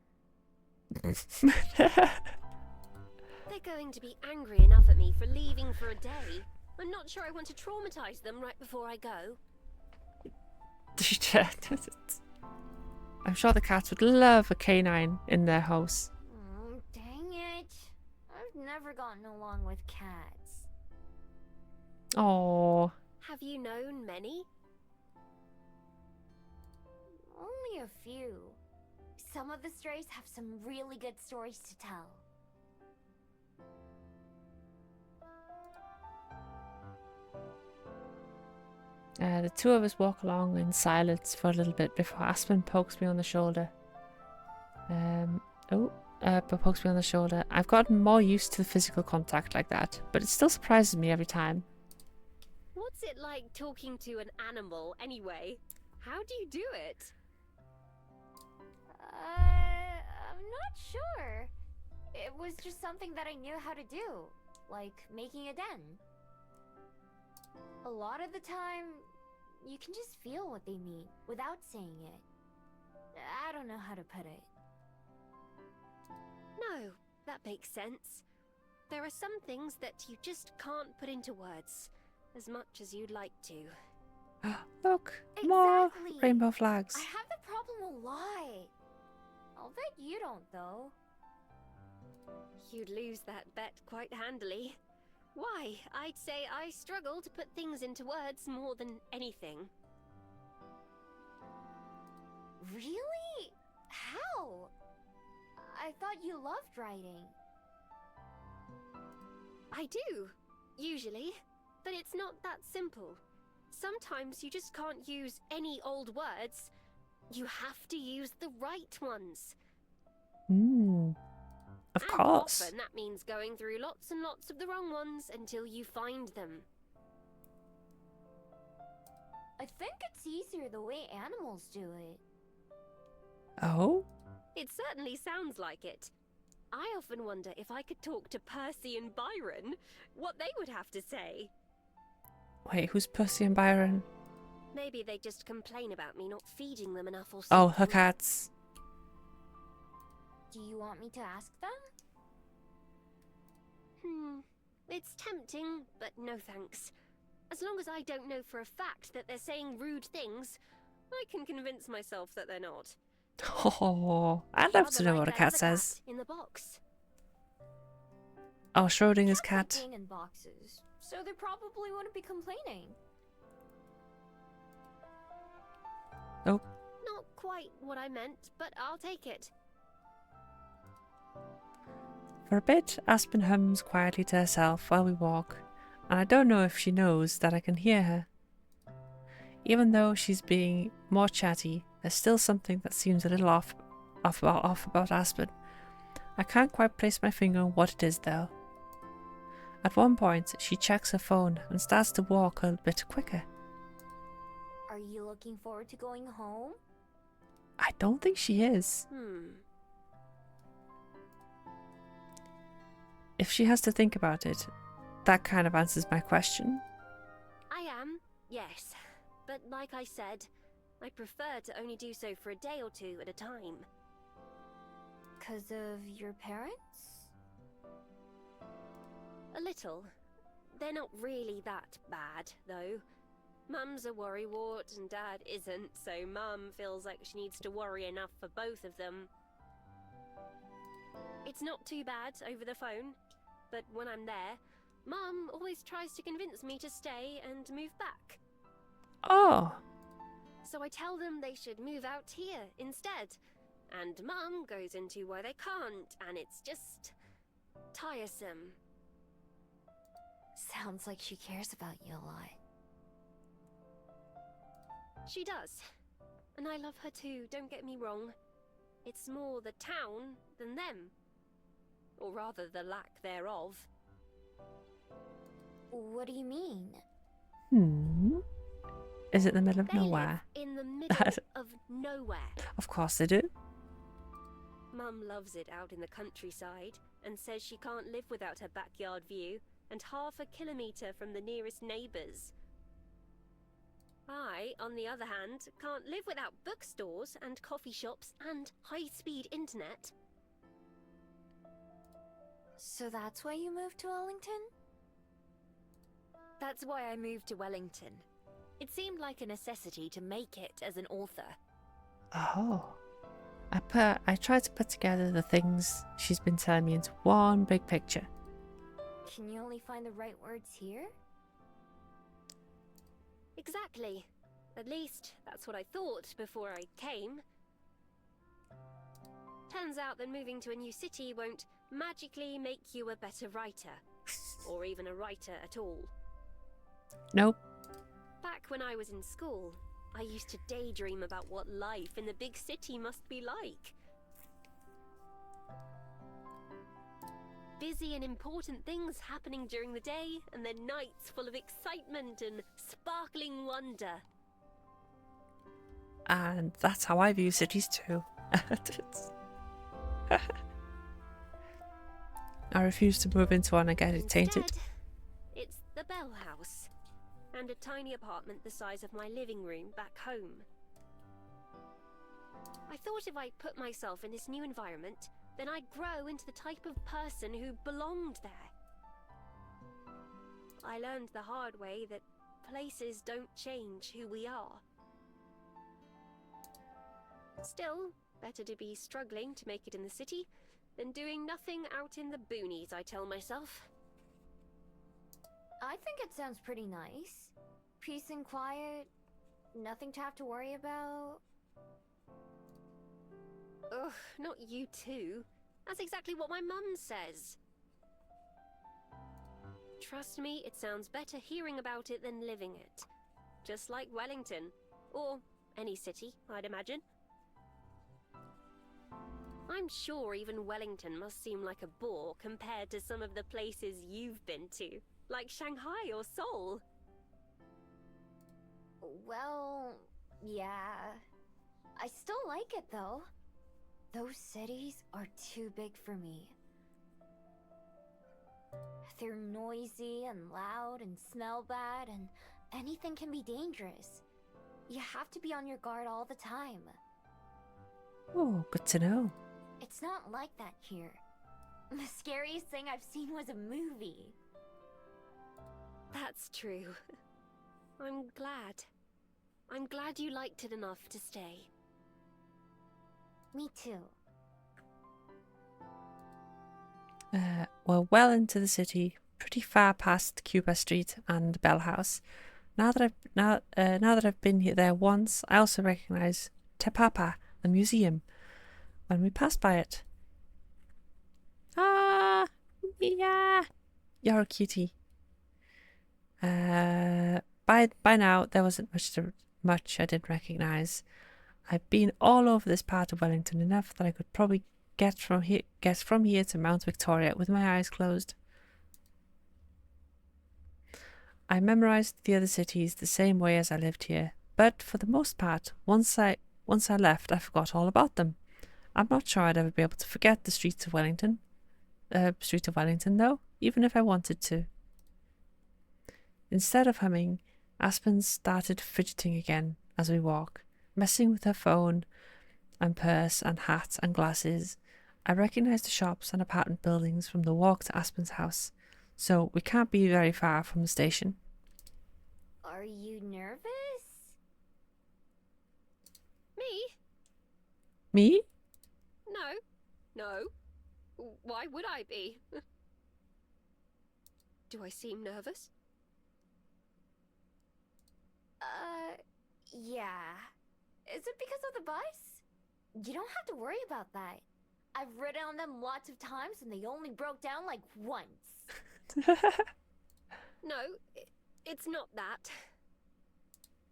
They're going to be angry enough at me for leaving for a day. I'm not sure I want to traumatize them right before I go.
I'm sure the cats would love a canine in their house.
Oh, dang it. I've never gotten along with cats.
Oh.
Have you known many?
Only a few. Some of the strays have some really good stories to tell.
The two of us walk along in silence for a little bit before Aspen pokes me on the shoulder. Pokes me on the shoulder. I've gotten more used to the physical contact like that, but it still surprises me every time.
What's it like talking to an animal anyway? How do you do it?
I'm not sure. It was just something that I knew how to do, like making a den. A lot of the time, you can just feel what they mean without saying it. I don't know how to put it.
No, that makes sense. There are some things that you just can't put into words, as much as you'd like to.
Look, more
Exactly.
rainbow flags.
I have the problem a lot. I'll bet you don't, though.
You'd lose that bet quite handily. Why, I'd say I struggle to put things into words more than anything.
Really? How? I thought you loved writing.
I do, usually, but it's not that simple. Sometimes you just can't use any old words. You have to use the right ones.
Of
And
course.
often that means going through lots and lots of the wrong ones until you find them.
I think it's easier the way animals do it.
Oh?
It certainly sounds like it. I often wonder if I could talk to Percy and Byron, what they would have to say.
Wait, who's Percy and Byron?
Maybe they just complain about me not feeding them enough or
Oh,
something.
her cats.
Do you want me to ask them?
It's tempting, but no thanks. As long as I don't know for a fact that they're saying rude things, I can convince myself that they're not.
Oh, I'd love to know
Rather
what a
like that
cat
other
says.
cat in the box.
Oh, Schrodinger's
Cats
cat.
are in boxes, so they probably wouldn't be complaining.
Oh,
Not quite what I meant, but I'll take it.
for a bit, Aspen hums quietly to herself while we walk, and I don't know if she knows that I can hear her. Even though she's being more chatty, there's still something that seems a little off about Aspen. I can't quite place my finger on what it is though. At one point, she checks her phone and starts to walk a bit quicker.
Are you looking forward to going home?
I don't think she is. If she has to think about it, that kind of answers my question.
I am, yes. But like I said, I prefer to only do so for a day or two at a time.
'Cause of your parents?
A little. They're not really that bad, though. Mum's a worrywart and Dad isn't, so Mum feels like she needs to worry enough for both of them. It's not too bad over the phone, but when I'm there, Mum always tries to convince me to stay and move back.
Oh.
So I tell them they should move out here instead, and Mum goes into why they can't, and it's just tiresome.
Sounds like she cares about you a lot.
She does. And I love her too, don't get me wrong. It's more the town than them. Or rather, the lack thereof.
What do you mean?
Is it the middle of
They
nowhere?
live in the middle of nowhere.
Of course they do.
Mum loves it out in the countryside and says she can't live without her backyard view and half a kilometre from the nearest neighbours. I, on the other hand, can't live without bookstores and coffee shops and high-speed internet.
So that's why you moved to Wellington?
That's why I moved to Wellington. It seemed like a necessity to make it as an author.
Oh. I tried to put together the things she's been telling me into one big picture.
Can you only find the right words here?
Exactly. At least, that's what I thought before I came. Turns out that moving to a new city won't magically make you a better writer. Or even a writer at all.
Nope.
Back when I was in school, I used to daydream about what life in the big city must be like. Busy and important things happening during the day, and then nights full of excitement and sparkling wonder.
And that's how I view cities too. I refuse to move into one and get it tainted.
Instead, it's the Bell House, and a tiny apartment the size of my living room back home. I thought if I put myself in this new environment, then I'd grow into the type of person who belonged there. I learned the hard way that places don't change who we are. Still, better to be struggling to make it in the city than doing nothing out in the boonies, I tell myself.
I think it sounds pretty nice. Peace and quiet, nothing to have to worry about.
Ugh, not you too. That's exactly what my mum says. Trust me, it sounds better hearing about it than living it. Just like Wellington. Or any city, I'd imagine. I'm sure even Wellington must seem like a bore compared to some of the places you've been to. Like Shanghai or Seoul.
Well, yeah. I still like it though. Those cities are too big for me. They're noisy and loud and smell bad, and anything can be dangerous. You have to be on your guard all the time.
Oh, good to know.
It's not like that here. The scariest thing I've seen was a movie.
That's true. I'm glad. I'm glad you liked it enough to stay.
Me too.
We're well into the city, pretty far past Cuba Street and Bell House. Now that I've been there once, I also recognise Te Papa, the museum, when we passed by it. Ah, yeah, you're a cutie. By now there wasn't much I didn't recognise. I've been all over this part of Wellington enough that I could probably get from here to Mount Victoria with my eyes closed. I memorised the other cities the same way as I lived here, but for the most part, once I left, I forgot all about them. I'm not sure I'd ever be able to forget the street of Wellington though, even if I wanted to. Instead of humming, Aspen started fidgeting again as we walked, messing with her phone and purse and hat and glasses. I recognised the shops and apartment buildings from the walk to Aspen's house, so we can't be very far from the station.
Are you nervous?
Me?
Me?
No. Why would I be? Do I seem nervous?
Yeah. Is it because of the bus? You don't have to worry about that. I've ridden on them lots of times and they only broke down like once.
No, it's not that.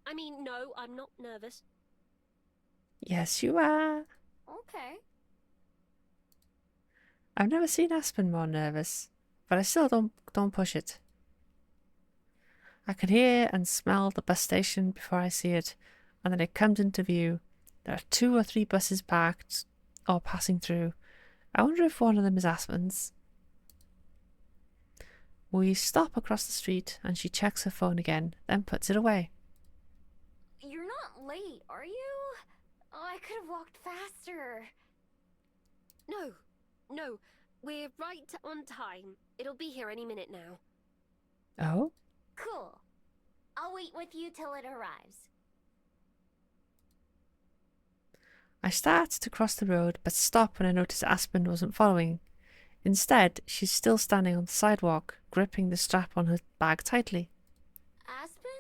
I mean, no, I'm not nervous.
Yes, you are.
Okay.
I've never seen Aspen more nervous, but I still don't push it. I can hear and smell the bus station before I see it, and then it comes into view. There are 2 or 3 buses parked or passing through. I wonder if one of them is Aspen's. We stop across the street and she checks her phone again, then puts it away.
You're not late, are you? Oh, I could have walked faster.
No, we're right on time. It'll be here any minute now.
Oh?
Cool. I'll wait with you till it arrives.
I start to cross the road, but stop when I notice Aspen wasn't following. Instead, she's still standing on the sidewalk, gripping the strap on her bag tightly.
Aspen?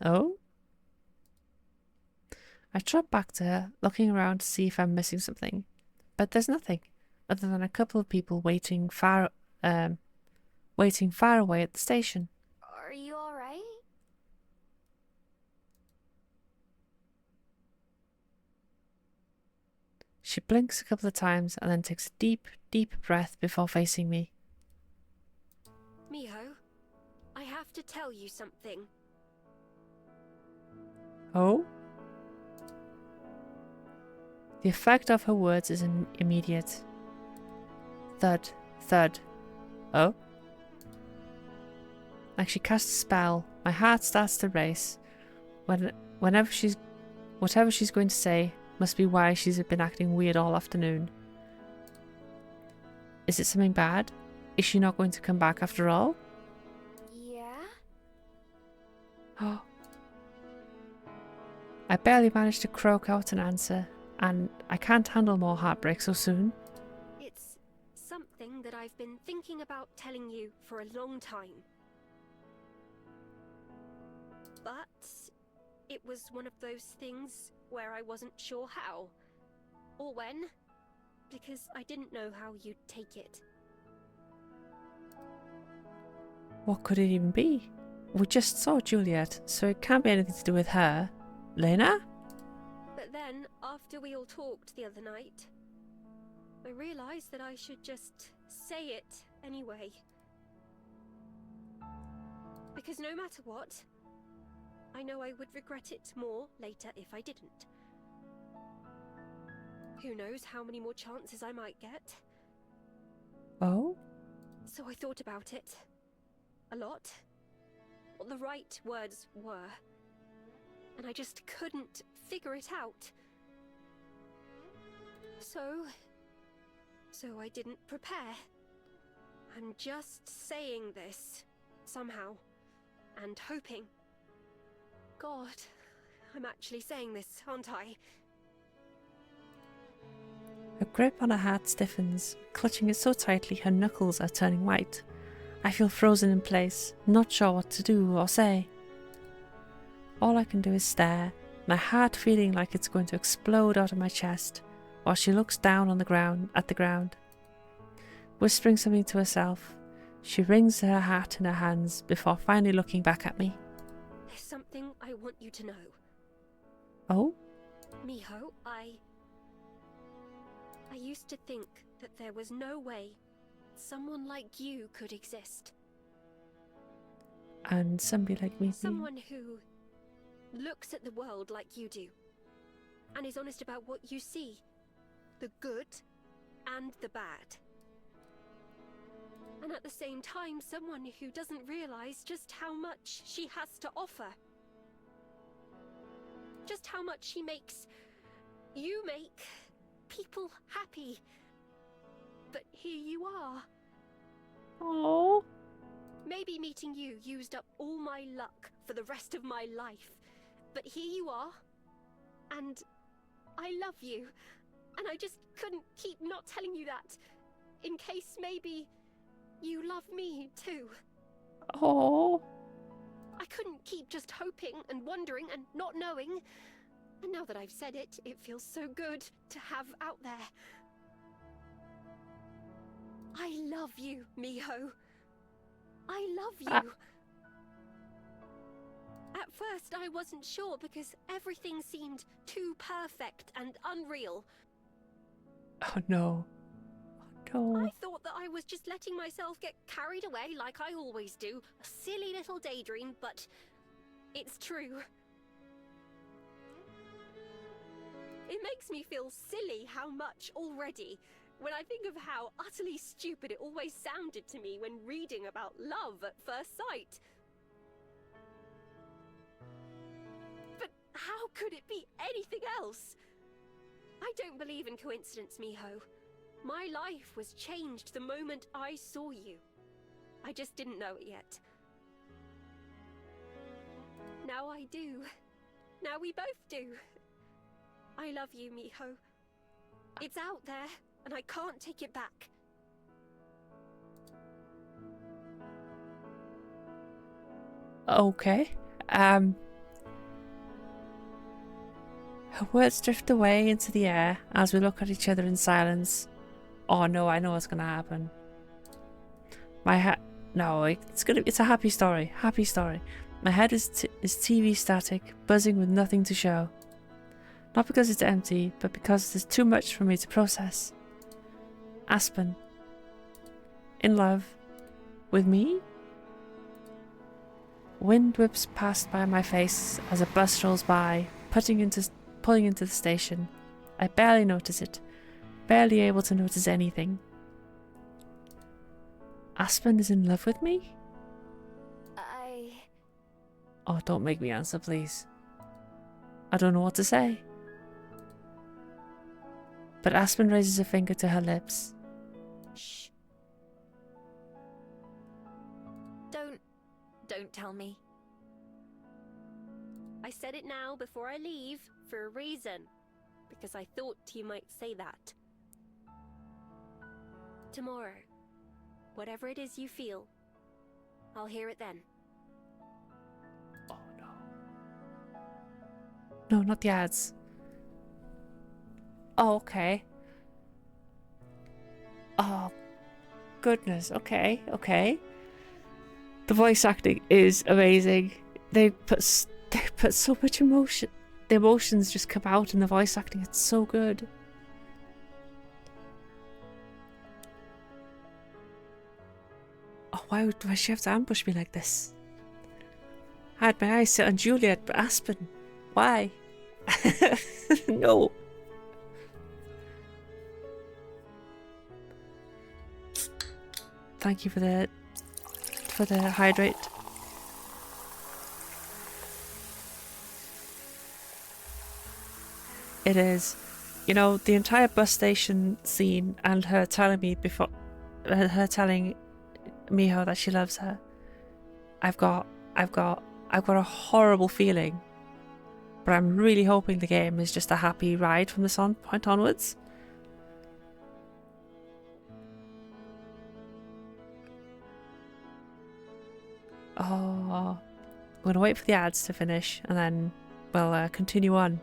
Oh? I trot back to her, looking around to see if I'm missing something. But there's nothing, other than a couple of people waiting far away at the station.
Are you alright?
She blinks a couple of times and then takes a deep, deep breath before facing me.
Miho, I have to tell you something.
Oh? The effect of her words is immediate. Thud, thud. Oh? Like she casts a spell, my heart starts to race. Whatever she's going to say must be why she's been acting weird all afternoon. Is it something bad? Is she not going to come back after all?
Yeah?
Oh. I barely managed to croak out an answer, and I can't handle more heartbreak so soon.
It's something that I've been thinking about telling you for a long time. But it was one of those things where I wasn't sure how or when, because I didn't know how you'd take it.
What could it even be? We just saw Juliet, so it can't be anything to do with her. Lena?
But then, after we all talked the other night, I realized that I should just say it anyway. Because no matter what, I know I would regret it more later if I didn't. Who knows how many more chances I might get?
Oh?
So I thought about it. A lot. What the right words were. And I just couldn't figure it out. So I didn't prepare. I'm just saying this, somehow, and hoping. God, I'm actually saying this, aren't I?
Her grip on her hat stiffens, clutching it so tightly her knuckles are turning white. I feel frozen in place, not sure what to do or say. All I can do is stare, my heart feeling like it's going to explode out of my chest, while she looks down on the ground at the ground. Whispering something to herself, she wrings her hat in her hands before finally looking back at me.
There's something I want you to know.
Oh?
Miho, I used to think that there was no way someone like you could exist.
And somebody like me.
Someone who looks at the world like you do, and is honest about what you see, the good and the bad. And at the same time, someone who doesn't realize just how much she has to offer. Just how much you make people happy. But here you are,
Oh.
Maybe meeting you used up all my luck for the rest of my life. But here you are. And I love you. And I just couldn't keep not telling you that. In case maybe you love me too.
Oh.
I couldn't keep just hoping and wondering and not knowing. And now that I've said it, it feels so good to have out there. I love you, Miho. I love you. At first, I wasn't sure because everything seemed too perfect and unreal.
Oh no. Oh no.
I thought that I was just letting myself get carried away like I always do. A silly little daydream, but it's true. It makes me feel silly how much already, when I think of how utterly stupid it always sounded to me when reading about love at first sight. But how could it be anything else? I don't believe in coincidence, Miho. My life was changed the moment I saw you. I just didn't know it yet. Now I do. Now we both do. I love you, Miho. It's out there, and I can't take it back.
Okay. Her words drift away into the air as we look at each other in silence. Oh no, I know what's gonna happen. No, it's a happy story. Happy story. My head is TV static, buzzing with nothing to show. Not because it's empty, but because there's too much for me to process. Aspen. In love. With me? Wind whips past by my face as a bus rolls by, pulling into the station. I barely notice it. Barely able to notice anything. Aspen is in love with me? Oh, don't make me answer, please. I don't know what to say. But Aspen raises a finger to her lips.
Shh. Don't tell me.
I said it now before I leave for a reason, because I thought you might say that. Tomorrow, whatever it is you feel, I'll hear it then.
Oh no. No, not the ads. Oh, okay. Oh, goodness. Okay, okay. The voice acting is amazing. They put so much emotion. The emotions just come out in the voice acting. It's so good. Oh, why would she have to ambush me like this? I had my eyes set on Juliet, but Aspen. Why? No. Thank you for the hydrate. It is, you know, the entire bus station scene and her telling me telling Miho that she loves her. I've got a horrible feeling, but I'm really hoping the game is just a happy ride from this point onwards. Oh, I'm gonna wait for the ads to finish and then we'll continue on.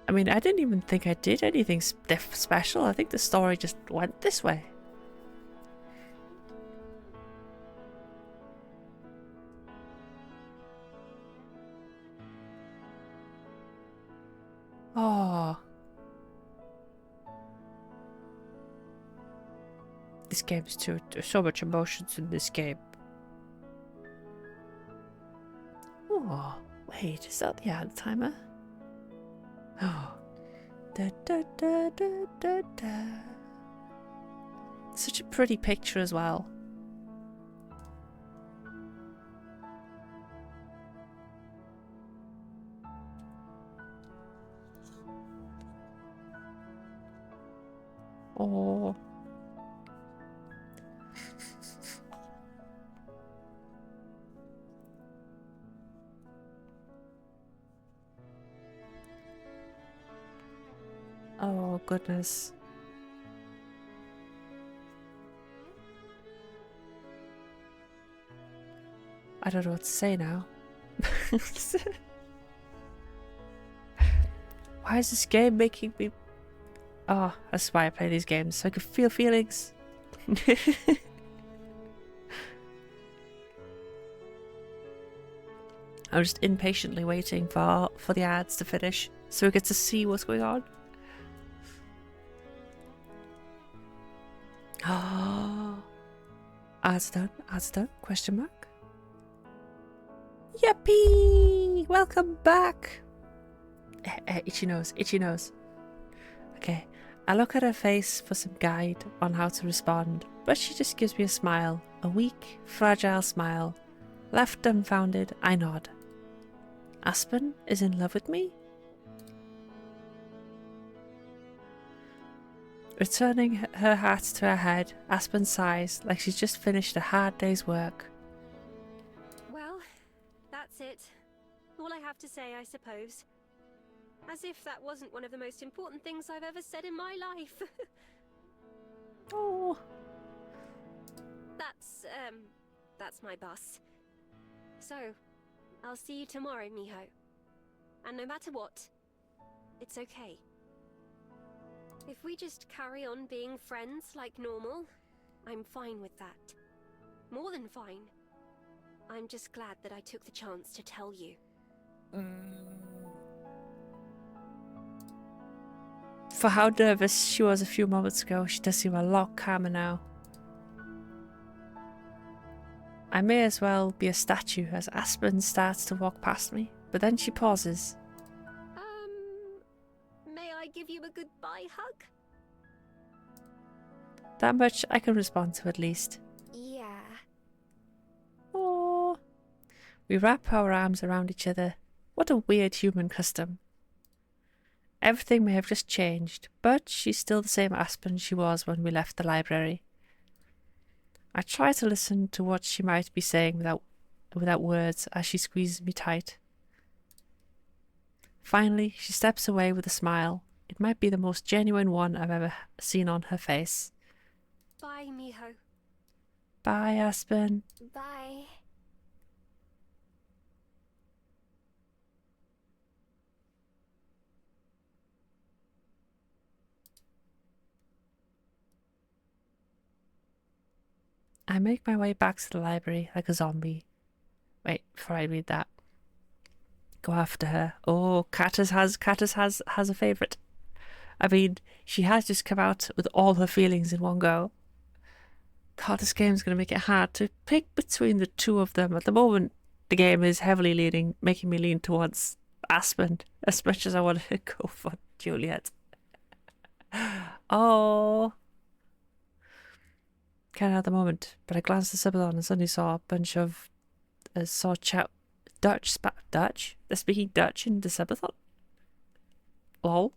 I mean, I didn't even think I did anything special. I think the story just went this way. Oh. This game's too... There's so much emotions in this game. Oh, wait, is that the ad timer? Oh. Da, da, da, da, da, da. Such a pretty picture as well. Oh. goodness. I don't know what to say now. Why is this game making me... Oh, that's why I play these games, so I can feel feelings. I'm just impatiently waiting for the ads to finish so we get to see what's going on. Oh, ads done, question mark. Yippee! Welcome back! Itchy nose, itchy nose. Okay, I look at her face for some guide on how to respond, but she just gives me a smile, a weak, fragile smile. Left dumbfounded, I nod. Aspen is in love with me? Returning her hat to her head, Aspen sighs like she's just finished a hard day's work.
Well, that's it. All I have to say, I suppose. As if that wasn't one of the most important things I've ever said in my life.
Oh.
That's my bus. So, I'll see you tomorrow, Miho. And no matter what, it's okay. If we just carry on being friends like normal, I'm fine with that. More than fine. I'm just glad that I took the chance to tell you.
For how nervous she was a few moments ago, she does seem a lot calmer now. I may as well be a statue as Aspen starts to walk past me, but then she pauses.
May I give you a goodbye hug?
That much I can respond to at least.
Yeah.
Oh. We wrap our arms around each other. What a weird human custom. Everything may have just changed, but she's still the same Aspen she was when we left the library. I try to listen to what she might be saying without words as she squeezes me tight. Finally, she steps away with a smile. It might be the most genuine one I've ever seen on her face.
Bye, Miho.
Bye, Aspen.
Bye.
I make my way back to the library like a zombie. Wait, before I read that. Go after her. Oh, Catus has a favourite. I mean, she has just come out with all her feelings in one go. God, this game's going to make it hard to pick between the two of them. At the moment, the game is heavily making me lean towards Aspen, as much as I want to go for Juliet. Oh. Kind of at the moment, but I glanced at Subathon and suddenly saw a bunch of Dutch. They're speaking Dutch in the Subathon. Lol.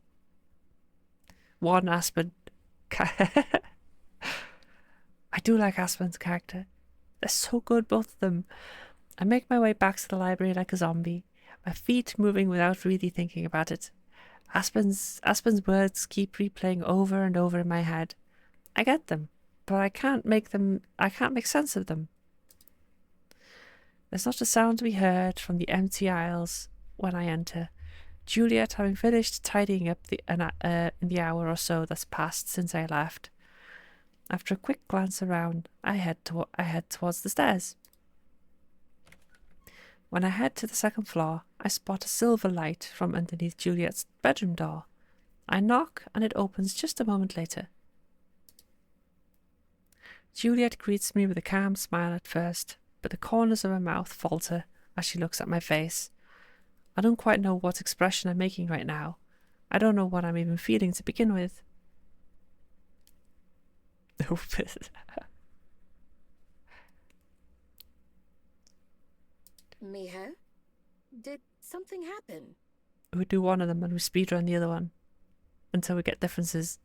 One Aspen. I do like Aspen's character. They're so good, both of them. I make my way back to the library like a zombie, my feet moving without really thinking about it. Aspen's words keep replaying over and over in my head. I get them, but I can't make sense of them. There's not a sound to be heard from the empty aisles when I enter. Juliet, having finished tidying up in the hour or so that's passed since I left. After a quick glance around, I head towards the stairs. When I head to the second floor, I spot a silver light from underneath Juliet's bedroom door. I knock and it opens just a moment later. Juliet greets me with a calm smile at first, but the corners of her mouth falter as she looks at my face. I don't quite know what expression I'm making right now. I don't know what I'm even feeling to begin with.
Miho? Did something happen?
We do one of them and we speedrun the other one until we get differences.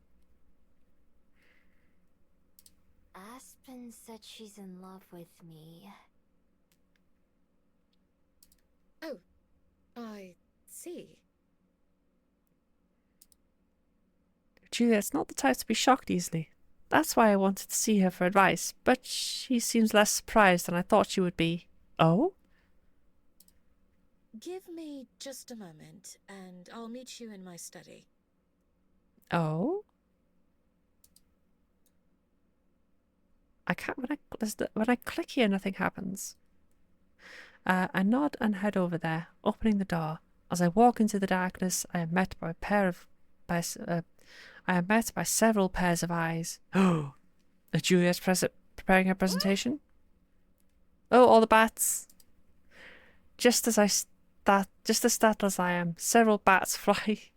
Aspen said she's in love with me.
Oh, I see.
Juliet's not the type to be shocked easily. That's why I wanted to see her for advice, but she seems less surprised than I thought she would be. Oh?
Give me just a moment, and I'll meet you in my study.
Oh? I can't. When I click here, nothing happens. I nod and head over there, opening the door. As I walk into the darkness, I am met by several pairs of eyes. Oh, is Juliet preparing her presentation? Oh, all the bats! Just as startled as I am, several bats fly,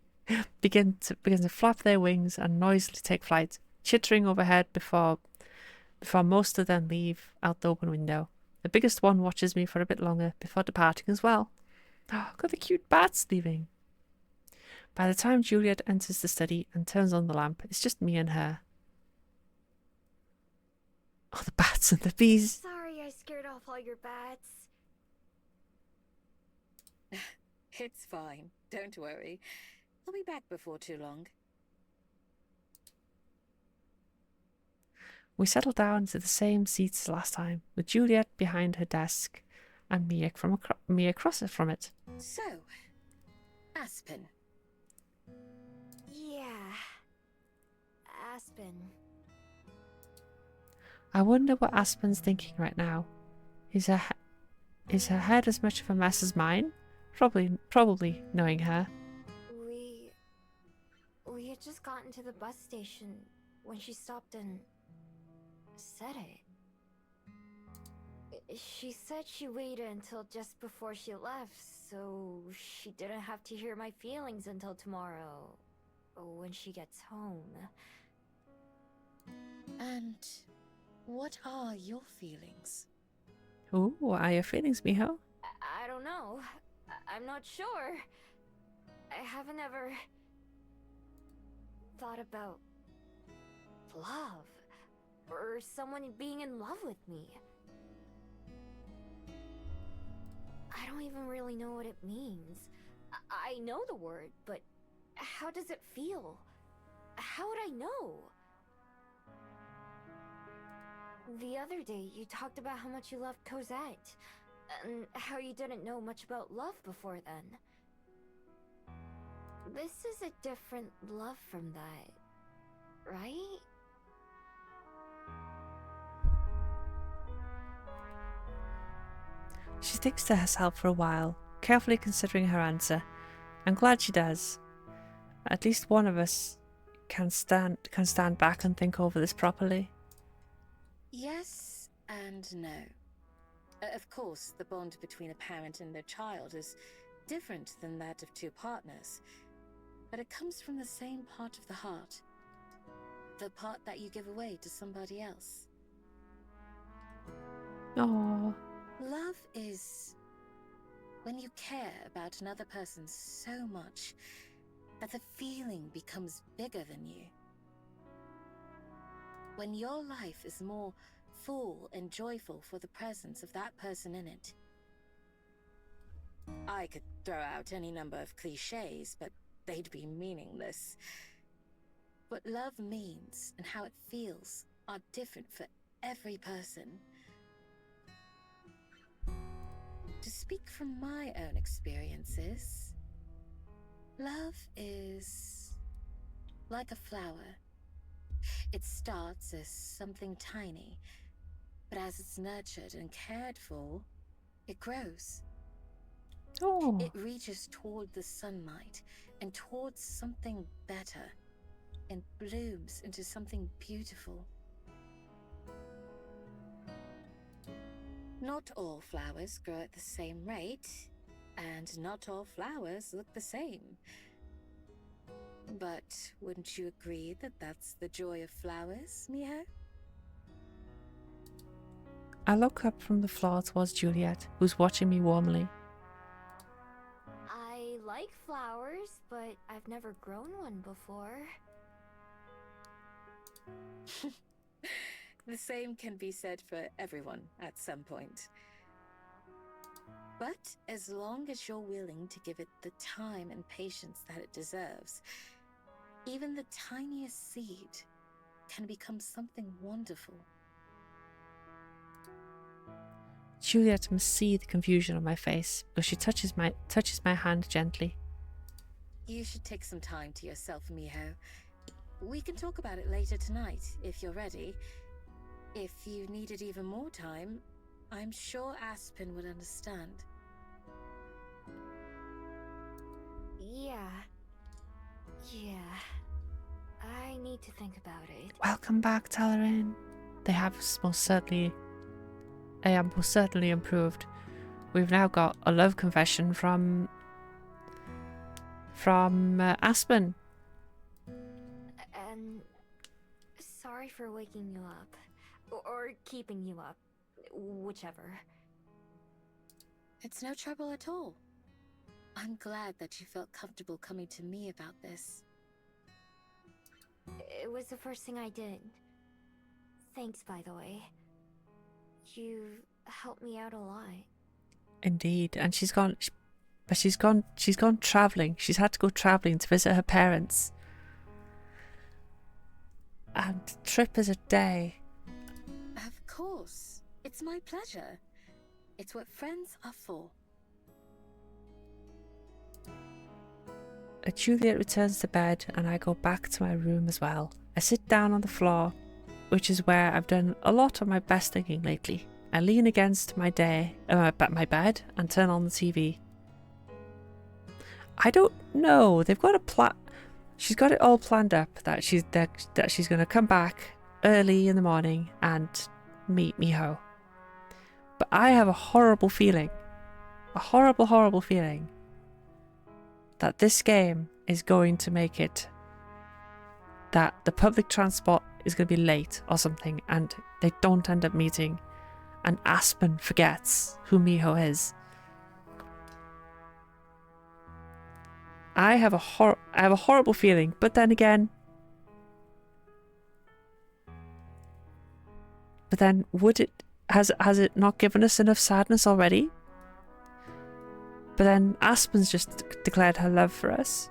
begin to flap their wings and noisily take flight, chittering overhead before most of them leave out the open window. The biggest one watches me for a bit longer before departing as well. Oh, look at the cute bats leaving. By the time Juliet enters the study and turns on the lamp, it's just me and her. Oh, the bats and the bees.
Sorry I scared off all your bats.
It's fine. Don't worry. I'll be back before too long.
We settle down into the same seats as last time, with Juliet behind her desk and me across it from it.
So, Aspen.
Yeah. Aspen.
I wonder what Aspen's thinking right now. Is her head as much of a mess as mine? Probably, knowing her.
We had just gotten to the bus station when she stopped and said it. She said she waited until just before she left, so she didn't have to hear my feelings until tomorrow, when she gets home.
And what are your feelings?
Ooh, what are your feelings, Miho?
I don't know. I'm not sure. I haven't ever thought about love or someone being in love with me. I don't even really know what it means. I know the word, but how does it feel? How would I know? The other day, you talked about how much you loved Cosette, and how you didn't know much about love before then. This is a different love from that, right?
She thinks to herself for a while, carefully considering her answer. I'm glad she does. At least one of us can stand back and think over this properly.
Yes and no. Of course, the bond between a parent and their child is different than that of two partners, but it comes from the same part of the heart. The part that you give away to somebody else.
Oh,
Love is when you care about another person so much that the feeling becomes bigger than you. When your life is more full and joyful for the presence of that person in it. I could throw out any number of cliches, but they'd be meaningless. What love means and how it feels are different for every person. To speak from my own experiences, love is like a flower. It starts as something tiny, but as it's nurtured and cared for, it grows.
oh.
It reaches toward the sunlight and towards something better, and blooms into something beautiful. Not all flowers grow at the same rate, and not all flowers look the same. But wouldn't you agree that that's the joy of flowers, Miho?
I look up from the floor towards Juliet, who's watching me warmly.
I like flowers, but I've never grown one before.
The same can be said for everyone at some point. But as long as you're willing to give it the time and patience that it deserves, Even the tiniest seed can become something wonderful.
Juliet must see the confusion on my face, but she touches my hand gently.
You should take some time to yourself, Miho. We can talk about it later tonight, if you're ready. If you needed even more time, I'm sure Aspen would understand.
Yeah. I need to think about it.
Welcome back, Talarin. They have most certainly improved. We've now got a love confession from Aspen.
And sorry for waking you up. Or keeping you up. Whichever.
It's no trouble at all. I'm glad that you felt comfortable coming to me about this.
It was the first thing I did. Thanks, by the way. You helped me out a lot.
Indeed, and she's gone travelling. She's had to go travelling to visit her parents. And the trip is a day.
Of course. It's my pleasure. It's what friends are for.
Juliet returns to bed and I go back to my room as well. I sit down on the floor, which is where I've done a lot of my best thinking lately. I lean against my bed and turn on the TV. I don't know. They've got a plan. She's got it all planned up that she's going to come back early in the morning and meet Miho. But I have a horrible feeling, horrible feeling, that this game is going to make it that the public transport is going to be late or something and they don't end up meeting and Aspen forgets who Miho is. I have a horrible feeling, but then again, has it not given us enough sadness already? But then Aspen's just declared her love for us,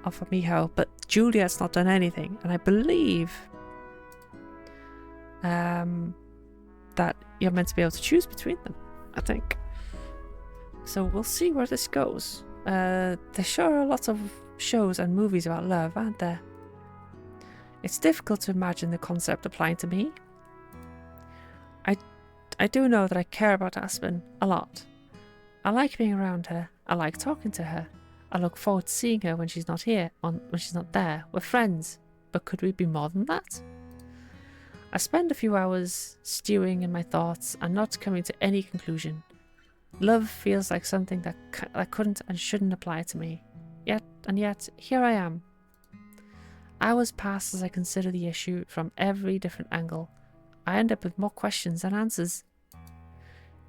or for Miho, but Juliet's not done anything, and I believe that you're meant to be able to choose between them, I think. So we'll see where this goes. There sure are lots of shows and movies about love, aren't there? It's difficult to imagine the concept applying to me. I do know that I care about Aspen a lot. I like being around her. I like talking to her. I look forward to seeing her when she's not here, when she's not there. We're friends, but could we be more than that? I spend a few hours stewing in my thoughts and not coming to any conclusion. Love feels like something that couldn't and shouldn't apply to me. Yet, here I am. Hours pass as I consider the issue from every different angle. I end up with more questions than answers.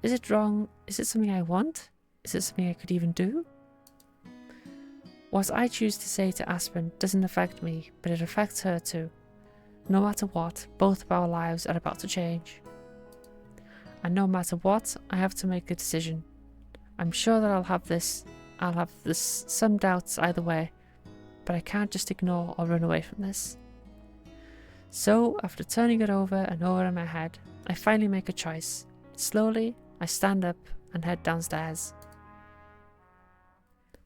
Is it wrong? Is it something I want? Is it something I could even do? What I choose to say to Aspen doesn't affect me, but it affects her too. No matter what, both of our lives are about to change. And no matter what, I have to make a decision. I'm sure that I'll have some doubts either way, but I can't just ignore or run away from this. So, after turning it over and over in my head, I finally make a choice. Slowly, I stand up and head downstairs.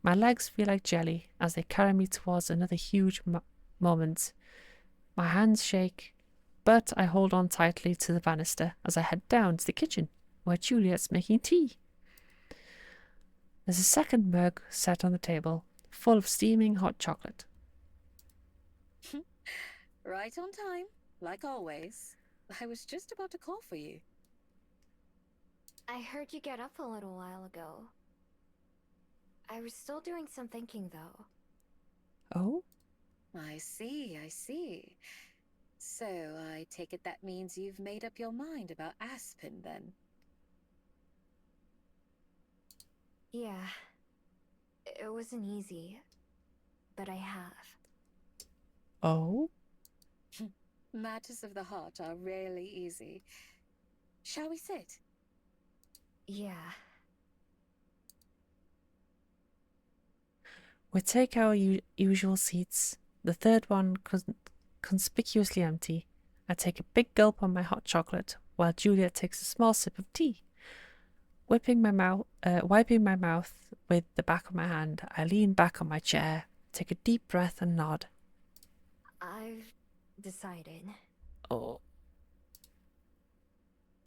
My legs feel like jelly as they carry me towards another huge moment. My hands shake, but I hold on tightly to the banister as I head down to the kitchen, where Juliet's making tea. There's a second mug set on the table, full of steaming hot chocolate.
Right on time, like always. I was just about to call for you.
I heard you get up a little while ago. I was still doing some thinking, though.
Oh?
I see. So, I take it that means you've made up your mind about Aspen, then?
Yeah. It wasn't easy, but I have.
Oh?
Matters of the heart are rarely easy. Shall we sit?
Yeah.
We take our usual seats, The third one conspicuously empty. I take a big gulp on my hot chocolate, while Juliet takes a small sip of tea. Wiping my mouth, wiping my mouth with the back of my hand, I lean back on my chair, take a deep breath and nod.
I've decided.
Oh.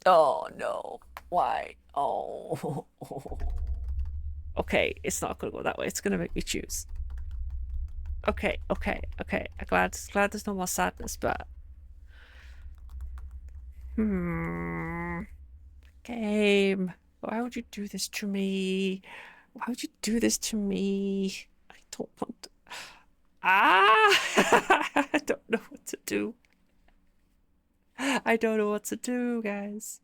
Oh no. Why? Oh. Okay, it's not gonna go that way. It's gonna make me choose. Okay. I'm glad there's no more sadness, but game. Why would you do this to me? Why would you do this to me? I don't want to... I don't know what to do. I don't know what to do, guys.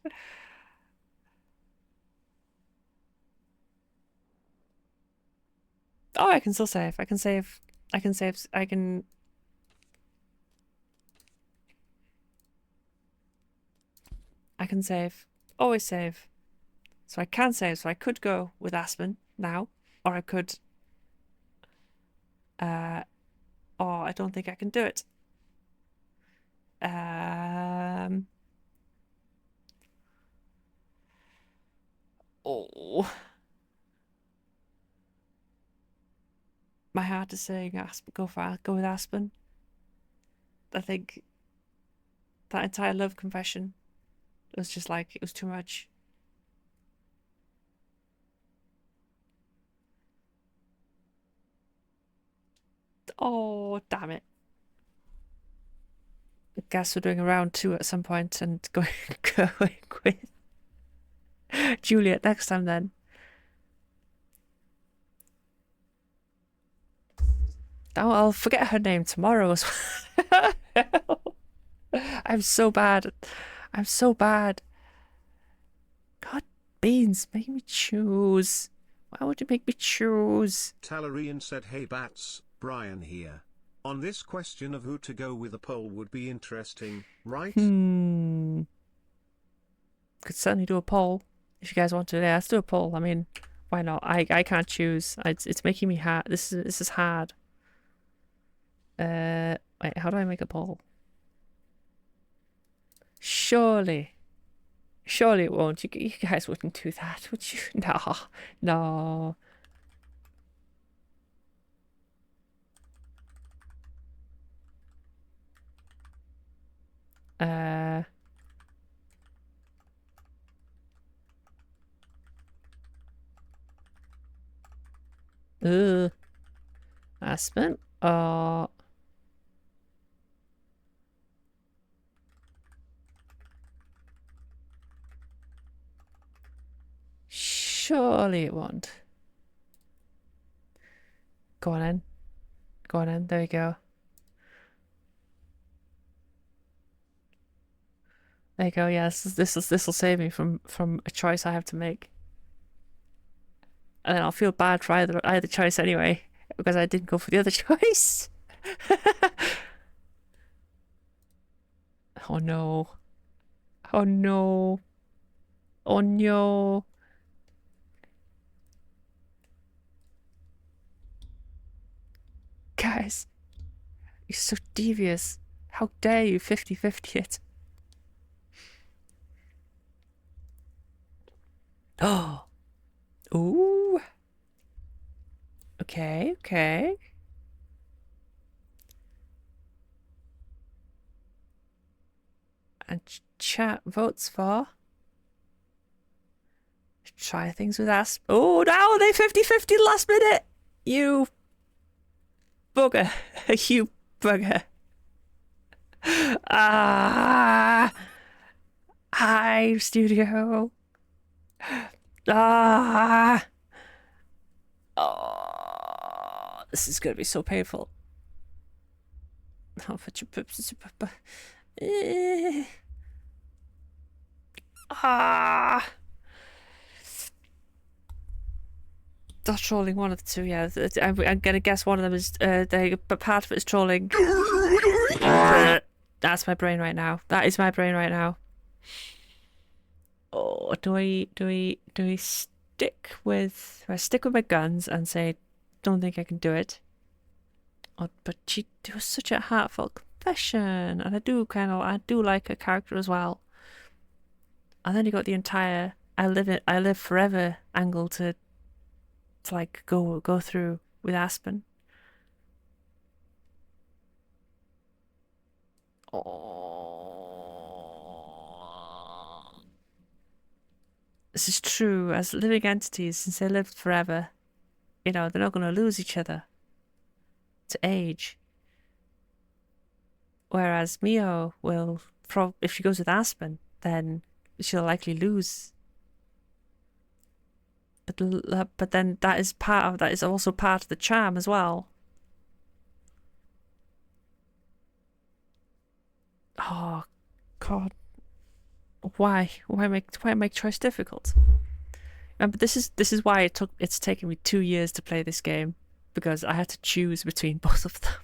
Oh, I can still save. I can save. I can save. I can... I can save. Always save. So I can save. So I could go with Aspen now. Or I could... oh, I don't think I can do it. Oh. My heart is saying Aspen, go with Aspen. I think that entire love confession was just like, it was too much. Oh, damn it. I guess we're doing a round 2 at some point and going with Juliet next time then. Oh, I'll forget her name tomorrow as well. I'm so bad. I'm so bad. God, Beans, make me choose. Why would you make me choose?
Talarian said, hey Bats, Brian here. On this question of who to go with, a poll would be interesting, right?
Could certainly do a poll. If you guys want to, yeah, let's do a poll. I mean, why not? I can't choose. It's making me hard. This is hard. Wait, how do I make a poll? Surely it won't. You guys wouldn't do that, would you? No. Aspen. Surely it won't. Go on in. Go on in. There you go. There you go. Yes, this will save me from a choice I have to make, and then I'll feel bad for either choice anyway because I didn't go for the other choice. Oh no! Oh no! Oh no! Guys, you're so devious. How dare you 50-50 it? Oh. Ooh. Okay. And chat votes for try things with Asp. Oh, now they 50-50 last minute. You bugger. You bugger. Hi, studio. Oh, this is gonna be so painful. Oh, for your purposes. They're trolling one of the two, yeah. I'm gonna guess one of them is but part of it is trolling. That's my brain right now. That is my brain right now. Oh, do I stick with my guns and say don't think I can do it? Oh, but it was such a heartfelt confession, and I do like her character as well. And then you got the entire I live forever angle to like go through with Aspen. Oh, this is true. As living entities, since they lived forever, you know, they're not going to lose each other to age. Whereas Mio will, if she goes with Aspen, then she'll likely lose. But then that is also part of the charm as well. Oh God, why make choice difficult? But this is why it's taken me 2 years to play this game, because I had to choose between both of them.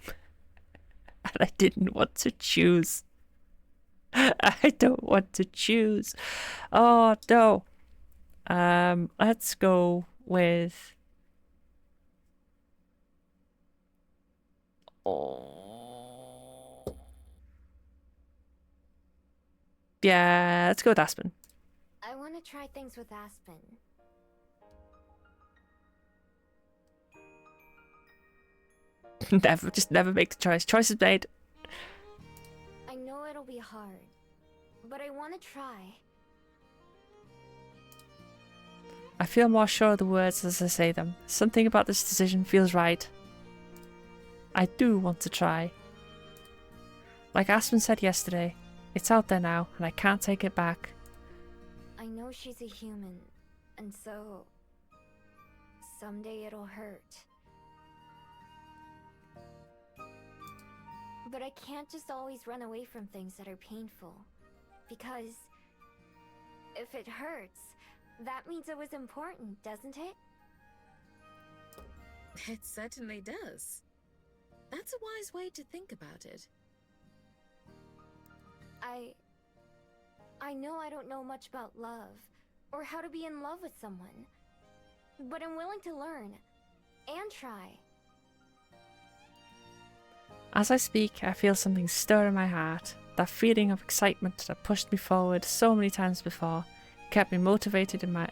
And I didn't want to choose. I don't want to choose. Oh no. Let's go with. Oh. Yeah, let's go with Aspen.
I want to try things with Aspen.
Never make the choice. Choice is made.
I know it'll be hard, but I want to try.
I feel more sure of the words as I say them. Something about this decision feels right. I do want to try. Like Aspen said yesterday, it's out there now, and I can't take it back.
I know she's a human, and so someday it'll hurt. But I can't just always run away from things that are painful. Because if it hurts, that means it was important, doesn't it?
It certainly does. That's a wise way to think about it.
I know I don't know much about love, or how to be in love with someone. But I'm willing to learn, and try.
As I speak, I feel something stir in my heart. That feeling of excitement that pushed me forward so many times before, kept me motivated in my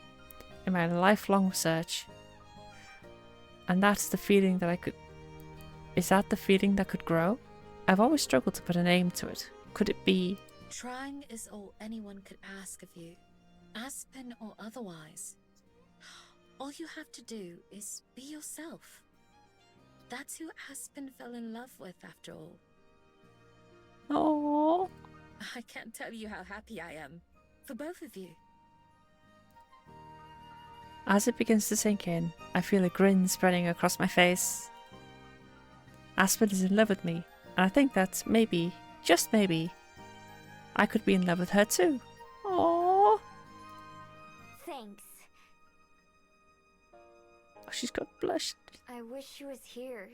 lifelong research. And that's the feeling that is that the feeling that could grow? I've always struggled to put a name to it. Could it be?
Trying is all anyone could ask of you, Aspen or otherwise. All you have to do is be yourself. That's who Aspen fell in love with, after all.
Oh.
I can't tell you how happy I am. For both of you.
As it begins to sink in, I feel a grin spreading across my face. Aspen is in love with me, and I think that maybe, just maybe, I could be in love with her too. Oh.
Thanks.
Oh, she's got blushed.
I wish she was here,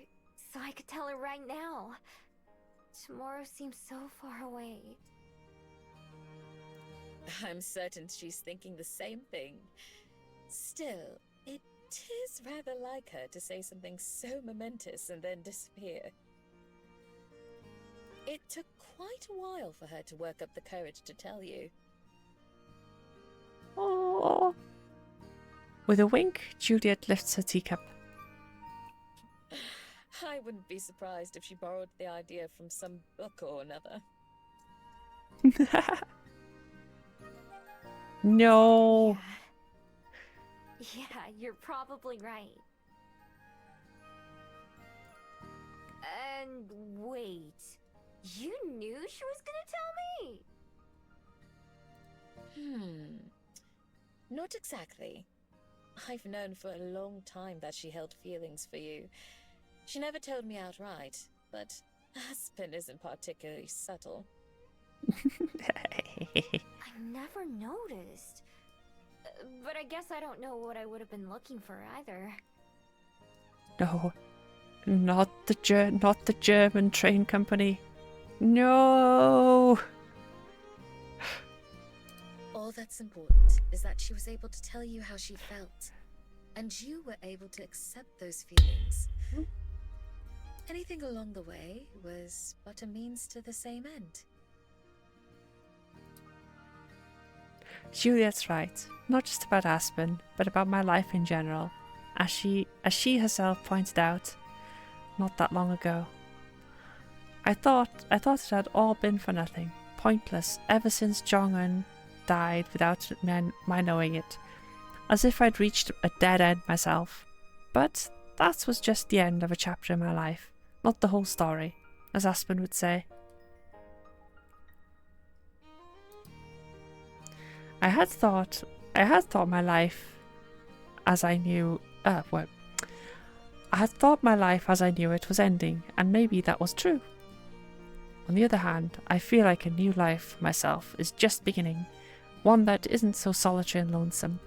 so I could tell her right now. Tomorrow seems so far away.
I'm certain she's thinking the same thing. Still, it is rather like her to say something so momentous and then disappear. It took quite a while for her to work up the courage to tell you.
Oh. With a wink, Juliet lifts her teacup.
I wouldn't be surprised if she borrowed the idea from some book or another.
No.
Yeah, you're probably right. And wait, you knew she was gonna tell me?
Not exactly. I've known for a long time that she held feelings for you. She never told me outright, but Aspen isn't particularly subtle.
I never noticed. But I guess I don't know what I would have been looking for either.
No, not the German train company. No.
All that's important is that she was able to tell you how she felt, and you were able to accept those feelings. Anything along the way was but a means to the same end.
Juliet's right, not just about Aspen, but about my life in general, as she herself pointed out not that long ago. I thought it had all been for nothing, pointless, ever since Jong-un died without my knowing it, as if I'd reached a dead end myself. But that was just the end of a chapter in my life, not the whole story, as Aspen would say. I had thought my life as I knew I had thought my life as I knew it was ending, and maybe that was true. On the other hand, I feel like a new life for myself is just beginning, one that isn't so solitary and lonesome.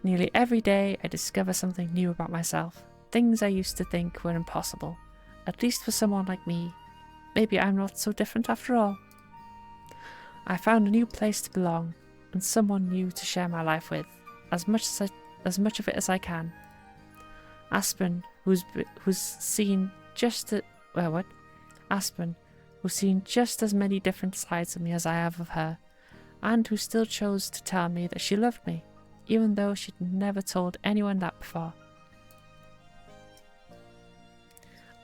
Nearly every day I discover something new about myself, things I used to think were impossible, at least for someone like me. Maybe I'm not so different after all. I found a new place to belong, and someone new to share my life with, as much of it as I can. Aspen, who's seen just as many different sides of me as I have of her, and who still chose to tell me that she loved me, even though she'd never told anyone that before.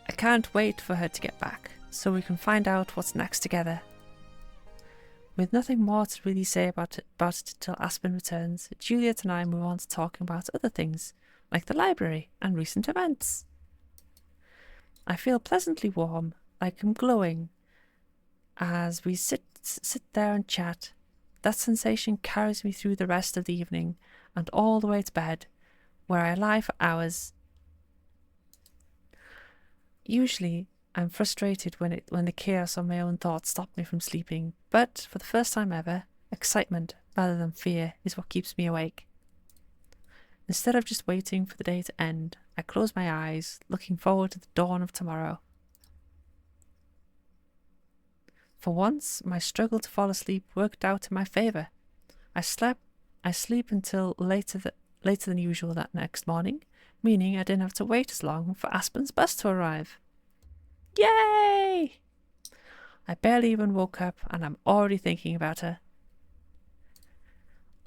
I can't wait for her to get back, so we can find out what's next together. With nothing more to really say about it until Aspen returns, Juliet and I move on to talking about other things, like the library and recent events. I feel pleasantly warm, like I'm glowing, as we sit there and chat. That sensation carries me through the rest of the evening and all the way to bed, where I lie for hours. Usually, I'm frustrated when the chaos of my own thoughts stop me from sleeping, but for the first time ever, excitement rather than fear is what keeps me awake. Instead of just waiting for the day to end, I close my eyes, looking forward to the dawn of tomorrow. For once, my struggle to fall asleep worked out in my favour. I sleep until later than usual that next morning, meaning I didn't have to wait as long for Aspen's bus to arrive. Yay! I barely even woke up and I'm already thinking about her.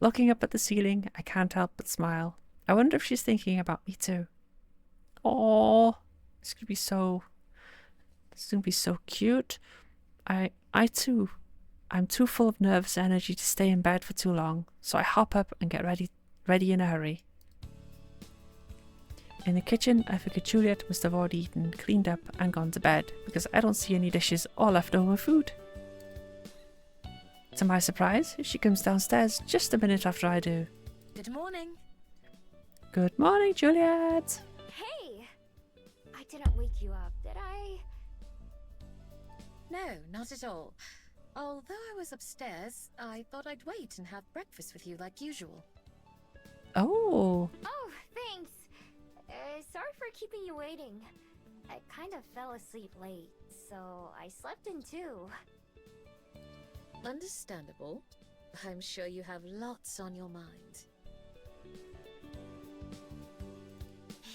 Looking up at the ceiling, I can't help but smile. I wonder if she's thinking about me too. Oh, it's gonna be so cute. I'm too full of nervous energy to stay in bed for too long, so I hop up and get ready in a hurry. In the kitchen, I figure Juliet must have already eaten, cleaned up and gone to bed, because I don't see any dishes or leftover food. To my surprise, she comes downstairs just a minute after I do.
Good morning.
Good morning, Juliet.
Hey! I didn't wake you up, did I?
No, not at all. Although I was upstairs, I thought I'd wait and have breakfast with you like usual.
Oh.
Oh, thanks. Sorry for keeping you waiting. I kind of fell asleep late, so I slept in too.
Understandable. I'm sure you have lots on your mind.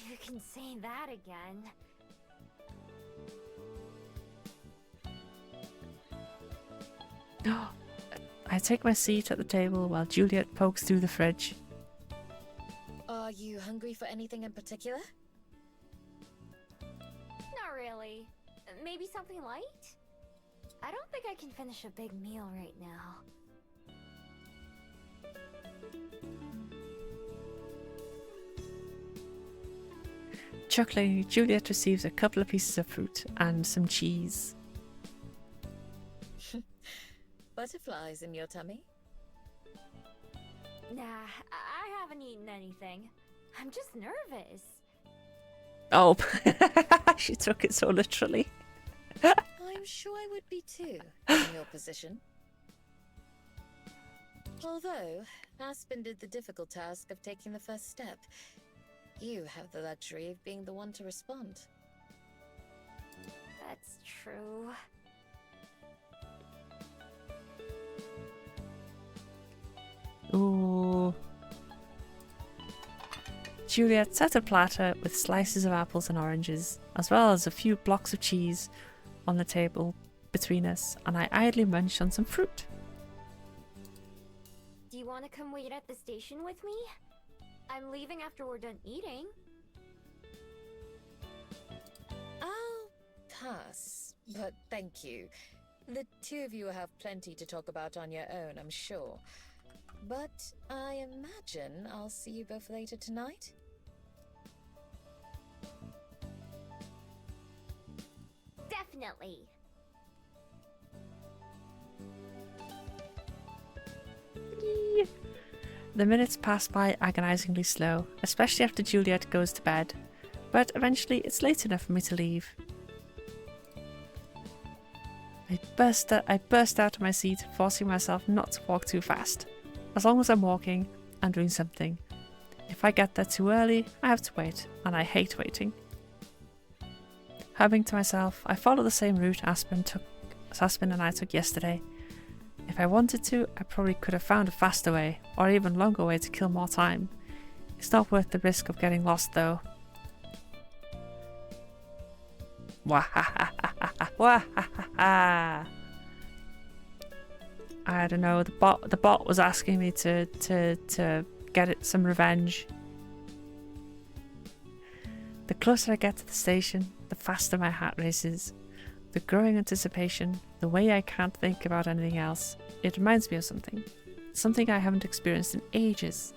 You can say that again.
I take my seat at the table while Juliet pokes through the fridge.
Are you hungry for anything in particular?
Not really. Maybe something light? I don't think I can finish a big meal right now.
Chuckling, Juliet receives a couple of pieces of fruit and some cheese.
Butterflies in your tummy?
Nah, I haven't eaten anything. I'm just nervous.
Oh, she took it so literally.
I'm sure I would be too, in your position. Although, Aspen did the difficult task of taking the first step. You have the luxury of being the one to respond.
That's true.
Ooh. Juliet set a platter with slices of apples and oranges, as well as a few blocks of cheese on the table between us, and I idly munched on some fruit.
Do you want to come wait at the station with me? I'm leaving after we're done eating.
I'll pass, but thank you. The two of you will have plenty to talk about on your own, I'm sure. But I imagine I'll see you both later tonight?
Definitely.
The minutes pass by agonizingly slow, especially after Juliet goes to bed, but eventually it's late enough for me to leave. I burst out of my seat, forcing myself not to walk too fast. As long as I'm walking, I'm doing something. If I get there too early, I have to wait, and I hate waiting. Humming to myself, I follow the same route Aspen and I took yesterday. If I wanted to, I probably could have found a faster way, or even longer way to kill more time. It's not worth the risk of getting lost though. Wahahaha. I don't know, the bot was asking me to get it some revenge. The closer I get to the station, the faster my heart races. The growing anticipation, the way I can't think about anything else, it reminds me of something. Something I haven't experienced in ages.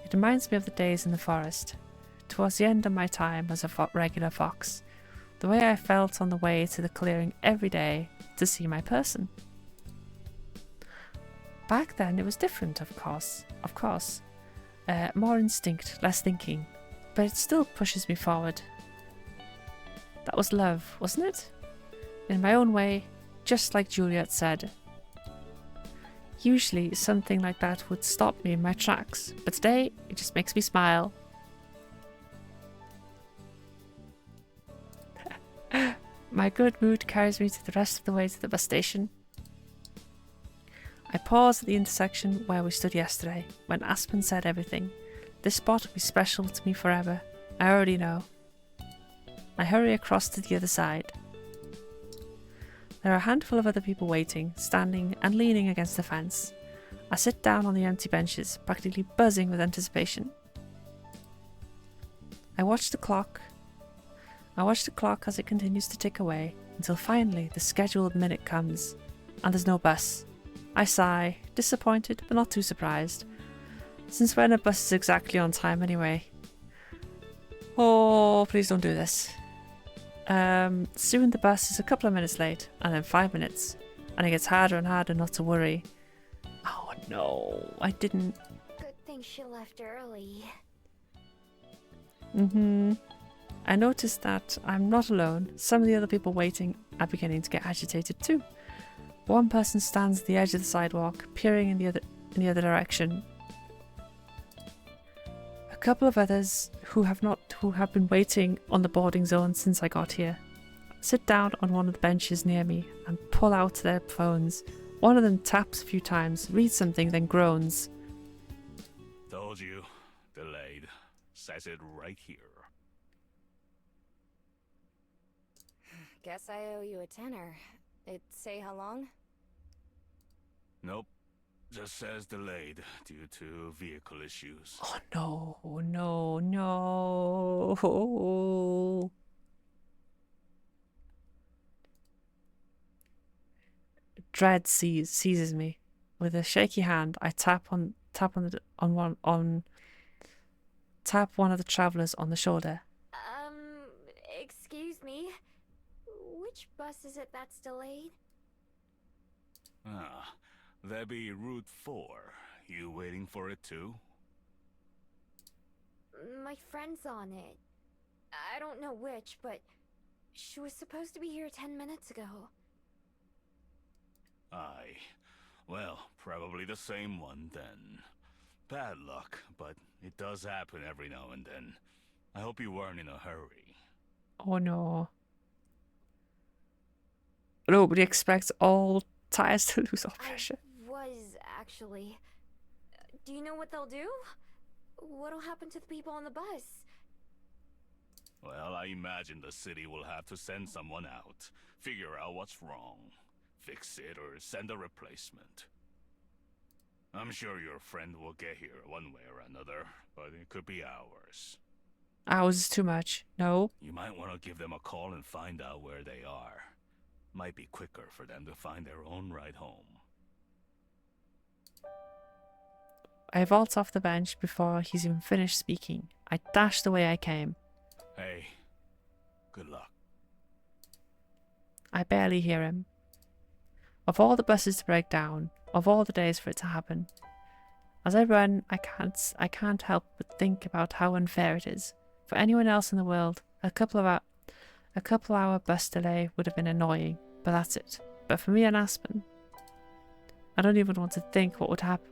It reminds me of the days in the forest, towards the end of my time as a regular fox. The way I felt on the way to the clearing every day to see my person. Back then it was different, of course. More instinct, less thinking, but it still pushes me forward. That was love, wasn't it? In my own way, just like Juliet said. Usually something like that would stop me in my tracks, but today it just makes me smile. My good mood carries me to the rest of the way to the bus station. I pause at the intersection where we stood yesterday, when Aspen said everything. This spot will be special to me forever. I already know. I hurry across to the other side. There are a handful of other people waiting, standing and leaning against the fence. I sit down on the empty benches, practically buzzing with anticipation. I watch the clock as it continues to tick away, until finally the scheduled minute comes, and there's no bus. I sigh, disappointed but not too surprised. Since when a bus is exactly on time anyway? Oh, please don't do this. Soon the bus is a couple of minutes late, and then 5 minutes, and it gets harder and harder not to worry. Oh no, I didn't.
Good thing she left early.
I noticed that I'm not alone. Some of the other people waiting are beginning to get agitated too. One person stands at the edge of the sidewalk, peering in the other direction. A couple of others who have been waiting on the boarding zone since I got here sit down on one of the benches near me and pull out their phones. One of them taps a few times, reads something, then groans.
Told you. Delayed. Says it right here.
Guess I owe you a tenner. It say how long?
Nope. Just says delayed due to vehicle issues.
Oh no. Dread seizes me. With a shaky hand, I tap one of the travelers on the shoulder.
Excuse me. Which bus is it that's delayed?
Ah, that be Route 4. You waiting for it too?
My friend's on it. I don't know which, but she was supposed to be here 10 minutes ago.
Aye. Well, probably the same one then. Bad luck, but it does happen every now and then. I hope you weren't in a hurry.
Oh no. Nobody expects all tires to lose all pressure.
I was, actually. Do you know what they'll do? What'll happen to the people on the bus?
Well, I imagine the city will have to send someone out, figure out what's wrong, fix it, or send a replacement. I'm sure your friend will get here one way or another, but it could be hours.
Hours is too much. No.
You might want to give them a call and find out where they are. Might be quicker for them to find their own ride home.
I vault off the bench before he's even finished speaking. I dash the way I came.
Hey, good luck.
I barely hear him. Of all the buses to break down, of all the days for it to happen, as I run, I can't help but think about how unfair it is. For anyone else in the world, a couple hour bus delay would have been annoying, but that's it. But for me and Aspen, I don't even want to think what would happen,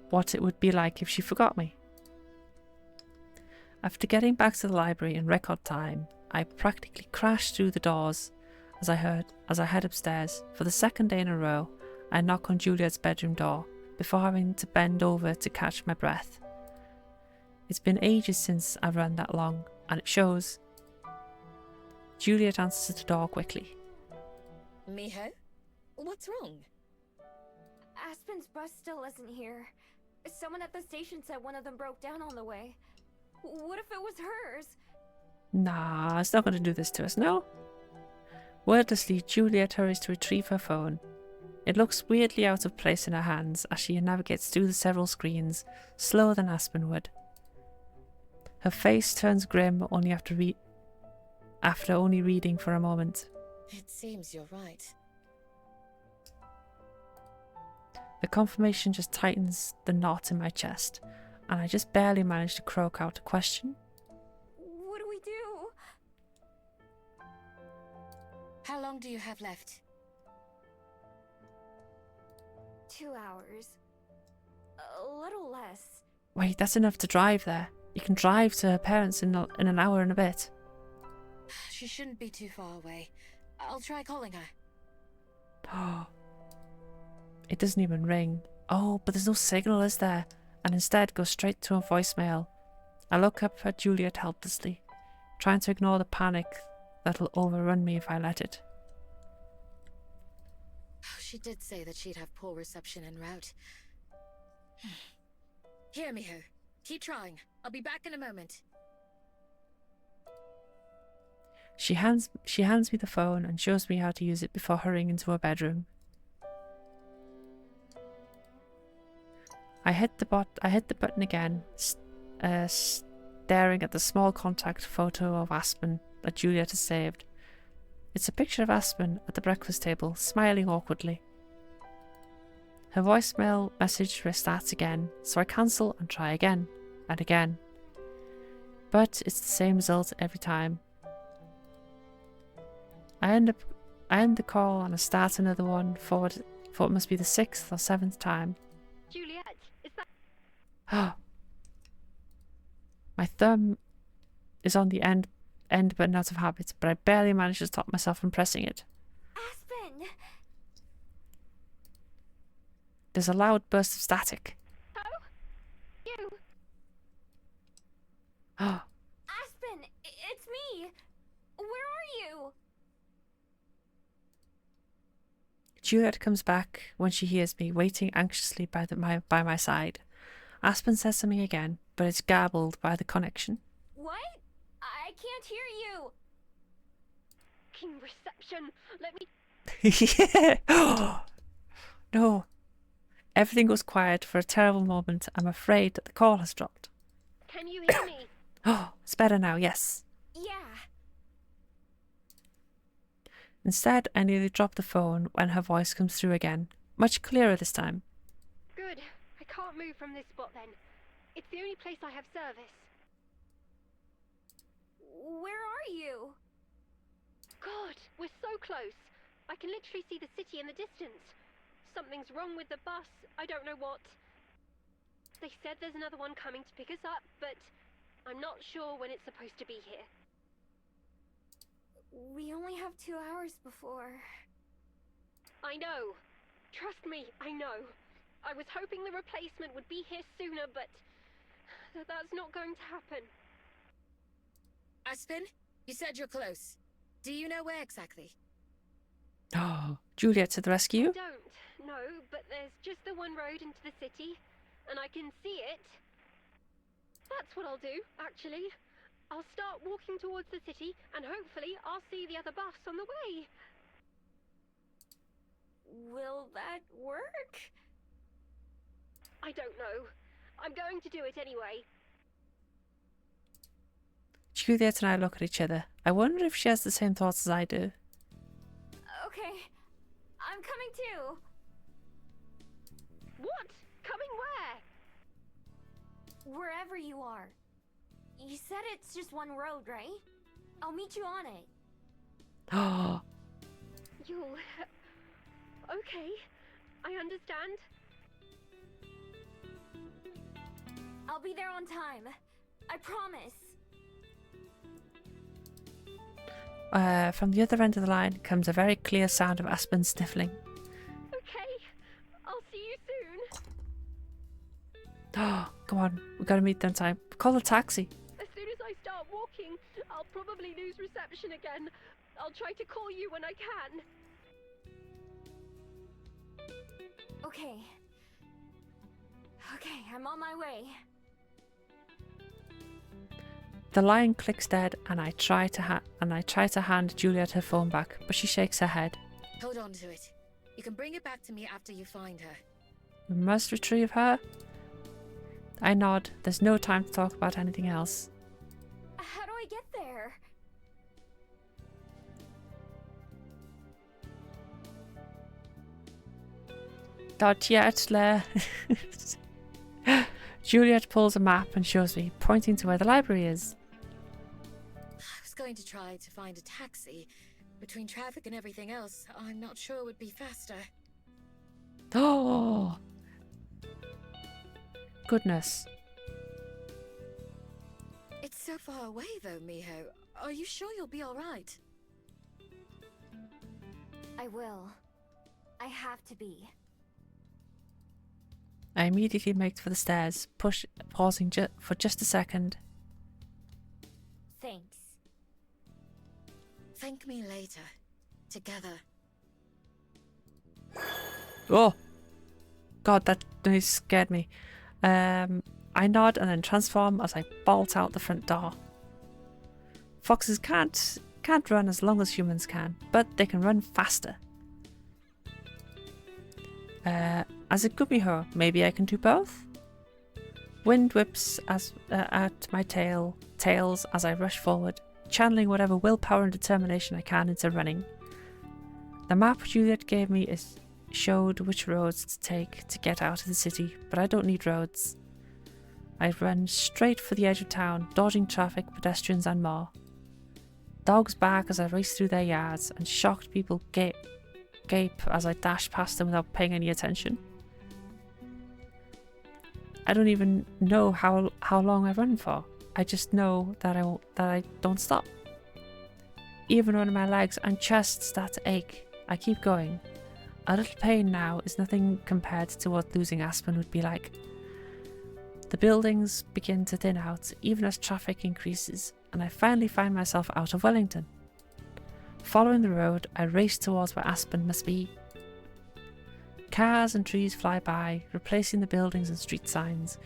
what it would be like if she forgot me. After getting back to the library in record time, I practically crashed through the doors as I head upstairs. For the second day in a row, I knock on Juliet's bedroom door before having to bend over to catch my breath. It's been ages since I've run that long, and it shows. Juliet answers the door quickly.
Miho? What's wrong?
Aspen's bus still isn't here. Someone at the station said one of them broke down on the way. What if it was hers?
Nah, it's not going to do this to us, no? Wordlessly, Juliet hurries to retrieve her phone. It looks weirdly out of place in her hands as she navigates through the several screens, slower than Aspen would. Her face turns grim only after only reading for a moment.
It seems you're right.
The confirmation just tightens the knot in my chest, and I just barely manage to croak out a question.
What do we do?
How long do you have left?
2 hours. A little less.
Wait, that's enough to drive there. You can drive to her parents in an hour and a bit.
She shouldn't be too far away. I'll try calling her.
Oh. It doesn't even ring. Oh, but there's no signal, is there? And instead goes straight to a voicemail. I look up at Juliet helplessly, trying to ignore the panic that'll overrun me if I let it.
She did say that she'd have poor reception en route. Here, Miho. Keep trying. I'll be back in a moment.
She hands me the phone and shows me how to use it before hurrying into her bedroom. I hit the button again, staring at the small contact photo of Aspen that Juliet has saved. It's a picture of Aspen at the breakfast table, smiling awkwardly. Her voicemail message restarts again, so I cancel and try again and again. But it's the same result every time. I end the call and I start another one for it must be the 6th or 7th time.
Juliet, is that...
My thumb is on the end button out of habit, but I barely manage to stop myself from pressing it.
Aspen!
There's a loud burst of static.
Oh? You?
Aspen! It's me! Where are you?
Juliet comes back when she hears me, waiting anxiously by my side. Aspen says something again, but it's garbled by the connection.
What? I can't hear you!
Fucking reception. Let me...
Yeah! No. Everything goes quiet for a terrible moment. I'm afraid that the call has dropped.
Can you hear me?
Oh, it's better now, yes.
Yeah.
Instead, I nearly drop the phone when her voice comes through again, much clearer this time.
Good. I can't move from this spot then. It's the only place I have service.
Where are you?
God, we're so close. I can literally see the city in the distance. Something's wrong with the bus. I don't know what. They said there's another one coming to pick us up, but I'm not sure when it's supposed to be here.
We only have 2 hours before...
I know. Trust me, I know. I was hoping the replacement would be here sooner, but That's not going to happen.
Aspen, you said you're close. Do you know where exactly?
Oh, Juliet to the rescue.
I don't know, but there's just the one road into the city, and I can see it. That's what I'll do, actually. I'll start walking towards the city, and hopefully I'll see the other bus on the way.
Will that work?
I don't know. I'm going to do it anyway.
Juliet and I look at each other. I wonder if she has the same thoughts as I do.
Okay, I'm coming too.
What? Coming where?
Wherever you are. You said it's just one road, right? I'll meet you on it.
Oh,
You'll... Okay, I understand.
I'll be there on time. I promise.
from the other end of the line comes a very clear sound of Aspen sniffling.
Okay, I'll see you soon.
Oh, come on, we gotta meet them time. Call a taxi.
As soon as I start walking, I'll probably lose reception again. I'll try to call you when I can.
Okay. Okay, I'm on my way.
The line clicks dead, and I try to hand Juliet her phone back, but she shakes her head.
Hold on to it. You can bring it back to me after you find her.
We must retrieve her. I nod. There's no time to talk about anything else.
How do I get there?
Not yet, Claire. Juliet pulls a map and shows me, pointing to where the library is.
I was going to try to find a taxi. Between traffic and everything else, I'm not sure it would be faster.
Oh! Goodness.
It's so far away though, Miho. Are you sure you'll be alright?
I will. I have to be.
I immediately make for the stairs, pausing for just a second.
Thanks.
Thank me later. Together.
Oh! God, that noise scared me. I nod and then transform as I bolt out the front door. Foxes can't run as long as humans can, but they can run faster. As a Gumiho, maybe I can do both? Wind whips at my tails as I rush forward, channeling whatever willpower and determination I can into running. The map Juliet gave me showed which roads to take to get out of the city, but I don't need roads. I run straight for the edge of town, dodging traffic, pedestrians and more. Dogs bark as I race through their yards, and shocked people gape as I dash past them without paying any attention. I don't even know how long I run for. I just know that I don't stop. Even when my legs and chest start to ache, I keep going. A little pain now is nothing compared to what losing Aspen would be like. The buildings begin to thin out even as traffic increases, and I finally find myself out of Wellington. Following the road, I race towards where Aspen must be. Cars and trees fly by, replacing the buildings and street signs.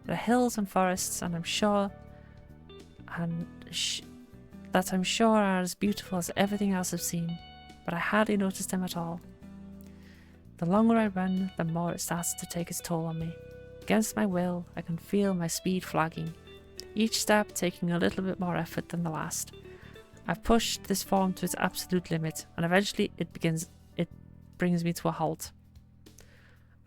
There are hills and forests, and I'm sure are as beautiful as everything else I've seen, but I hardly noticed them at all. The longer I run, the more it starts to take its toll on me. Against my will, I can feel my speed flagging, each step taking a little bit more effort than the last. I've pushed this form to its absolute limit, and eventually it brings me to a halt.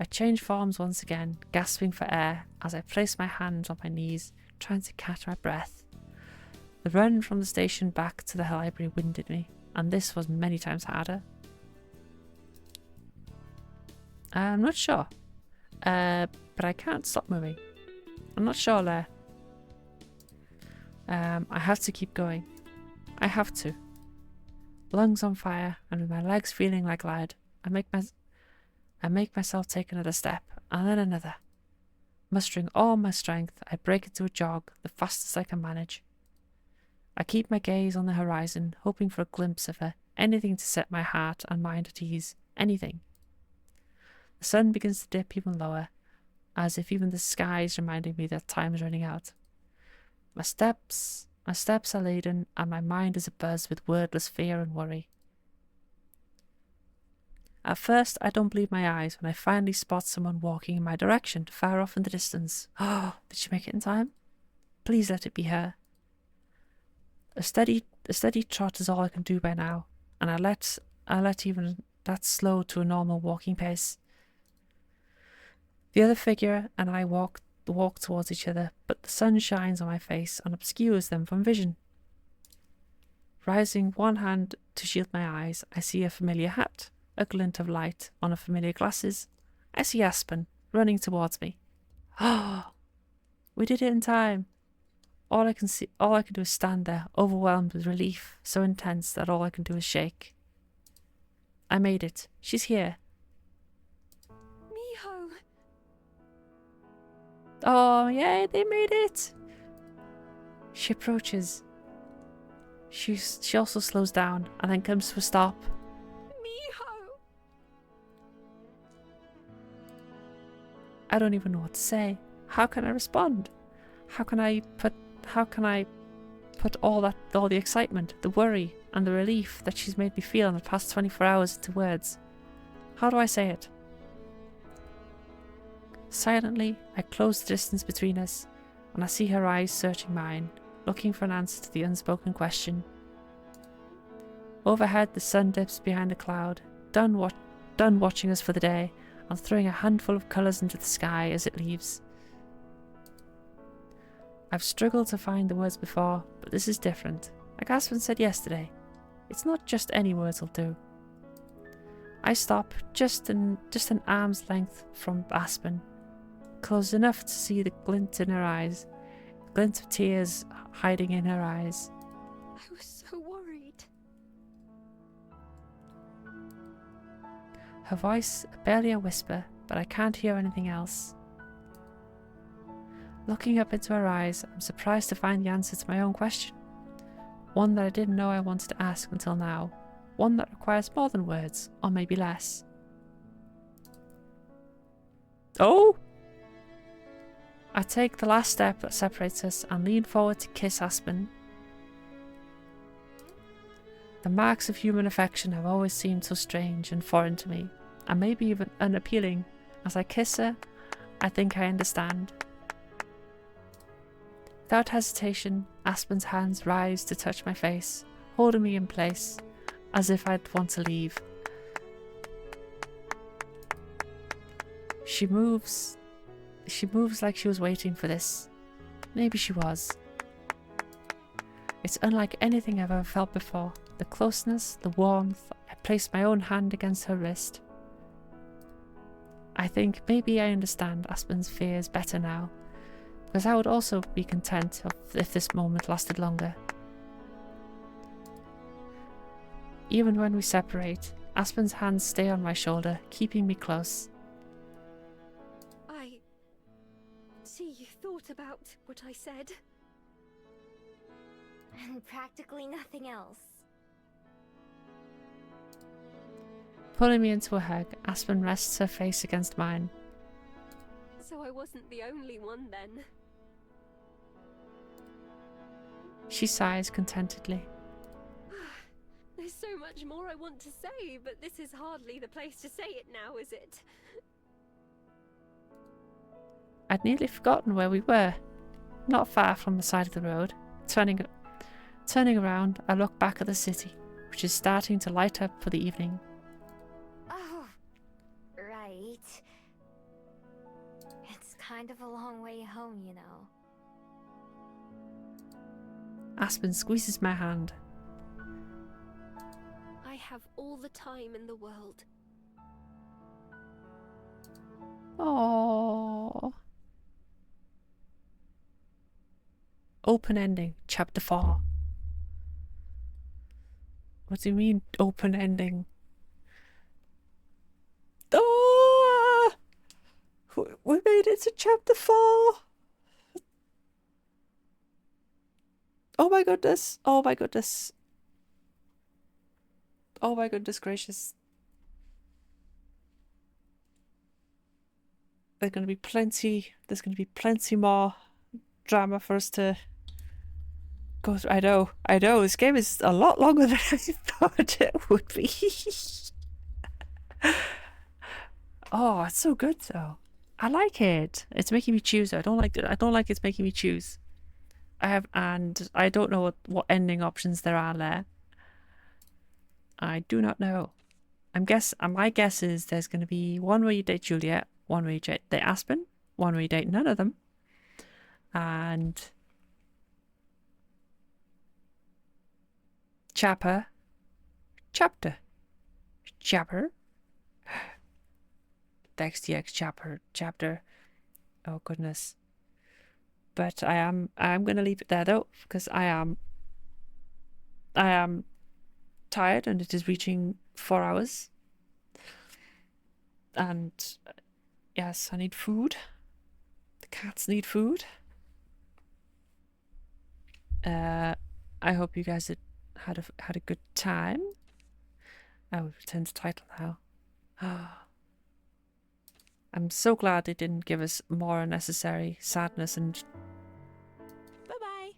I change forms once again, gasping for air as I place my hands on my knees, trying to catch my breath. The run from the station back to the library winded me, and this was many times harder. I'm not sure, but I can't stop moving. I'm not sure, Lair. I have to keep going. I have to. Lungs on fire, and with my legs feeling like lead, I make myself take another step, and then another. Mustering all my strength, I break into a jog, the fastest I can manage. I keep my gaze on the horizon, hoping for a glimpse of her, anything to set my heart and mind at ease, anything. The sun begins to dip even lower, as if even the sky is reminding me that time is running out. My steps are laden, and my mind is abuzz with wordless fear and worry. At first, I don't believe my eyes when I finally spot someone walking in my direction, far off in the distance. Oh, did she make it in time? Please let it be her. A steady trot is all I can do by now, and I let even that slow to a normal walking pace. The other figure and I walk towards each other, but the sun shines on my face and obscures them from vision. Raising one hand to shield my eyes, I see a familiar hat, a glint of light on her familiar glasses. I see Aspen running towards me. Oh, we did it in time. All I can do is stand there, overwhelmed with relief, so intense that all I can do is shake. I made it. She's here.
Miho!
Oh, yay, they made it! She approaches. She also slows down and then comes to a stop.
Miho!
I don't even know what to say. How can I respond? How can I put all the excitement, the worry, and the relief that she's made me feel in the past 24 hours into words? How do I say it? Silently, I close the distance between us, and I see her eyes searching mine, looking for an answer to the unspoken question. Overhead, the sun dips behind a cloud, done watching us for the day, and throwing a handful of colours into the sky as it leaves. I've struggled to find the words before, but this is different. Like Aspen said yesterday, it's not just any words will do. I stop just an arm's length from Aspen, close enough to see the glint in her eyes, the glint of tears hiding in her eyes.
I was so worried.
Her voice, barely a whisper, but I can't hear anything else. Looking up into her eyes, I'm surprised to find the answer to my own question. One that I didn't know I wanted to ask until now. One that requires more than words, or maybe less. Oh! I take the last step that separates us and lean forward to kiss Aspen. The marks of human affection have always seemed so strange and foreign to me, and maybe even unappealing. As I kiss her, I think I understand. Without hesitation, Aspen's hands rise to touch my face, holding me in place, as if I'd want to leave. She moves like she was waiting for this. Maybe she was. It's unlike anything I've ever felt before. The closeness, the warmth. I place my own hand against her wrist. I think maybe I understand Aspen's fears better now, because I would also be content if this moment lasted longer. Even when we separate, Aspen's hands stay on my shoulder, keeping me close.
I see you thought about what I said.
And practically nothing else.
Pulling me into a hug, Aspen rests her face against mine.
So I wasn't the only one then.
She sighs contentedly.
There's so much more I want to say, but this is hardly the place to say it now, is it?
I'd nearly forgotten where we were. Not far from the side of the road. Turning around, I look back at the city, which is starting to light up for the evening.
Oh, right. It's kind of a long way home, you know.
Aspen squeezes my hand.
I have all the time in the world.
Aww. Open ending, chapter 4. What do you mean, open ending? Oh! We made it to chapter 4. Oh my goodness. Oh my goodness. Oh my goodness gracious. There's going to be plenty more drama for us to go through. I know. This game is a lot longer than I thought it would be. Oh, it's so good though. I like it. It's making me choose. I don't like it's making me choose. And I don't know what ending options there are there. I do not know. My guess is there's going to be one where you date Juliet, one where you date Aspen, one where you date none of them, and chapter. The XTX chapter. Oh goodness. But I'm gonna leave it there though, because I am tired and it is reaching 4 hours. And yes, I need food. The cats need food. I hope you guys had a good time. I will return to title now. I'm so glad they didn't give us more unnecessary sadness and
Bye-bye.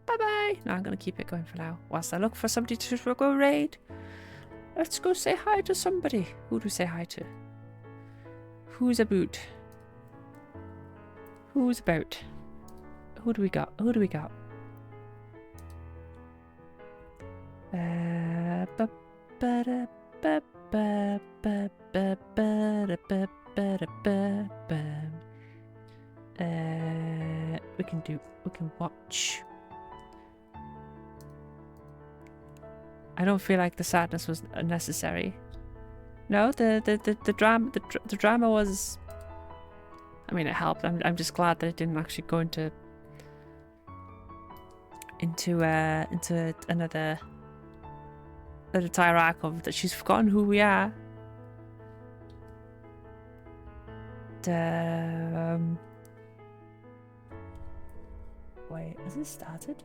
bye-bye. No, I'm going to keep it going for now. Whilst I look for somebody to go raid. Let's go say hi to somebody. Who do we say hi to? Who's about? Who's about? Who do we got? Who do we got? We can watch. I don't feel like the sadness was necessary. No, the drama was. I mean, it helped. I'm just glad that it didn't actually go into another entire arc of that she's forgotten who we are. Wait, has it started?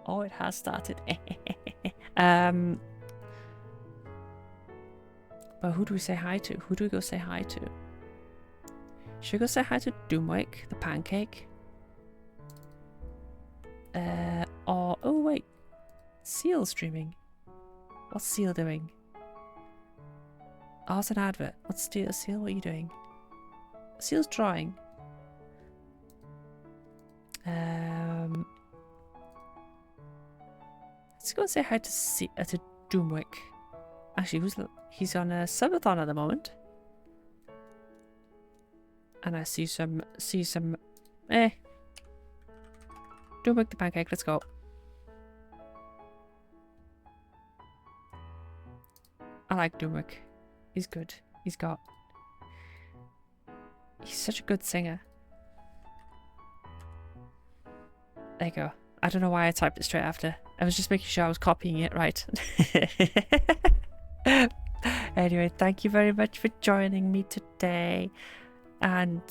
Oh, it has started. But who do we say hi to? Who do we go say hi to? Should we go say hi to Doomwick, the pancake? Or oh wait, Seal streaming. What's Seal doing? Oh, it's an advert. What's Seal? What are you doing? Seal's drawing. Let's go and say hi to Doomwick. Actually, he's on a subathon at the moment. And I see some Doomwick the pancake, let's go. I like Doomwick. He's good. He's such a good singer. There you go. I don't know why I typed it straight after. I was just making sure I was copying it right. Anyway, thank you very much for joining me today. And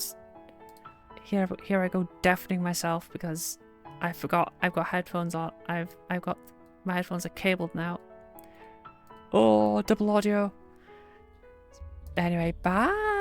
here I go deafening myself because I forgot I've got headphones on. I've got my headphones are cabled now. Oh, double audio. Anyway, bye.